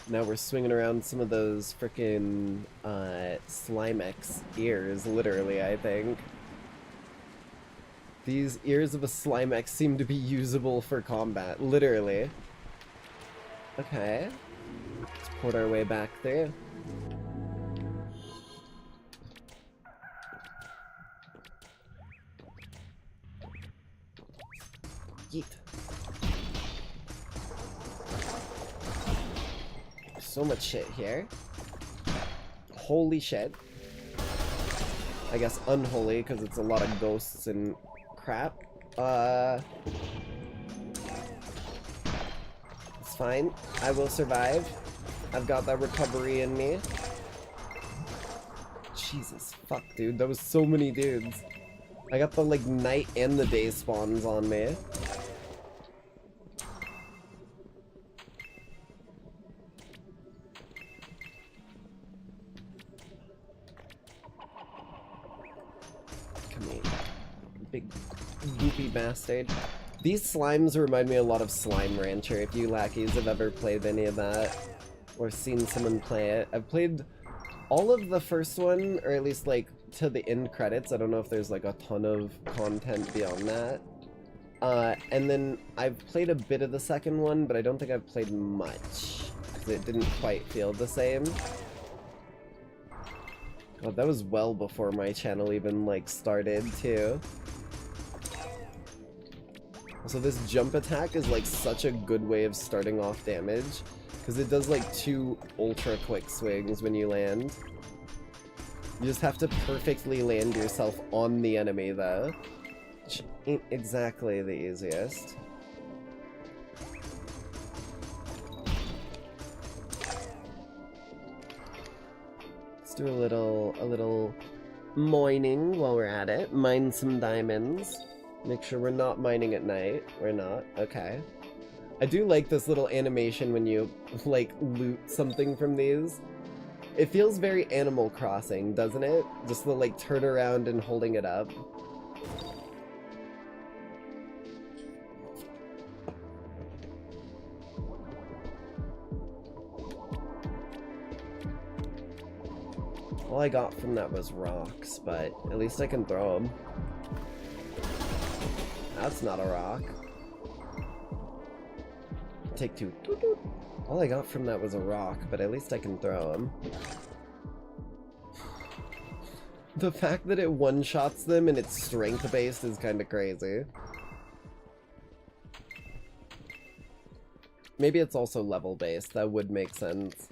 Now we're swinging around some of those frickin' Slimex ears, literally, I think. These ears of a Slimex seem to be usable for combat, literally. Okay. Let's port our way back there. Yeet. So much shit here. Holy shit. I guess unholy, because it's a lot of ghosts and crap. It's fine. I will survive. I've got that recovery in me. Jesus, fuck, dude. That was so many dudes. I got the, like, night and the day spawns on me. Big goopy bastard. These slimes remind me a lot of Slime Rancher, if you Lackeys have ever played any of that, or seen someone play it. I've played all of the first one, or at least, like, to the end credits. I don't know if there's, like, a ton of content beyond that. And then I've played a bit of the second one, but I don't think I've played much, because it didn't quite feel the same. God, that was well before my channel even, like, started, too. So this jump attack is, like, such a good way of starting off damage, because it does, like, 2 ultra quick swings when you land. You just have to perfectly land yourself on the enemy, though, which ain't exactly the easiest. Let's do a little mining while we're at it. Mine some diamonds. Make sure we're not mining at night. We're not. Okay. I do like this little animation when you, like, loot something from these. It feels very Animal Crossing, doesn't it? Just the, like, turn around and holding it up. All I got from that was rocks, but at least I can throw them. That's not a rock. Take 2. All I got from that was a rock, but at least I can throw them. The fact that it one-shots them and it's strength-based is kind of crazy. Maybe it's also level-based. That would make sense.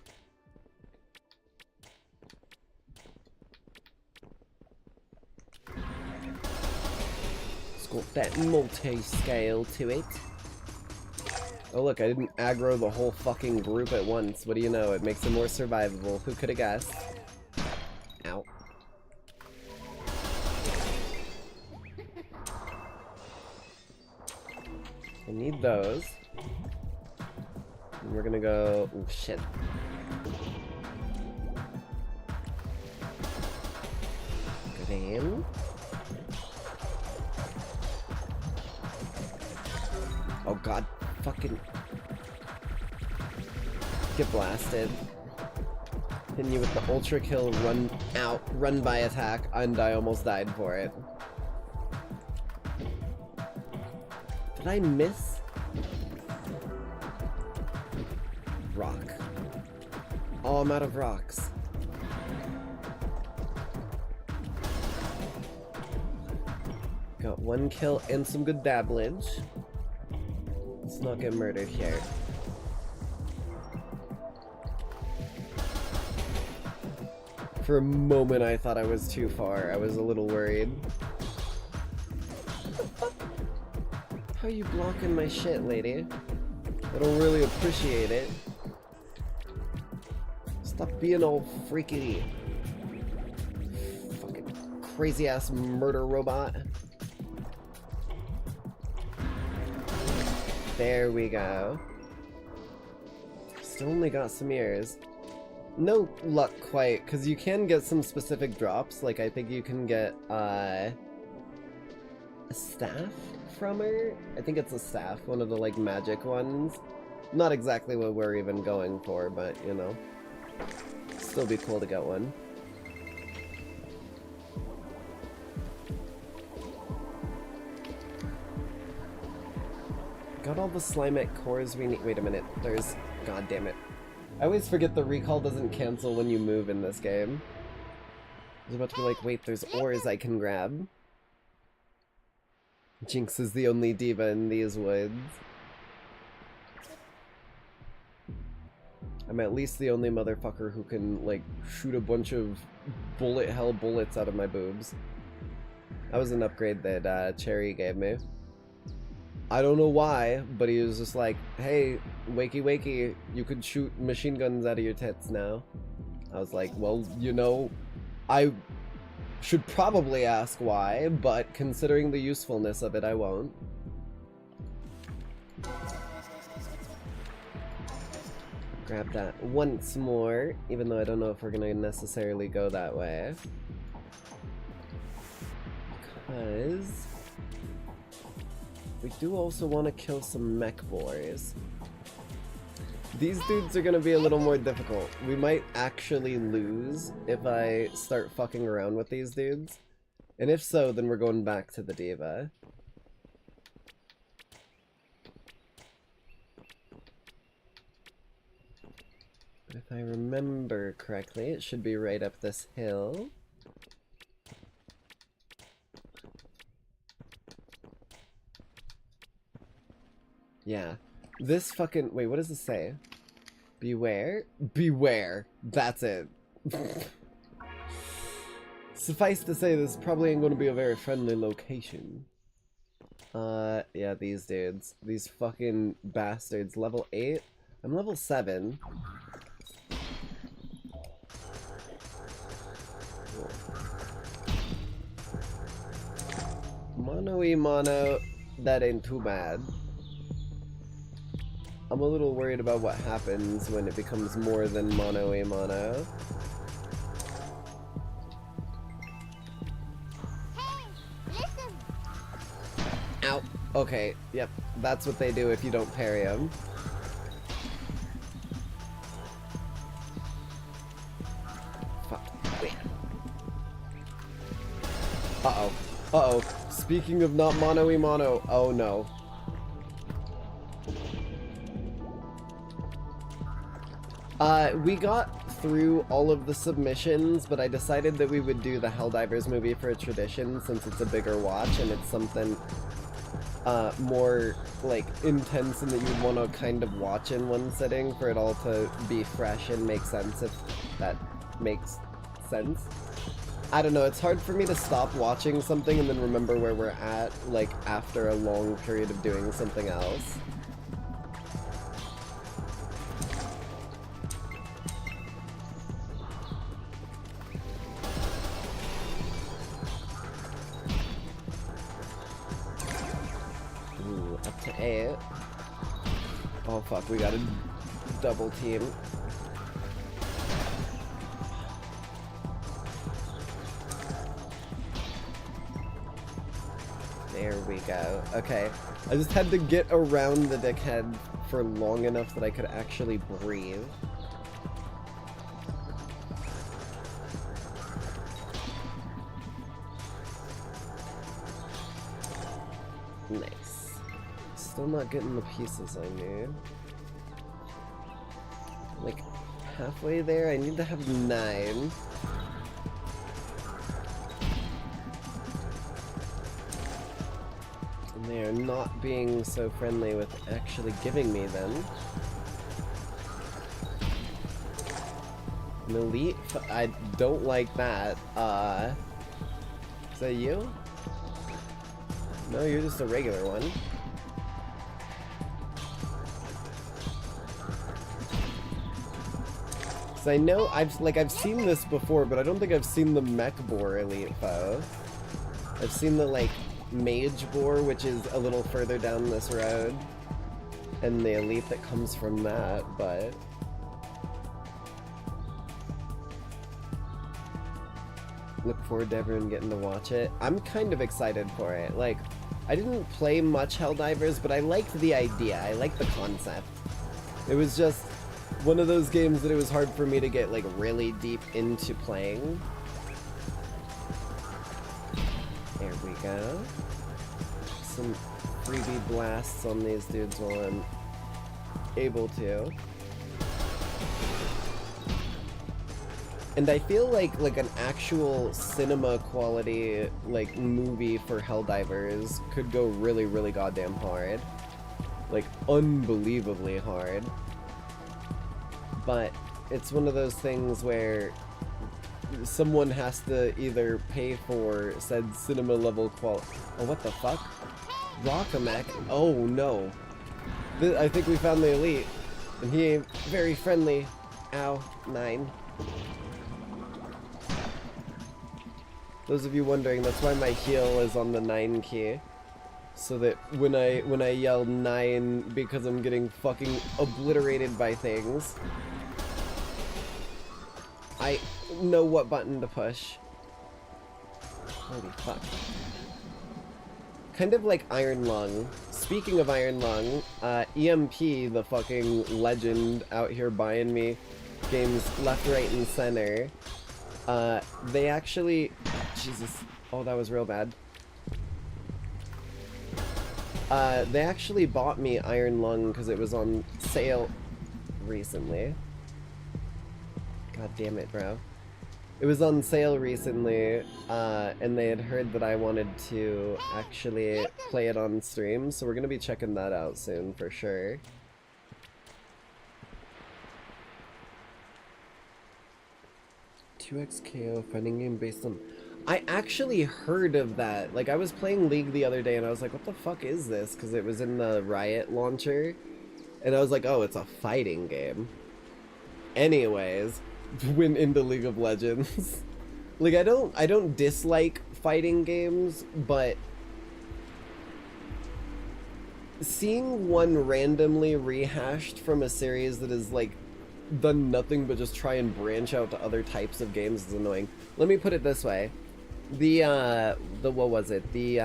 It's got that multi-scale to it. Oh look, I didn't aggro the whole fucking group at once. What do you know? It makes it more survivable. Who could have guessed? Ow. I need those. And we're gonna go... Oh, shit. Good aim. Oh god, fucking... Get blasted. Hitting you with the ultra kill, run by attack, and I almost died for it. Did I miss? Rock. Oh, I'm out of rocks. Got one kill and some good dabblage. Let's not get murdered here. For a moment I thought I was too far. I was a little worried. How are you blocking my shit, lady? I don't really appreciate it. Stop being all freaky. Fucking crazy ass murder robot. There we go. Still only got some ears. No luck quite, because you can get some specific drops. Like, I think you can get a staff from her? I think it's a staff, one of the, like, magic ones. Not exactly what we're even going for, but, you know. Still be cool to get one. Got all the Slimet cores we need. Wait a minute, there's... God damn it. I always forget the recall doesn't cancel when you move in this game. I was about to be like, wait, there's ores I can grab. Jinx is the only diva in these woods. I'm at least the only motherfucker who can, like, shoot a bunch of bullet hell bullets out of my boobs. That was an upgrade that Cherry gave me. I don't know why, but he was just like, hey, wakey wakey, you could shoot machine guns out of your tits now. I was like, well, you know, I should probably ask why, but considering the usefulness of it, I won't. Grab that once more, even though I don't know if we're gonna necessarily go that way. Because... we do also want to kill some mech boys. These dudes are going to be a little more difficult. We might actually lose if I start fucking around with these dudes. And if so, then we're going back to the diva. But if I remember correctly, it should be right up this hill. Yeah. This fucking... wait, what does it say? Beware? Beware. That's it. Suffice to say, this probably ain't gonna be a very friendly location. Yeah, these dudes. These fucking bastards. Level 8? I'm level 7. Mono-y mono. That ain't too bad. I'm a little worried about what happens when it becomes more than mono-y mono. Hey, listen. Ow. Okay, yep. That's what they do if you don't parry them. Fuck. Wait. Uh-oh. Uh-oh. Speaking of not mono-y mono. Oh no. We got through all of the submissions, but I decided that we would do the Helldivers movie for a tradition since it's a bigger watch and it's something more, like, intense and that you'd want to kind of watch in one sitting for it all to be fresh and make sense, if that makes sense. I don't know, it's hard for me to stop watching something and then remember where we're at, like, after a long period of doing something else. to 8. Oh fuck, we got a double team. There we go. Okay. I just had to get around the dickhead for long enough that I could actually breathe. Nice. Still not getting the pieces I need. Like, halfway there, I need to have 9. And they are not being so friendly with actually giving me them. An elite? I don't like that. Is that you? No, you're just a regular one. So I know I've seen this before, but I don't think I've seen the mech boar elite foe. I've seen the like mage boar, which is a little further down this road, and the elite that comes from that, but look forward to everyone getting to watch it. I'm kind of excited for it. Like, I didn't play much Helldivers, but I liked the idea. I liked the concept. It was just one of those games that it was hard for me to get like really deep into playing. There we go. Some freebie blasts on these dudes while I'm able to. And I feel like an actual cinema quality like movie for Helldivers could go really, really goddamn hard. Like unbelievably hard. But it's one of those things where someone has to either pay for said cinema level quality. Oh, what the fuck? Rockamech? Oh no. I think we found the elite. And he ain't very friendly. Ow. 9. Those of you wondering, that's why my heal is on the 9 key. So that when I yell 9 because I'm getting fucking obliterated by things, I know what button to push. Holy fuck. Kind of like Iron Lung. Speaking of Iron Lung, EMP, the fucking legend out here buying me games left, right, and center, they actually... Jesus. Oh, that was real bad. They actually bought me Iron Lung because it was on sale recently. God damn it, bro. It was on sale recently, and they had heard that I wanted to actually play it on stream, so we're gonna be checking that out soon for sure. "2xKO fighting game based on..." I actually heard of that. Like, I was playing League the other day and I was like, what the fuck is this? Because it was in the Riot launcher. And I was like, oh, it's a fighting game. Anyways, went into League of Legends. Like, I don't dislike fighting games, but seeing one randomly rehashed from a series that is like done nothing but just try and branch out to other types of games is annoying. Let me put it this way. The what was it? The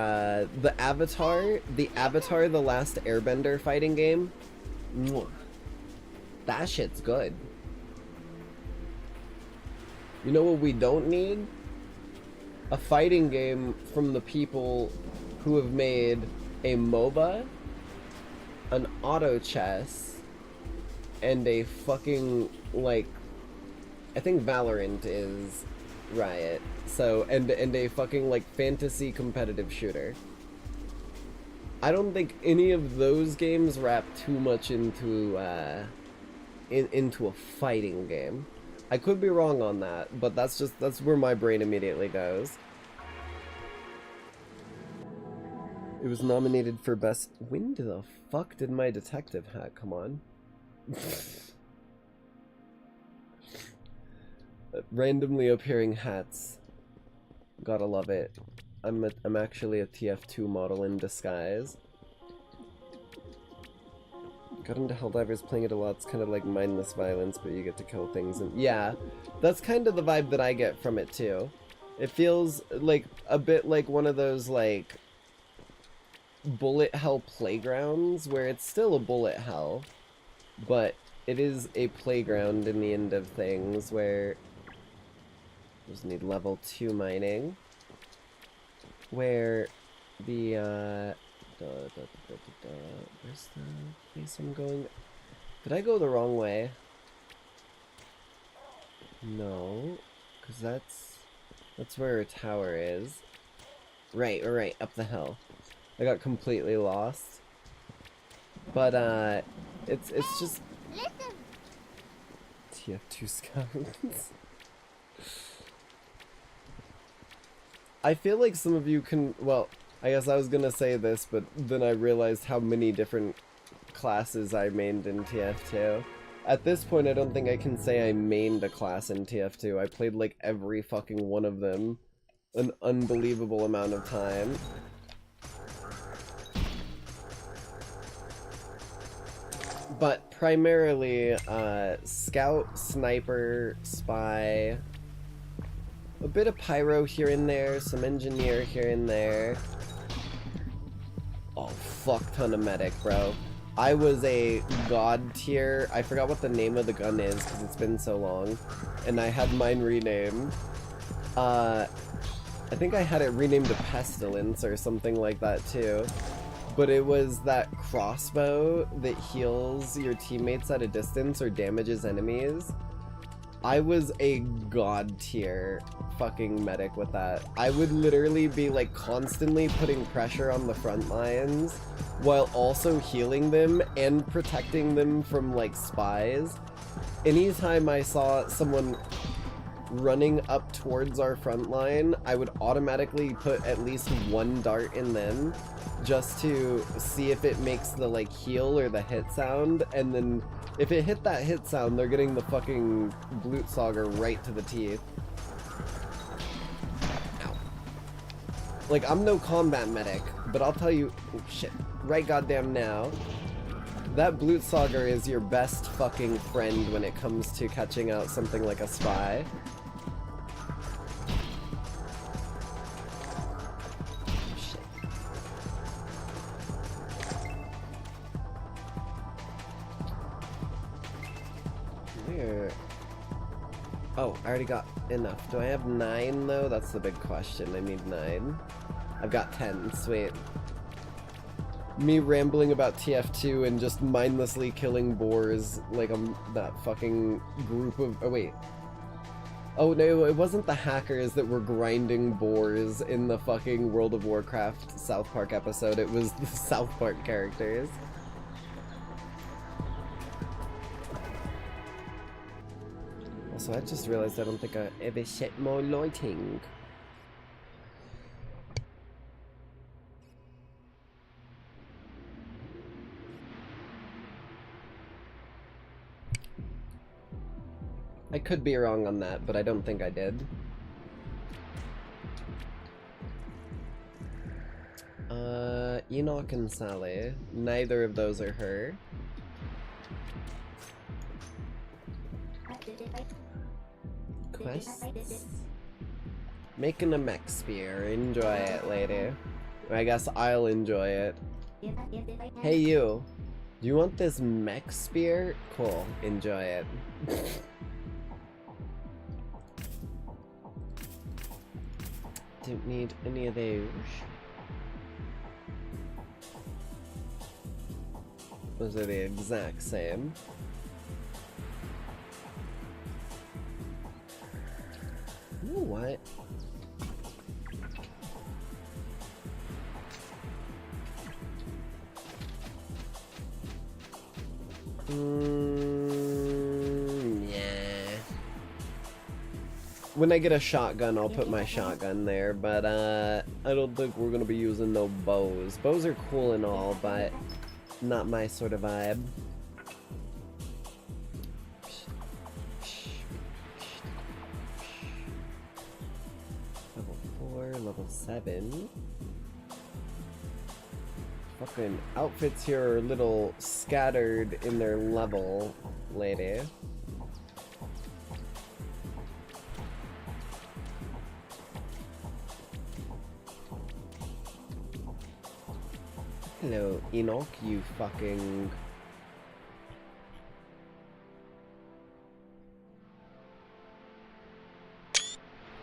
Avatar, The Last Airbender fighting game. Mwah. That shit's good. You know what we don't need? A fighting game from the people who have made a MOBA, an auto chess, and a fucking, like, I think Valorant is Riot. So, and a fucking, like, fantasy competitive shooter. I don't think any of those games wrap too much into into a fighting game. I could be wrong on that, but that's where my brain immediately goes. It was nominated for best... When the fuck did my detective hat come on? Randomly appearing hats. Gotta love it. I'm actually a TF2 model in disguise. Got into Helldivers playing it a lot. It's kind of like mindless violence, but you get to kill things. And yeah, that's kind of the vibe that I get from it too. It feels like a bit like one of those like bullet hell playgrounds where it's still a bullet hell, but it is a playground in the end of things where just need level 2 mining, where the where's the place I'm going? Did I go the wrong way? No, because that's where a tower is. Right, up the hill. I got completely lost. But it's just Listen. TF2 scouts. I feel like some of you can, well, I guess I was gonna say this, but then I realized how many different classes I mained in TF2. At this point, I don't think I can say I mained a class in TF2. I played like every fucking one of them an unbelievable amount of time. But primarily, scout, sniper, spy, a bit of pyro here and there, some engineer here and there. Oh, fuck ton of medic, bro. I was a god tier. I forgot what the name of the gun is because it's been so long. And I had mine renamed. I think I had it renamed to Pestilence or something like that too. But it was that crossbow that heals your teammates at a distance or damages enemies. I was a god tier fucking medic with that. I would literally be like constantly putting pressure on the front lines while also healing them and protecting them from like spies. Anytime I saw someone running up towards our front line, I would automatically put at least one dart in them just to see if it makes the like heal or the hit sound, and then if it hit that hit sound, they're getting the fucking Blutsauger right to the teeth. Ow. Like, I'm no combat medic, but I'll tell you, oh shit, right goddamn now, that Blutsauger is your best fucking friend when it comes to catching out something like a spy. Oh, I already got enough. Do I have 9 though? That's the big question. I need 9. I've got 10. Sweet. Me rambling about TF2 and just mindlessly killing boars like I'm that fucking group of... Oh, wait. Oh, no, it wasn't the hackers that were grinding boars in the fucking World of Warcraft South Park episode. It was the South Park characters. So I just realized I don't think I ever set my lighting. I could be wrong on that, but I don't think I did. Enoch and Sally. Neither of those are her. Quests. Making a mech spear. Enjoy it, lady. I guess I'll enjoy it. Hey, you. Do you want this mech spear? Cool. Enjoy it. Don't need any of those. Those are the exact same. You know what? Yeah. When I get a shotgun, I'll put my shotgun there, but I don't think we're gonna be using no bows. Bows are cool and all, but not my sort of vibe. Level 4, level 7. fucking outfits here are a little scattered in their level, lady. Hello, Enoch, you fucking...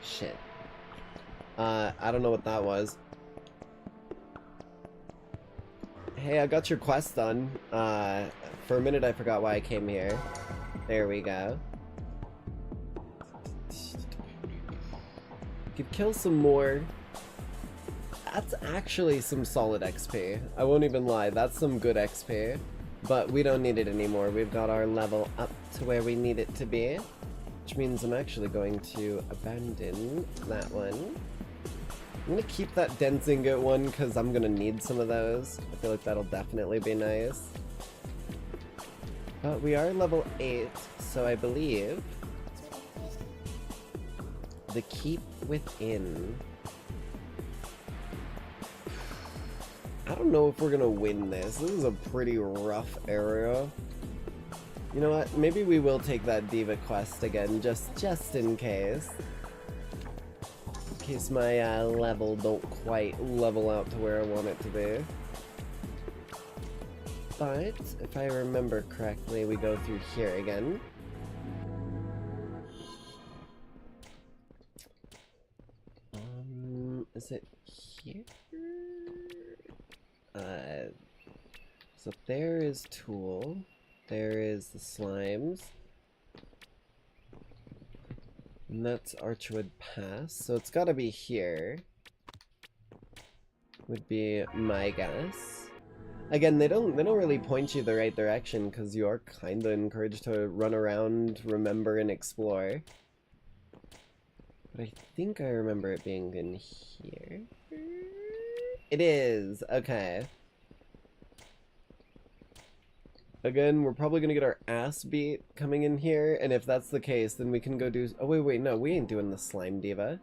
Shit. I don't know what that was. Hey, I got your quest done. For a minute I forgot why I came here. There we go. Could kill some more. That's actually some solid XP. I won't even lie, that's some good XP. But we don't need it anymore. We've got our level up to where we need it to be. Which means I'm actually going to abandon that one. I'm gonna keep that dense ingot one because I'm gonna need some of those. I feel like that'll definitely be nice. But we are level 8, so I believe the keep within. I don't know if we're gonna win this. This is a pretty rough area. You know what? Maybe we will take that Diva quest again, just in case. In case my level don't quite level out to where I want it to be. But, if I remember correctly, we go through here again. Is it here? So there is Tool. There is the slimes. And that's Archwood Pass. So it's gotta be here. Would be my guess. Again, they don't really point you the right direction because you are kinda encouraged to run around, remember, and explore. But I think I remember it being in here. It is! Okay. Again, we're probably gonna get our ass beat coming in here, and if that's the case, then we can go do... Oh, wait, no, we ain't doing the Slime Diva.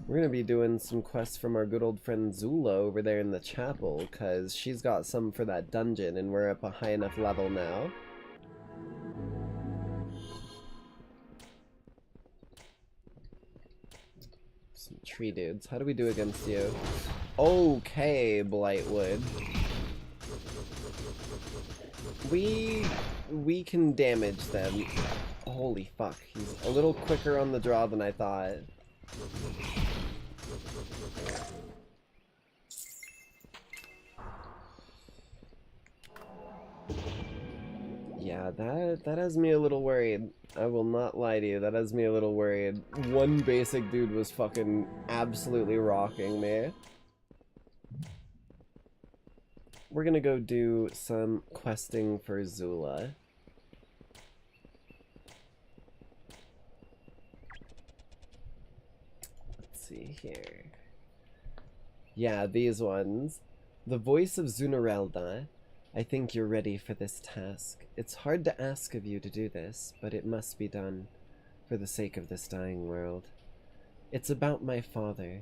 We're gonna be doing some quests from our good old friend Zula over there in the chapel, because she's got some for that dungeon, and we're up a high enough level now. Some tree dudes. How do we do against you? Okay, Blightwood. We can damage them. Holy fuck, he's a little quicker on the draw than I thought. Yeah, that has me a little worried. I will not lie to you, that has me a little worried. One basic dude was fucking absolutely rocking me. We're gonna go do some questing for Zula. Let's see here. Yeah, these ones. The voice of Zunarelda. I think you're ready for this task. It's hard to ask of you to do this, but it must be done, for the sake of this dying world. It's about my father.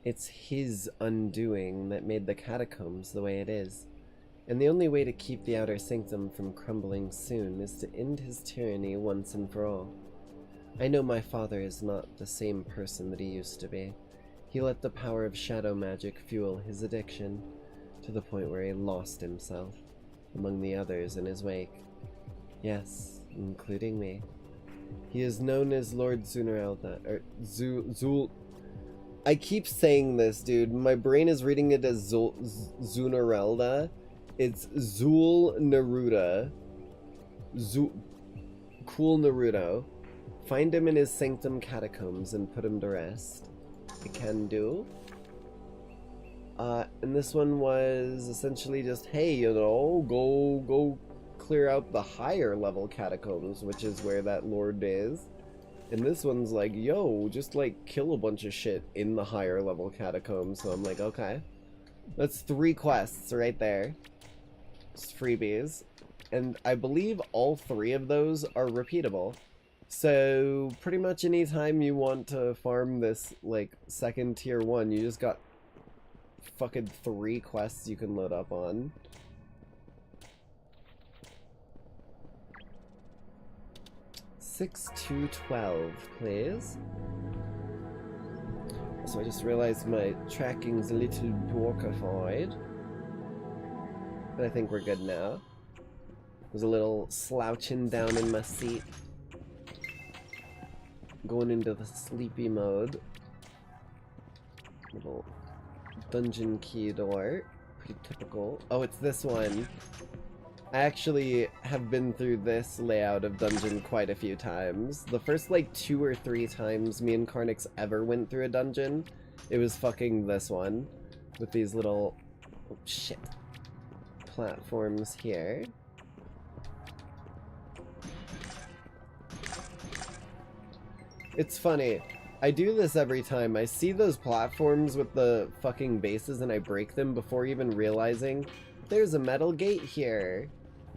It's his undoing that made the catacombs the way it is, and the only way to keep the outer sanctum from crumbling soon is to end his tyranny once and for all. I know my father is not the same person that he used to be. He let the power of shadow magic fuel his addiction, to the point where he lost himself, among the others in his wake. Yes, including me. He is known as Lord Zunarelda, or Zul... I keep saying this, dude. My brain is reading it as Zunarelda. It's Zul Naruda. Cool Naruto. Find him in his sanctum catacombs and put him to rest. I can do. And this one was essentially just, hey, you know, go clear out the higher level catacombs, which is where that lord is. And this one's like, yo, just like kill a bunch of shit in the higher level catacombs. So I'm like, okay. That's 3 quests right there. Just freebies. And I believe all 3 of those are repeatable. So pretty much any time you want to farm this like second tier 1, you just got fucking 3 quests you can load up on. $6-12, please. So I just realized my tracking's a little dorkified. But I think we're good now. Was a little slouching down in my seat. Going into the sleepy mode. Little dungeon key door. Pretty typical. Oh, it's this one. I actually have been through this layout of dungeon quite a few times. The first like 2 or 3 times me and Carnix ever went through a dungeon, it was fucking this one. With these little, oh shit, platforms here. It's funny. I do this every time. I see those platforms with the fucking bases and I break them before even realizing there's a metal gate here.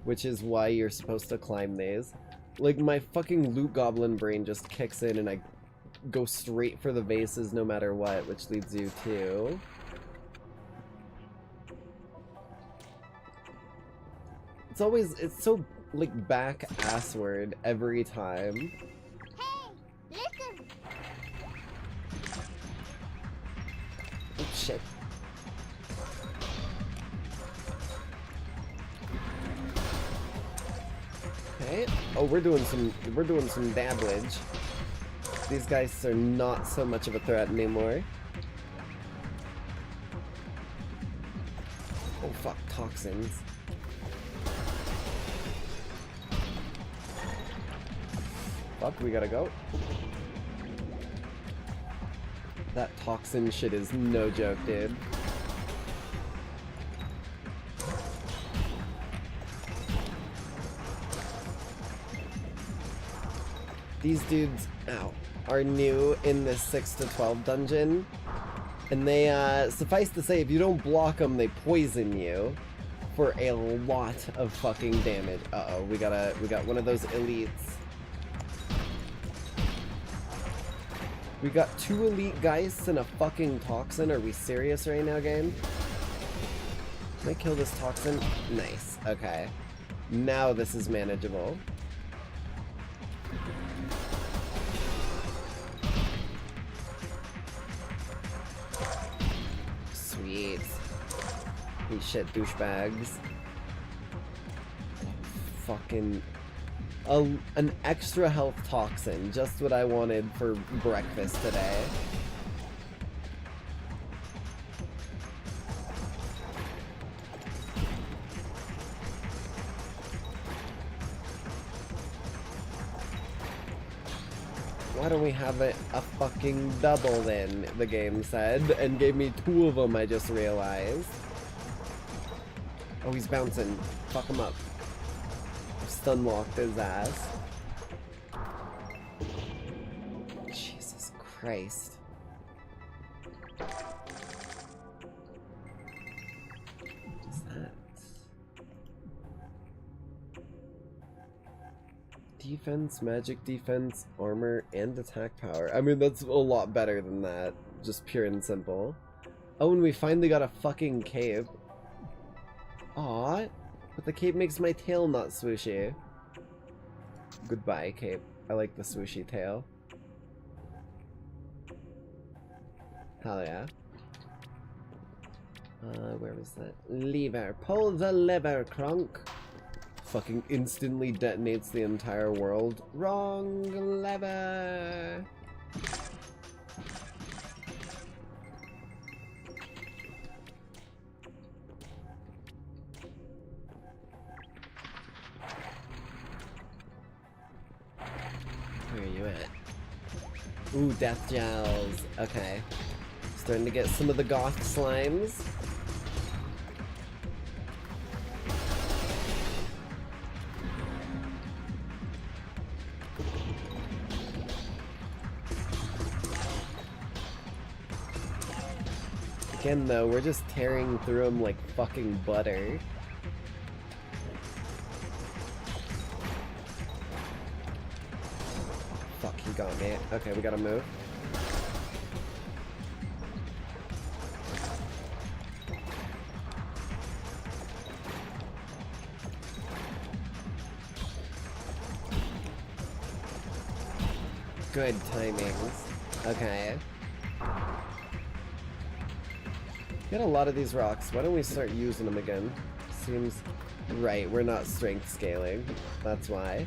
Which is why you're supposed to climb these. Like, my fucking loot goblin brain just kicks in and I go straight for the bases no matter what, which leads you to... It's so, like, back-assward every time. Hey, listen. Oh, shit. Okay. Oh, we're doing some damage. These guys are not so much of a threat anymore. Oh fuck, toxins. Fuck, we gotta go. That toxin shit is no joke, dude. These dudes, ow, are new in this 6-12 dungeon, and they, suffice to say, if you don't block them, they poison you for a lot of fucking damage. Uh-oh, we got one of those elites. We got 2 elite geists and a fucking toxin. Are we serious right now, game? Can I kill this toxin? Nice, okay. Now this is manageable. Sweet. These shit douchebags. Fucking... an extra health toxin. Just what I wanted for breakfast today. Why don't we have it a fucking double then, the game said, and gave me 2 of them, I just realized. Oh, he's bouncing. Fuck him up. Stun locked his ass. Jesus Christ. What's that? Defense, magic defense, armor, and attack power. I mean, that's a lot better than that. Just pure and simple. Oh, and we finally got a fucking cape. Aw, but the cape makes my tail not swooshy. Goodbye, cape. I like the swooshy tail. Hell yeah. Where was that? Lever. Pull the lever, Crunk. Fucking instantly detonates the entire world. Wrong lever! Where are you at? Ooh, death gels. Okay. Starting to get some of the goth slimes. Again, though, we're just tearing through them like fucking butter. Fuck, he got me. Okay, we gotta move. Good timings. Okay. Get a lot of these rocks. Why don't we start using them again? Seems right. We're not strength scaling. That's why.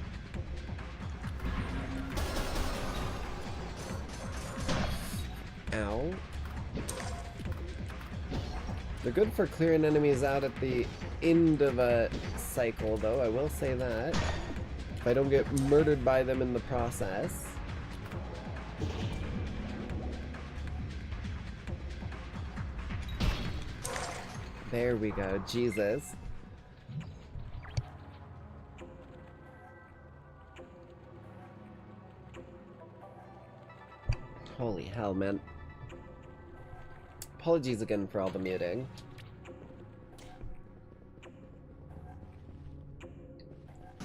Ow. They're good for clearing enemies out at the end of a cycle, though. I will say that. If I don't get murdered by them in the process. There we go. Jesus. Holy hell, man. Apologies again for all the muting.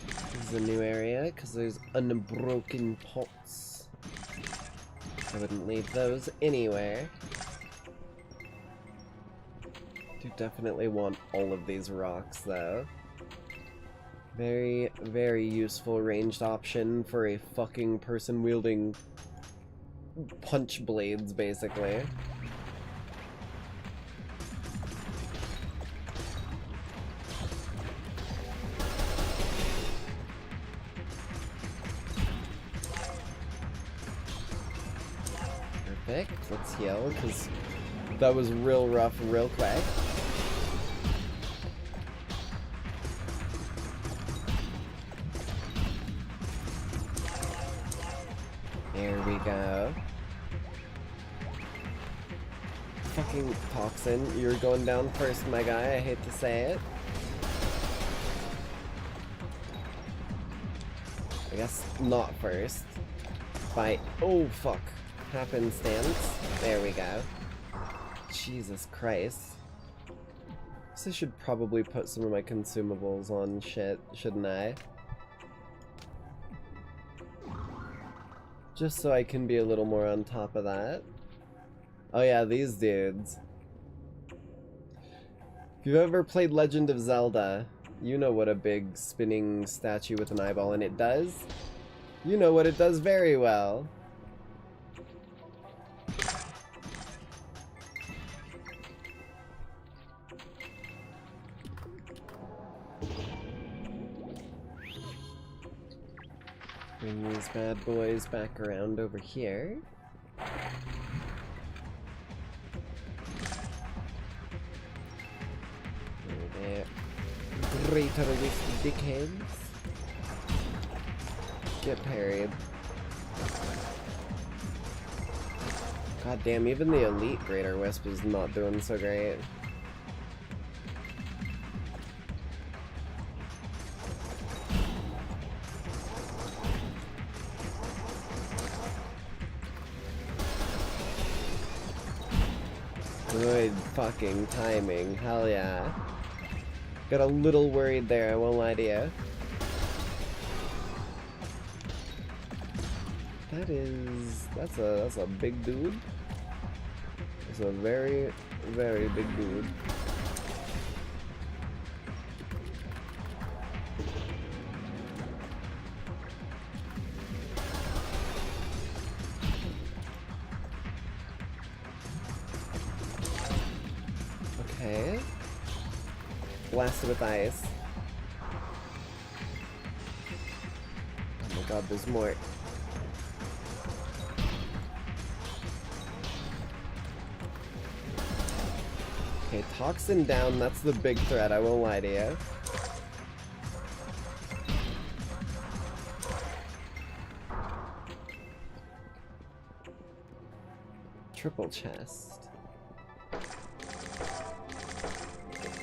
This is a new area because there's unbroken pots. I wouldn't leave those anywhere. Do definitely want all of these rocks though. Very, very useful ranged option for a fucking person wielding punch blades, basically. Perfect. Let's heal, because that was real rough real quick. There we go. Fucking Toxin, you're going down first, my guy. I hate to say it. I guess not first. By oh fuck, happenstance. There we go. Jesus Christ. So I should probably put some of my consumables on shit, shouldn't I? Just so I can be a little more on top of that. Oh yeah, these dudes. If you've ever played Legend of Zelda, you know what a big spinning statue with an eyeball in it does. You know what it does very well. Bring these bad boys back around over here. There. Greater with the dickheads. Get parried. God damn, even the elite Greater Wisp is not doing so great. Good fucking timing, hell yeah. Got a little worried there, I won't lie to you. That's a big dude. That's a very, very big dude. Okay. Blasted with ice. Oh my god, there's more. Okay, Toxin down, that's the big threat, I won't lie to you. Triple chest.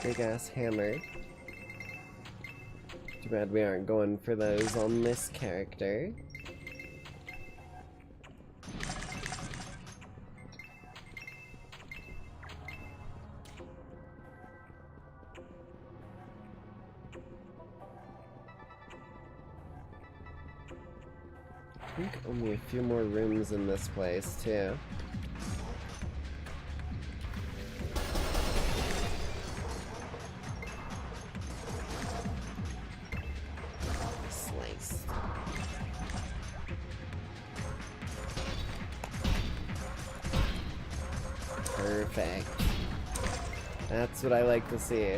Big ass hammer. Too bad we aren't going for those on this character. I think only a few more rooms in this place too. Perfect. That's what I like to see.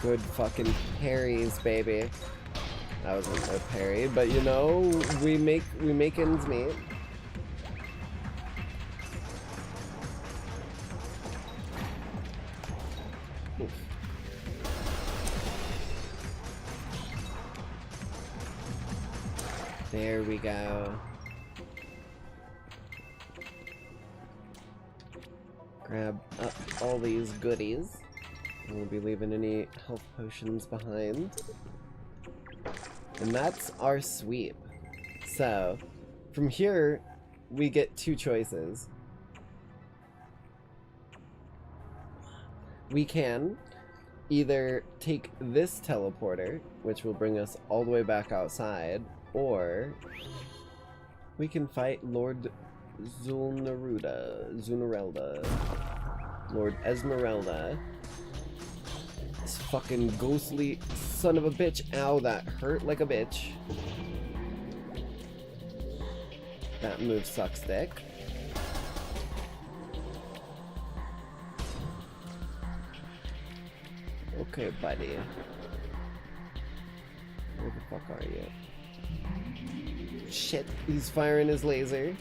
Good fucking parries, baby. That wasn't a parry, but you know, we make ends meet. Oof. There we go. Grab up all these goodies. We'll be leaving any health potions behind. And that's our sweep. So, from here, we get two choices. We can either take this teleporter, which will bring us all the way back outside, or we can fight Lord Zunarelda. Lord Esmeralda. This fucking ghostly son of a bitch. Ow, that hurt like a bitch. That move sucks dick. Okay, buddy. Where the fuck are you? Shit, he's firing his laser.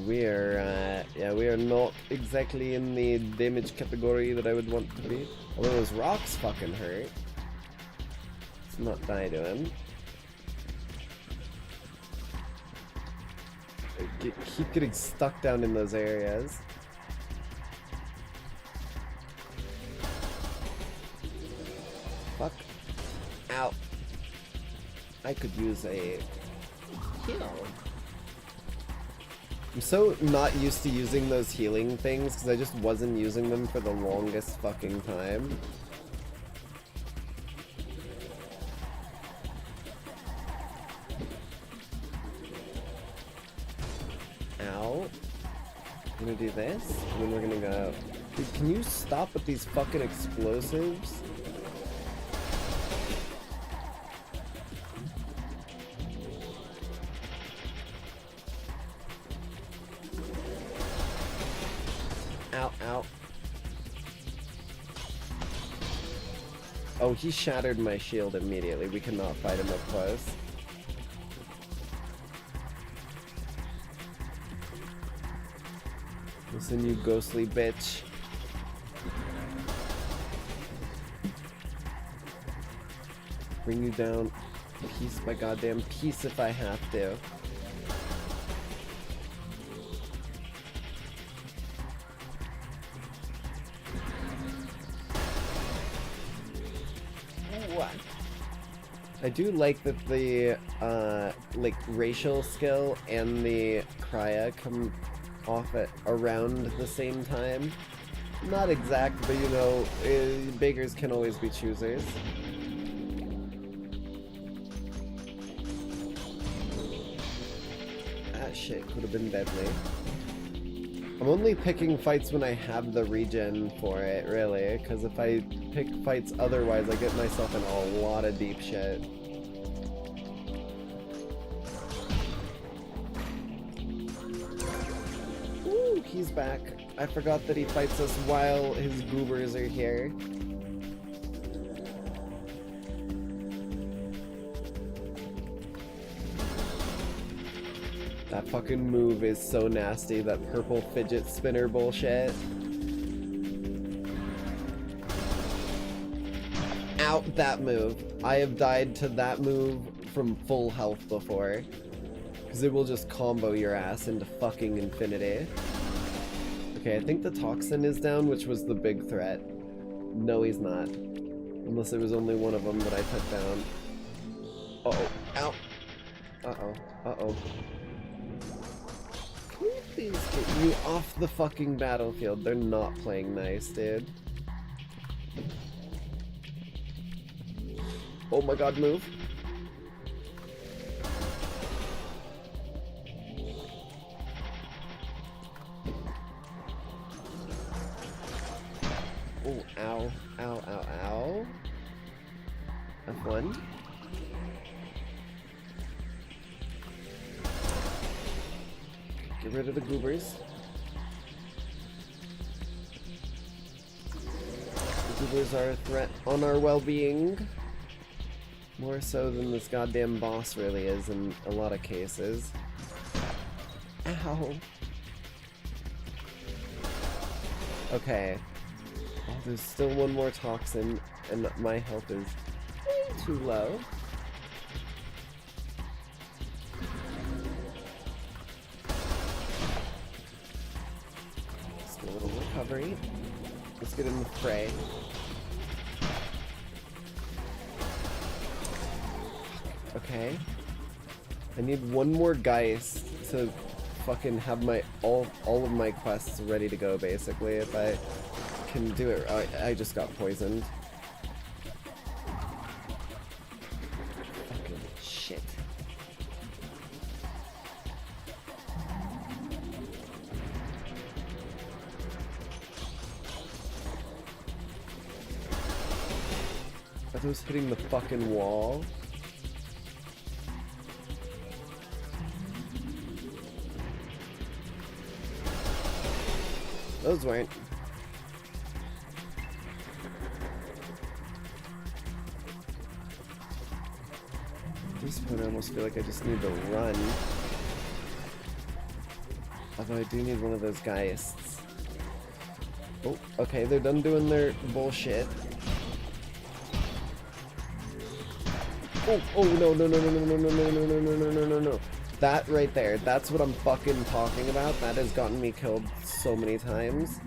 We are not exactly in the damage category that I would want to be. Although those rocks fucking hurt. Let's not die to him. Keep getting stuck down in those areas. Fuck. Ow. I could use a heal. I'm so not used to using those healing things because I just wasn't using them for the longest fucking time. Ow. I'm gonna do this, and then we're gonna go... Dude, can you stop with these fucking explosives? Ow, ow. Oh, he shattered my shield immediately. We cannot fight him up close. Listen, you ghostly bitch. Bring you down piece by goddamn piece if I have to. I do like that the like racial skill and the crya come off at around the same time. Not exact, but you know, beggars can always be choosers. That shit could have been deadly. I'm only picking fights when I have the regen for it, really, because if I pick fights otherwise, I get myself in a lot of deep shit. Ooh, he's back. I forgot that he fights us while his goobers are here. That fucking move is so nasty, that purple fidget spinner bullshit. Ow, that move. I have died to that move from full health before. Because it will just combo your ass into fucking infinity. Okay, I think the toxin is down, which was the big threat. No, he's not. Unless it was only one of them that I took down. Uh-oh. Ow. Uh-oh. Uh-oh. Please get me off the fucking battlefield. They're not playing nice, dude. Oh my god, move. Oh, ow. Ow, ow, ow. F1. Get rid of the goobers. The goobers are a threat on our well-being. More so than this goddamn boss really is in a lot of cases. Ow. Okay. Oh, there's still one more toxin, and my health is way too low. Just a little recovery. Let's get in the fray. Okay. I need one more Geist to fucking have my all of my quests ready to go, basically, if I can do it. I just got poisoned. Fucking shit. Are those hitting the fucking wall? Those weren't. At this point I almost feel like I just need to run. Although I do need one of those Geists. Oh, okay, they're done doing their bullshit. Oh, oh, no, no, no, no, no, no, no, no, no, no, no, no, no, no. That right there, that's what I'm fucking talking about. That has gotten me killed so many times.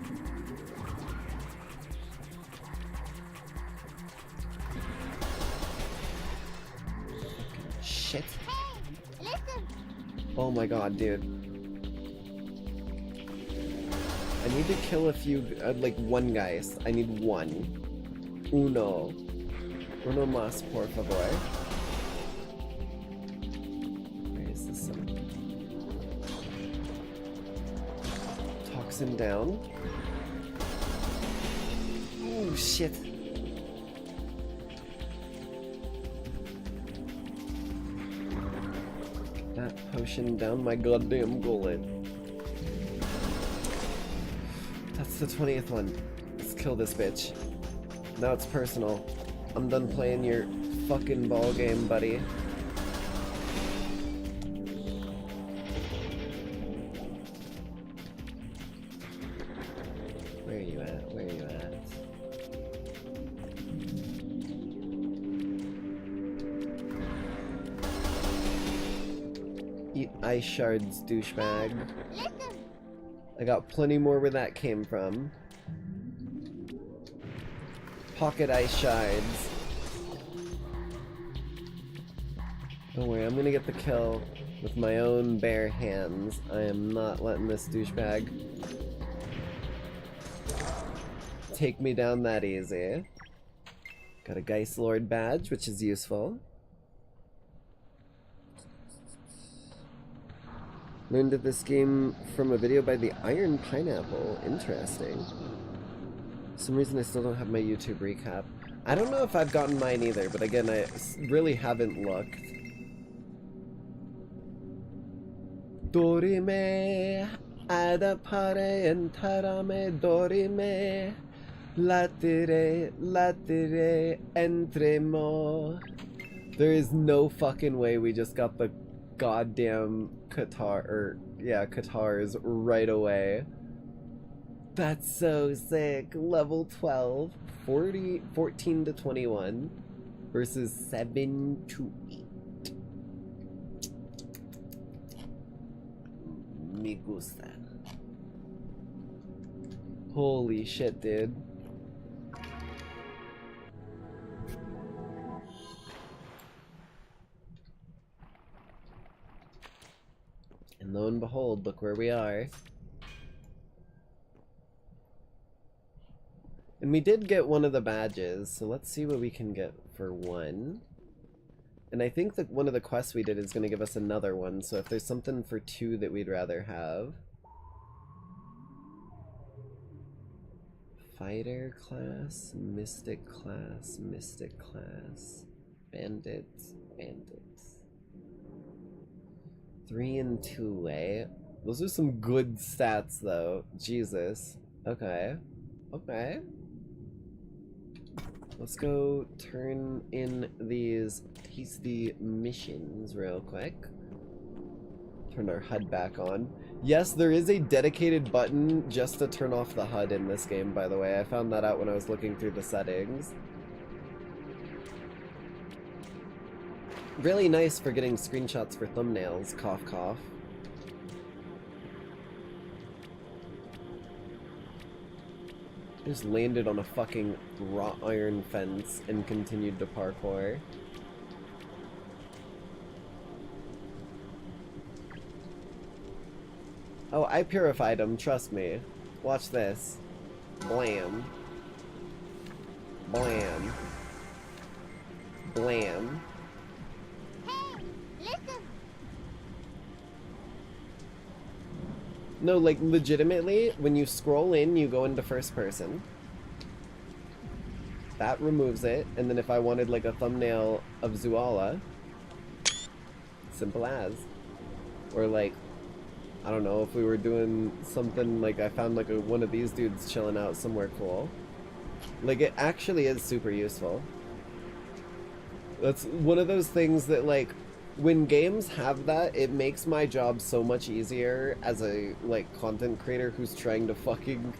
Shit. Hey, listen. Oh my god, dude. I need to kill a few, like one Geist. I need one. Uno. Uno más, por favor. Toxin down. Oh shit. That potion down my goddamn gullet. That's the 20th one. Let's kill this bitch. Now it's personal. I'm done playing your fucking ball game, buddy. Where are you at? Where are you at? Eat ice shards, douchebag. Listen. I got plenty more where that came from. Pocket ice shards. Don't worry, I'm gonna get the kill with my own bare hands. I am not letting this douchebag take me down that easy. Got a Geist Lord badge, which is useful. Learned of this game from a video by the Iron Pineapple. Interesting. For some reason I still don't have my YouTube recap. I don't know if I've gotten mine either, but again, I really haven't looked. Dorime, adapare entarame, dorime, latire, latire, entremo. There is no fucking way we just got the goddamn Katars right away. That's so sick. Level 12, 14 to 21 versus 7 to 8. Me gusta. Holy shit, dude. And lo and behold, look where we are. And we did get one of the badges, so let's see what we can get for one. And I think that one of the quests we did is going to give us another one, so if there's something for two that we'd rather have. Fighter class, Mystic class, Mystic class, Bandits, Bandits. 3 and 2, eh? Those are some good stats, though. Jesus. Okay. Okay. Let's go turn in these tasty missions real quick. Turn our HUD back on. Yes, there is a dedicated button just to turn off the HUD in this game, by the way. I found that out when I was looking through the settings. Really nice for getting screenshots for thumbnails, cough cough. Just landed on a fucking wrought iron fence and continued to parkour. Oh, I purified him, trust me. Watch this. Blam. Blam. Blam. Hey, listen. No, like, legitimately, when you scroll in, you go into first person. That removes it, and then if I wanted, like, a thumbnail of Zoala, simple as. Or, like, I don't know, if we were doing something, like, I found, like, one of these dudes chilling out somewhere cool. Like, it actually is super useful. That's one of those things that, like, when games have that, it makes my job so much easier as a, like, content creator who's trying to fucking,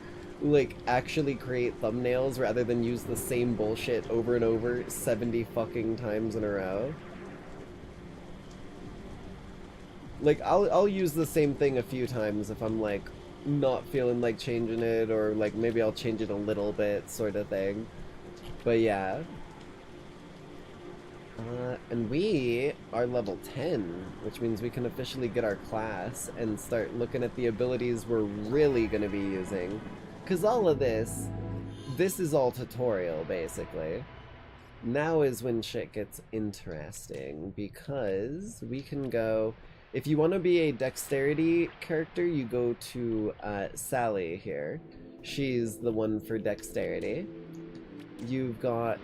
like, actually create thumbnails rather than use the same bullshit over and over 70 fucking times in a row. Like, I'll use the same thing a few times if I'm, like, not feeling like changing it, or, like, maybe I'll change it a little bit, sort of thing. But, yeah. And we are level 10, which means we can officially get our class and start looking at the abilities we're really going to be using. Because all of this is all tutorial, basically. Now is when shit gets interesting, because we can go... If you want to be a dexterity character, you go to Sally here. She's the one for dexterity. You've got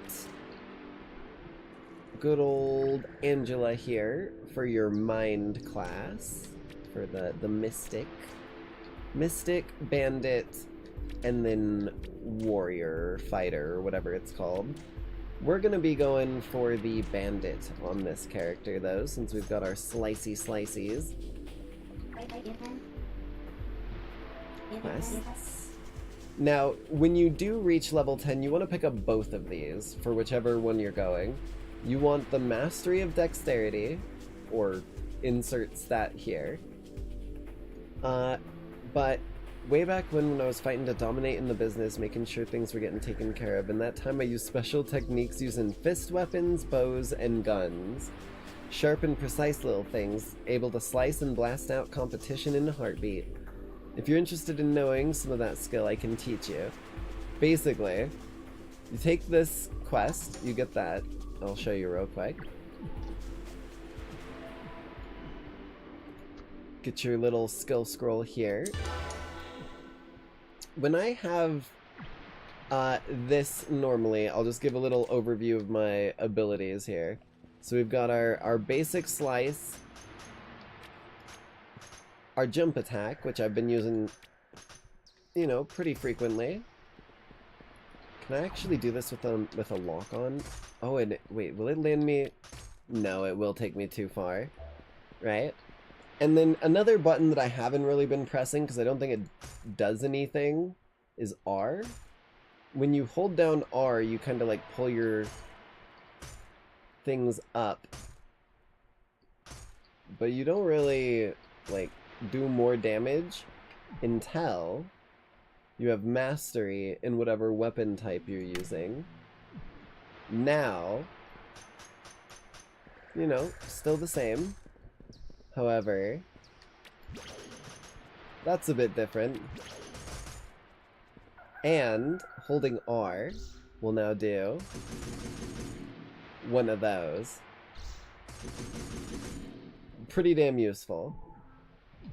good old Angela here for your mind class, for the mystic. Mystic, bandit, and then warrior, fighter, or whatever it's called. We're gonna be going for the bandit on this character, though, since we've got our slicey slices. Quests. Now, when you do reach level 10, you want to pick up both of these for whichever one you're going. You want the Mastery of Dexterity, or insert stat here. But way back when I was fighting to dominate in the business, making sure things were getting taken care of, and that time I used special techniques using fist weapons, bows, and guns. Sharp and precise little things, able to slice and blast out competition in a heartbeat. If you're interested in knowing some of that skill, I can teach you. Basically, you take this quest, you get that. I'll show you real quick. Get your little skill scroll here. When I have this normally, I'll just give a little overview of my abilities here. So we've got our basic slice, our jump attack, which I've been using, you know, pretty frequently. Can I actually do this with a lock on? Oh, and wait, will it land me? No, it will take me too far, right? And then another button that I haven't really been pressing because I don't think it does anything is R. When you hold down R, you kind of like pull your things up, but you don't really like do more damage until you have mastery in whatever weapon type you're using. Now, you know, still the same. However, that's a bit different. And holding R will now do one of those. Pretty damn useful.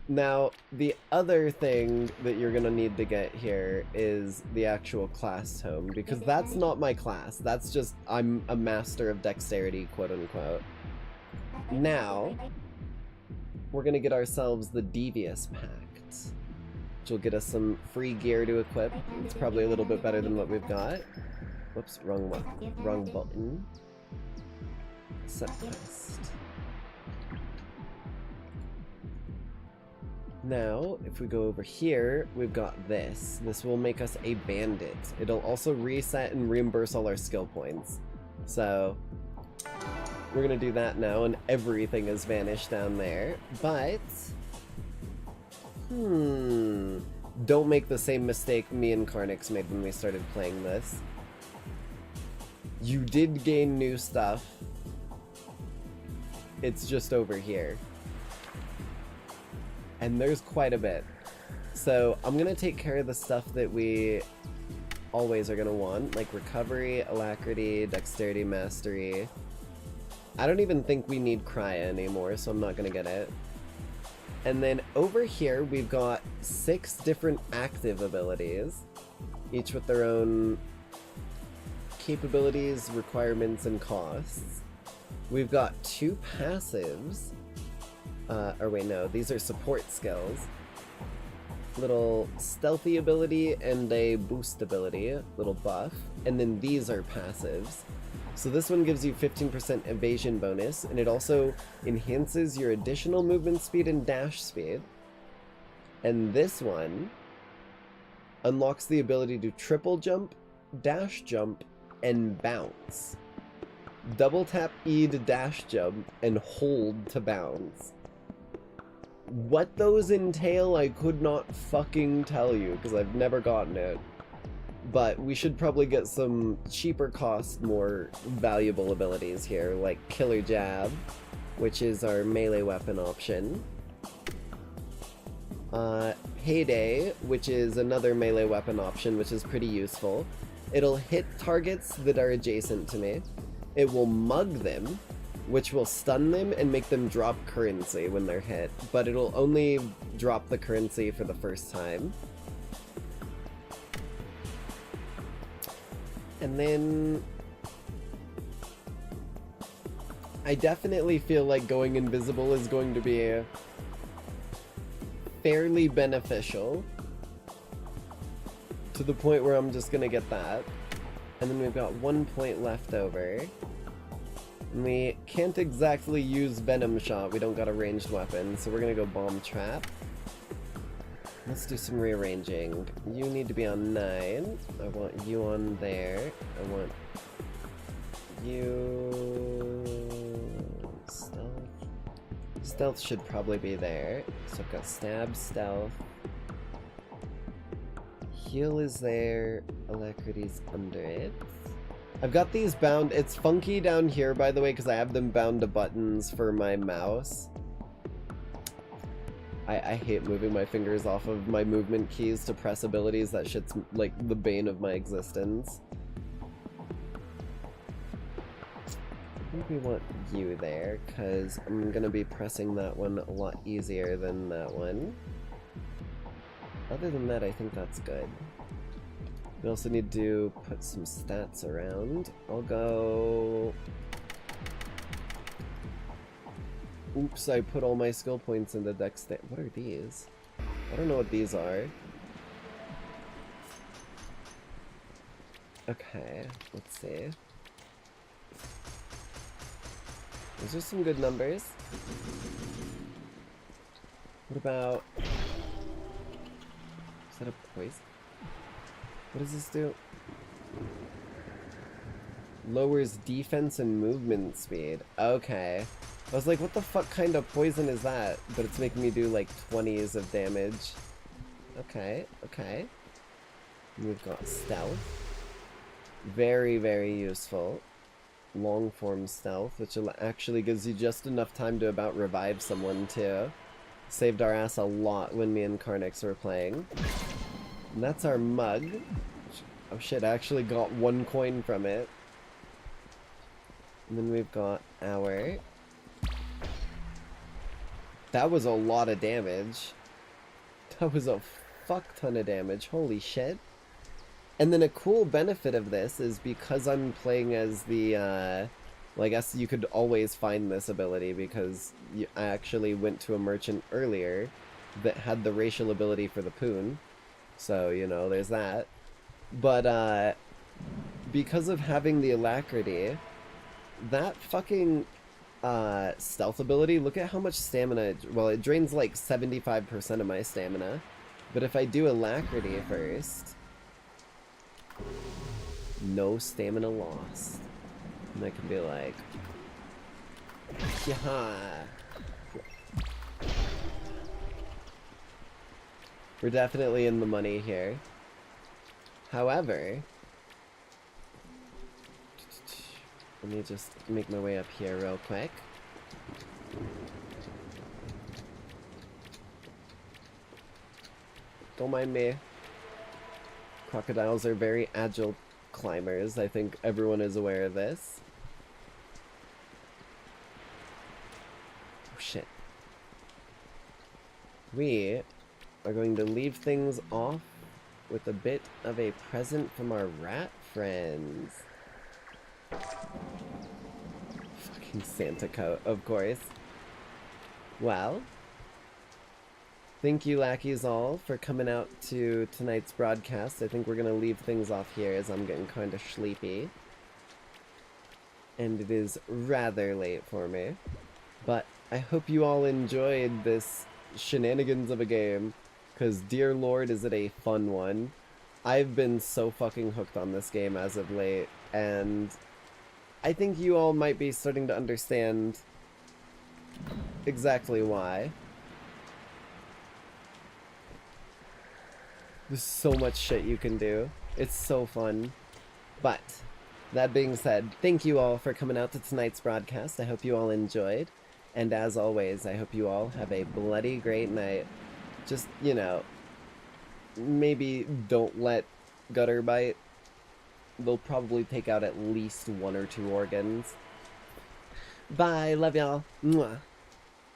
Now, the other thing that you're gonna need to get here is the actual class tome, because that's not my class. That's just, I'm a master of dexterity, quote unquote. Now, we're gonna get ourselves the Devious Pact, which will get us some free gear to equip. It's probably a little bit better than what we've got. Whoops, wrong one. Wrong button. Set quest. Now, if we go over here, we've got this. This will make us a bandit. It'll also reset and reimburse all our skill points. So, we're gonna do that now, and everything has vanished down there. But, don't make the same mistake me and Carnix made when we started playing this. You did gain new stuff. It's just over here. And there's quite a bit. So I'm gonna take care of the stuff that we always are gonna want, like recovery, alacrity, dexterity, mastery. I don't even think we need crya anymore, so I'm not gonna get it. And then over here we've got 6 different active abilities, each with their own capabilities, requirements, and costs. We've got 2 passives. Or wait, no, these are support skills. Little stealthy ability and a boost ability, little buff. And then these are passives. So this one gives you 15% evasion bonus, and it also enhances your additional movement speed and dash speed. And this one unlocks the ability to triple jump, dash jump, and bounce. Double tap E to dash jump and hold to bounce. What those entail, I could not fucking tell you, because I've never gotten it. But we should probably get some cheaper cost, more valuable abilities here, like Killer Jab, which is our melee weapon option. Heyday, which is another melee weapon option, which is pretty useful. It'll hit targets that are adjacent to me. It will mug them, which will stun them and make them drop currency when they're hit, but it'll only drop the currency for the first time. And then I definitely feel like going invisible is going to be fairly beneficial, to the point where I'm just gonna get that. And then we've got 1 point left over. And we can't exactly use Venom Shot, we don't got a ranged weapon, so we're gonna go Bomb Trap. Let's do some rearranging. You need to be on 9. I want you on there. I want you... Stealth. Stealth should probably be there. So I've got Stab, Stealth. Heal is there. Alacrity's under it. I've got these bound. It's funky down here, by the way, because I have them bound to buttons for my mouse. I hate moving my fingers off of my movement keys to press abilities. That shit's like the bane of my existence. I think we want you there, because I'm going to be pressing that one a lot easier than that one. Other than that, I think that's good. We also need to put some stats around. I'll go... Oops, I put all my skill points in the dexterity. What are these? I don't know what these are. Okay, let's see. Those are some good numbers. What about... Is that a poison? What does this do? Lowers defense and movement speed. Okay. I was like, what the fuck kind of poison is that? But it's making me do like 20s of damage. Okay, okay. And we've got stealth. Very, very useful. Long form stealth, which actually gives you just enough time to about revive someone too. Saved our ass a lot when me and Carnix were playing. And that's our mug. Oh shit, I actually got 1 coin from it. And then we've got our That was a lot of damage. That was a fuck ton of damage. Holy shit. And then a cool benefit of this is because I'm playing as the, well, I guess you could always find this ability because I actually went to a merchant earlier that had the racial ability for the Poon. So, you know, there's that. But, because of having the alacrity, that fucking, stealth ability, look at how much stamina, well, it drains like 75% of my stamina. But if I do alacrity first, no stamina lost. And I can be like, yeah. We're definitely in the money here. However, let me just make my way up here real quick. Don't mind me. Crocodiles are very agile climbers. I think everyone is aware of this. Oh shit. We are going to leave things off with a bit of a present from our rat friends. Fucking Santa coat, of course. Well, thank you, Lackeys all, for coming out to tonight's broadcast. I think we're going to leave things off here as I'm getting kind of sleepy. And it is rather late for me. But I hope you all enjoyed this shenanigans of a game, because dear lord is it a fun one. I've been so fucking hooked on this game as of late, and I think you all might be starting to understand exactly why. There's so much shit you can do. It's so fun. But, that being said, thank you all for coming out to tonight's broadcast. I hope you all enjoyed. And as always, I hope you all have a bloody great night. Just, you know, maybe don't let Gutter bite. They'll probably take out at least 1 or 2 organs. Bye, love y'all. Mwah.